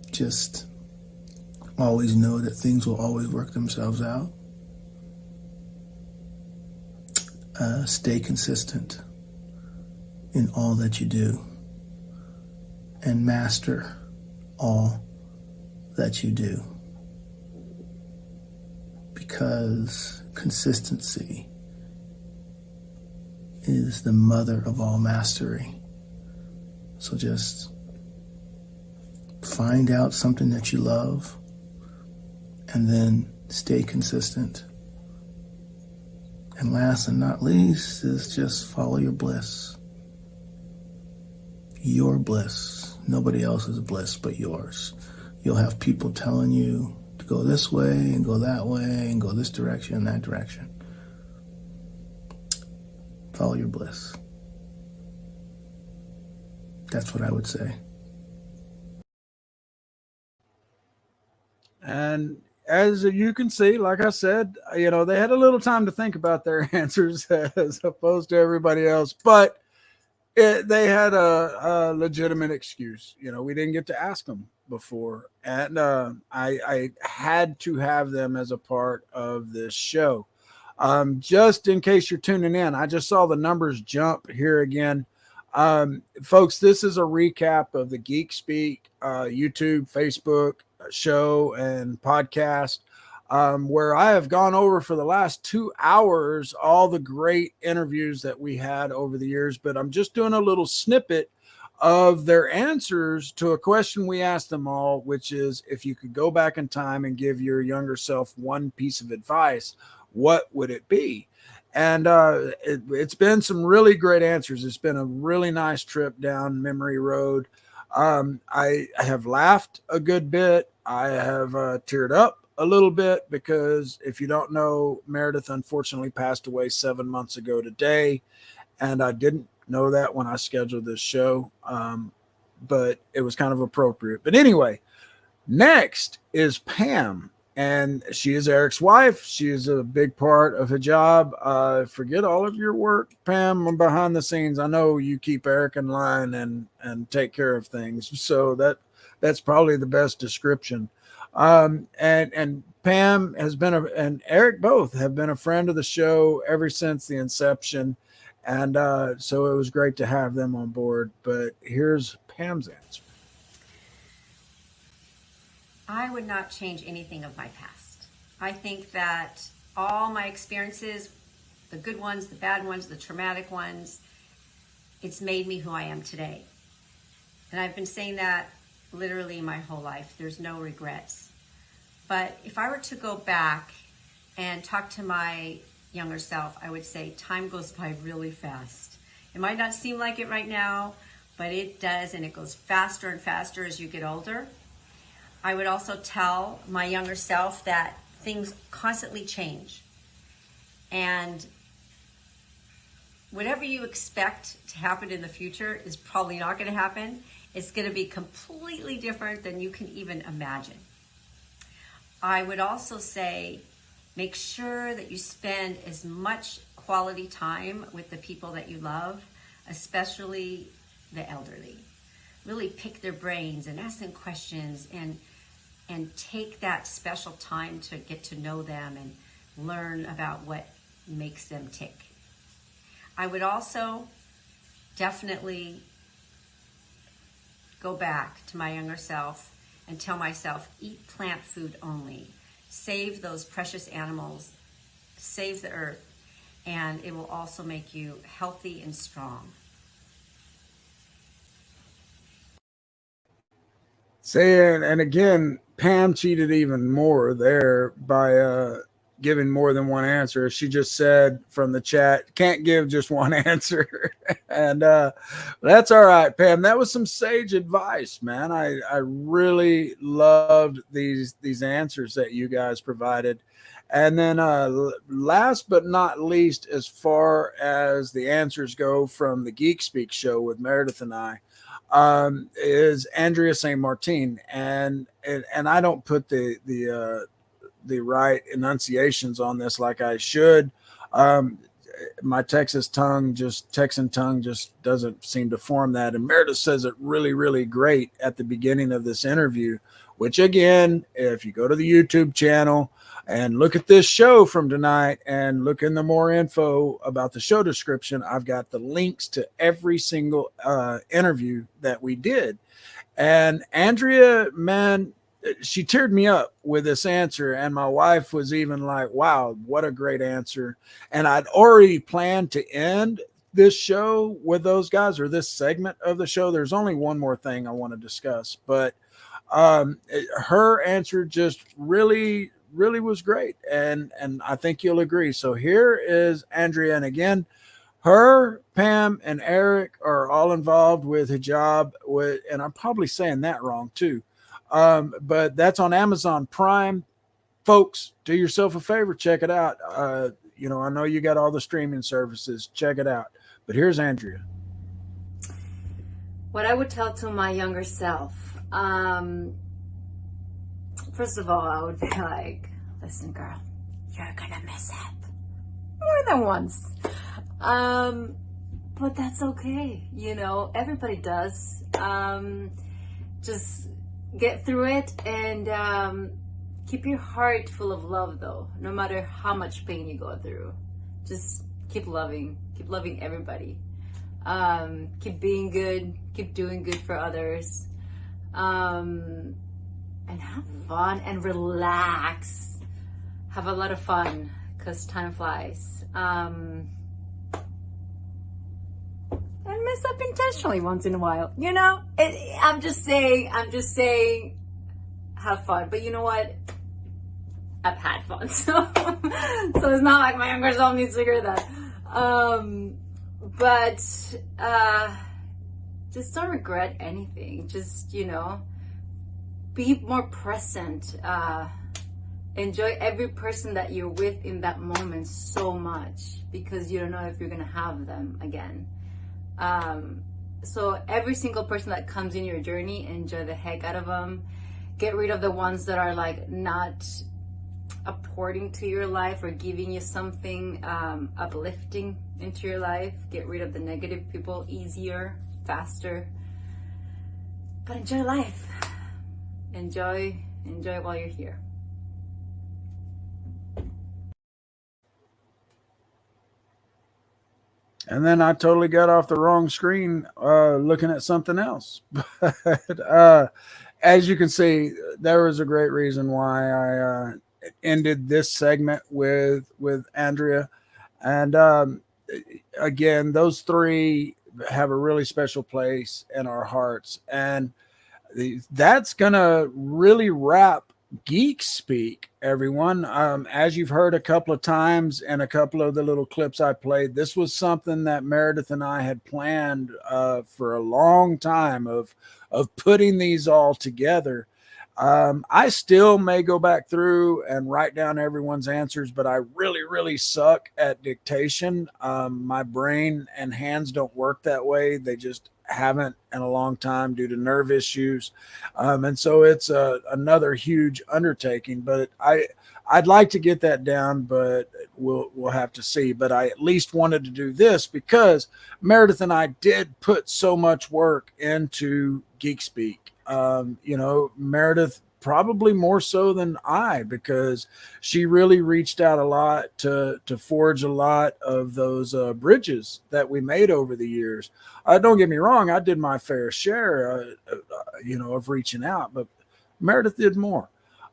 just always know that things will always work themselves out. Stay consistent in all that you do and master all that you do, because consistency is the mother of all mastery. So just find out something that you love and then stay consistent. And last and not least is just follow your bliss. Your bliss. Nobody else's bliss but yours. You'll have people telling you to go this way and go that way and go this direction and that direction. Follow your bliss. That's what I would say. And as you can see, like I said, they had a little time to think about their answers as opposed to everybody else, but they had a legitimate excuse. We didn't get to ask them before, and I had to have them as a part of this show. Just in case you're tuning in, I just saw the numbers jump here again. Folks, this is a recap of the Geek Speak YouTube, Facebook show and podcast, where I have gone over for the last 2 hours all the great interviews that we had over the years, but I'm just doing a little snippet of their answers to a question we asked them all, which is, if you could go back in time and give your younger self one piece of advice, what would it be? And it's been some really great answers. It's been a really nice trip down memory road. I have laughed a good bit. I have teared up a little bit because, if you don't know, Meredith unfortunately passed away 7 months ago today, and I didn't know that when I scheduled this show, but it was kind of appropriate. But anyway, next is Pam. And she is Eric's wife. She is a big part of her job. Forget all of your work, Pam, behind the scenes. I know you keep Eric in line and take care of things. So that's probably the best description. And Pam has been and Eric both have been a friend of the show ever since the inception. And so it was great to have them on board. But here's Pam's answer. I would not change anything of my past. I think that all my experiences, the good ones, the bad ones, the traumatic ones, it's made me who I am today. And I've been saying that literally my whole life. There's no regrets. But if I were to go back and talk to my younger self, I would say time goes by really fast. It might not seem like it right now, but it does, and it goes faster and faster as you get older. I would also tell my younger self that things constantly change. And whatever you expect to happen in the future is probably not going to happen. It's going to be completely different than you can even imagine. I would also say, make sure that you spend as much quality time with the people that you love, especially the elderly. Really pick their brains and ask them questions and take that special time to get to know them and learn about what makes them tick. I would also definitely go back to my younger self and tell myself, eat plant food only. Save those precious animals, save the earth, and it will also make you healthy and strong. Saying, and again, Pam cheated even more there by giving more than one answer. She just said from the chat, can't give just one answer. And that's all right, Pam. That was some sage advice, man. I really loved these answers that you guys provided. And then last but not least, as far as the answers go from the Geek Speak show with Meredith and I, is Andrea St. Martin, and I don't put the the right enunciations on this like I should. My Texan tongue just doesn't seem to form that. And Meredith says it really, really great at the beginning of this interview, which again, if you go to the YouTube channel and look at this show from tonight and look in the more info about the show description, I've got the links to every single interview that we did. And Andrea, man, she teared me up with this answer, and my wife was even like, wow, what a great answer. And I'd already planned to end this show with those guys, or this segment of the show. There's only one more thing I want to discuss, but her answer just really was great, and I think you'll agree. So here is Andrea, and again, her, Pam, and Eric are all involved with hijab, and I'm probably saying that wrong too. But that's on Amazon Prime. Folks, do yourself a favor, check it out. I know you got all the streaming services. Check it out. But here's Andrea. What I would tell to my younger self, first of all, I would be like, listen, girl, you're gonna miss it more than once. But that's okay. Everybody does. Just get through it, and keep your heart full of love, though, no matter how much pain you go through. Just keep loving everybody. Keep being good, keep doing good for others, and have fun and relax. Have a lot of fun, because time flies. And mess up intentionally once in a while. I'm just saying, have fun. But you know what? I've had fun, so it's not like my younger self needs to hear that. But just don't regret anything. Just be more present. Enjoy every person that you're with in that moment so much, because you don't know if you're gonna have them again. So every single person that comes in your journey, enjoy the heck out of them. Get rid of the ones that are like not apporting to your life or giving you something uplifting into your life. Get rid of the negative people easier, faster. But enjoy life. Enjoy while you're here. And then I totally got off the wrong screen looking at something else. But as you can see, there was a great reason why I ended this segment with Andrea. And again, those three have a really special place in our hearts. And that's going to really wrap Geek Speak, everyone. As you've heard a couple of times and a couple of the little clips I played, this was something that Meredith and I had planned for a long time of putting these all together. I still may go back through and write down everyone's answers, but I really suck at dictation. My brain and hands don't work that way. They just haven't in a long time due to nerve issues. And so it's another huge undertaking, but I'd like to get that down, but we'll have to see. But I at least wanted to do this because Meredith and I did put so much work into Geek Speak. Meredith probably more so than I, because she really reached out a lot to forge a lot of those bridges that we made over the years. Don't get me wrong, I did my fair share, of reaching out, but Meredith did more.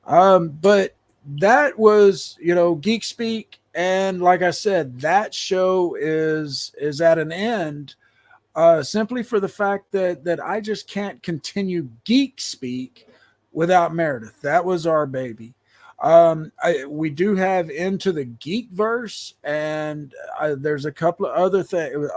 But that was, Geek Speak. And like I said, that show is at an end simply for the fact that I just can't continue Geek Speak without Meredith. That was our baby. We do have Into the Geekverse, and there's a couple of other things.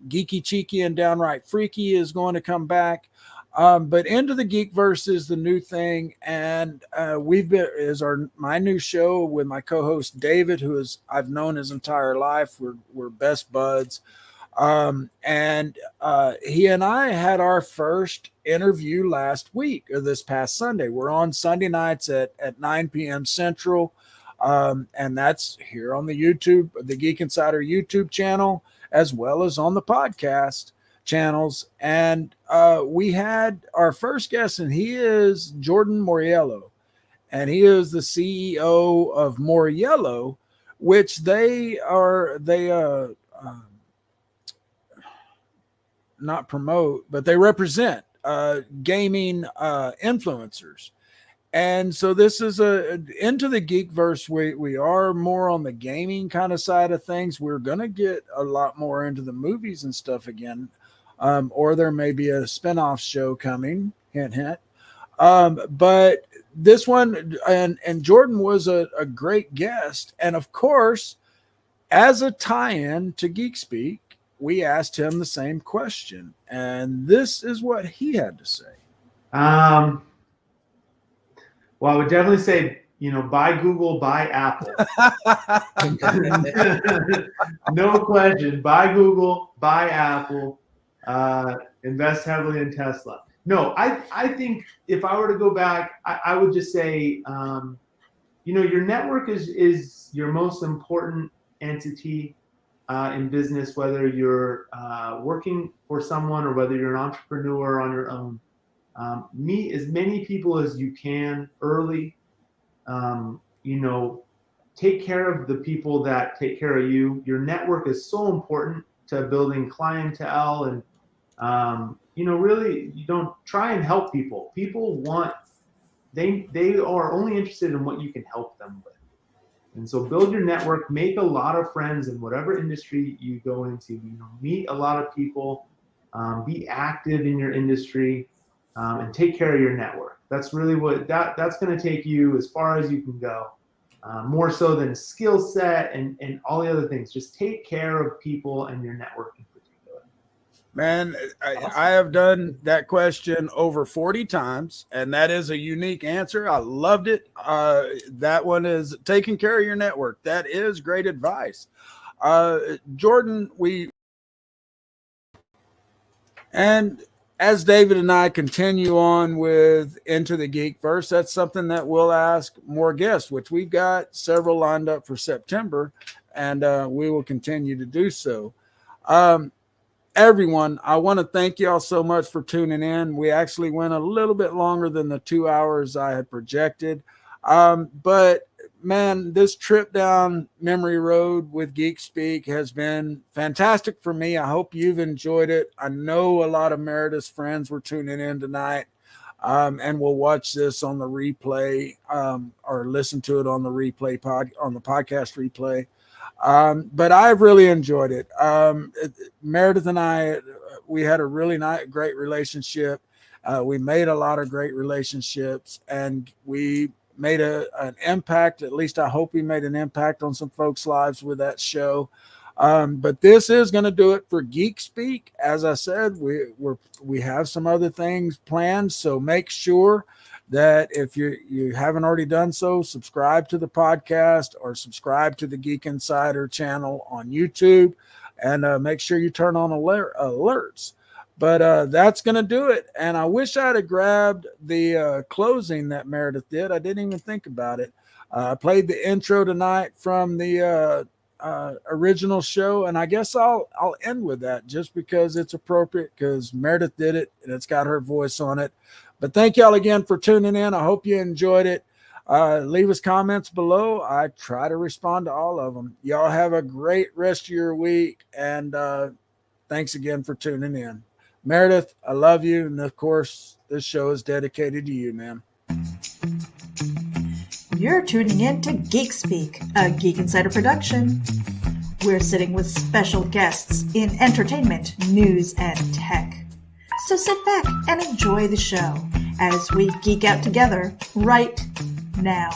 Geeky Cheeky and Downright Freaky is going to come back. But Into the Geekverse is the new thing, and my new show with my co-host David, who I've known his entire life. We're best buds. And he and I had our first interview last week, or this past Sunday. We're on Sunday nights at 9 p.m. Central. And that's here on the YouTube, the Geek Insider YouTube channel, as well as on the podcast channels. And we had our first guest, and he is Jordan Moriello. And he is the CEO of Moriello, which they not promote, but they represent gaming influencers. And so this is into the Geekverse. We are more on the gaming kind of side of things. We're going to get a lot more into the movies and stuff again. Or there may be a spinoff show coming, hint, hint. But this one, and Jordan was a great guest. And of course, as a tie-in to Geek Speak, we asked him the same question. And this is what he had to say. Well, I would definitely say, buy Google, buy Apple. No question. Buy Google, buy Apple, invest heavily in Tesla. No, I think if I were to go back, I would just say, your network is your most important entity in business, whether you're working for someone or whether you're an entrepreneur on your own. Meet as many people as you can early. Take care of the people that take care of you. Your network is so important to building clientele, and really, you don't try and help people. People they are only interested in what you can help them with. And so build your network, make a lot of friends in whatever industry you go into. Meet a lot of people, be active in your industry. And take care of your network. That's really what that's going to take you as far as you can go. More so than skill set and all the other things. Just take care of people and your network in particular. Man, I have done that question over 40 times, and that is a unique answer. I loved it. That one is taking care of your network. That is great advice. Jordan, as David and I continue on with Into the Geekverse, that's something that we'll ask more guests, which we've got several lined up for September, and we will continue to do so. Everyone, I want to thank you all so much for tuning in. We actually went a little bit longer than the 2 hours I had projected. But man, this trip down memory road with Geek Speak has been fantastic for me. I hope you've enjoyed it. I know a lot of Meredith's friends were tuning in tonight, and will watch this on the replay, or listen to it on the replay on the podcast replay. But I've really enjoyed it. Meredith and I, we had a really great relationship. We made a lot of great relationships, and we made an impact. At least I hope we made an impact on some folks' lives with that show. But this is going to do it for Geek Speak. As I said, we have some other things planned, so make sure that if you haven't already done so, subscribe to the podcast or subscribe to the Geek Insider channel on YouTube, and make sure you turn on alerts. But that's going to do it. And I wish I'd have grabbed the closing that Meredith did. I didn't even think about it. I played the intro tonight from the original show, and I guess I'll end with that just because it's appropriate, because Meredith did it and it's got her voice on it. But thank y'all again for tuning in. I hope you enjoyed it. Leave us comments below. I try to respond to all of them. Y'all have a great rest of your week, and thanks again for tuning in. Meredith, I love you. And of course, this show is dedicated to you, man. You're tuning in to Geek Speak, a Geek Insider production. We're sitting with special guests in entertainment, news, and tech. So sit back and enjoy the show as we geek out together right now.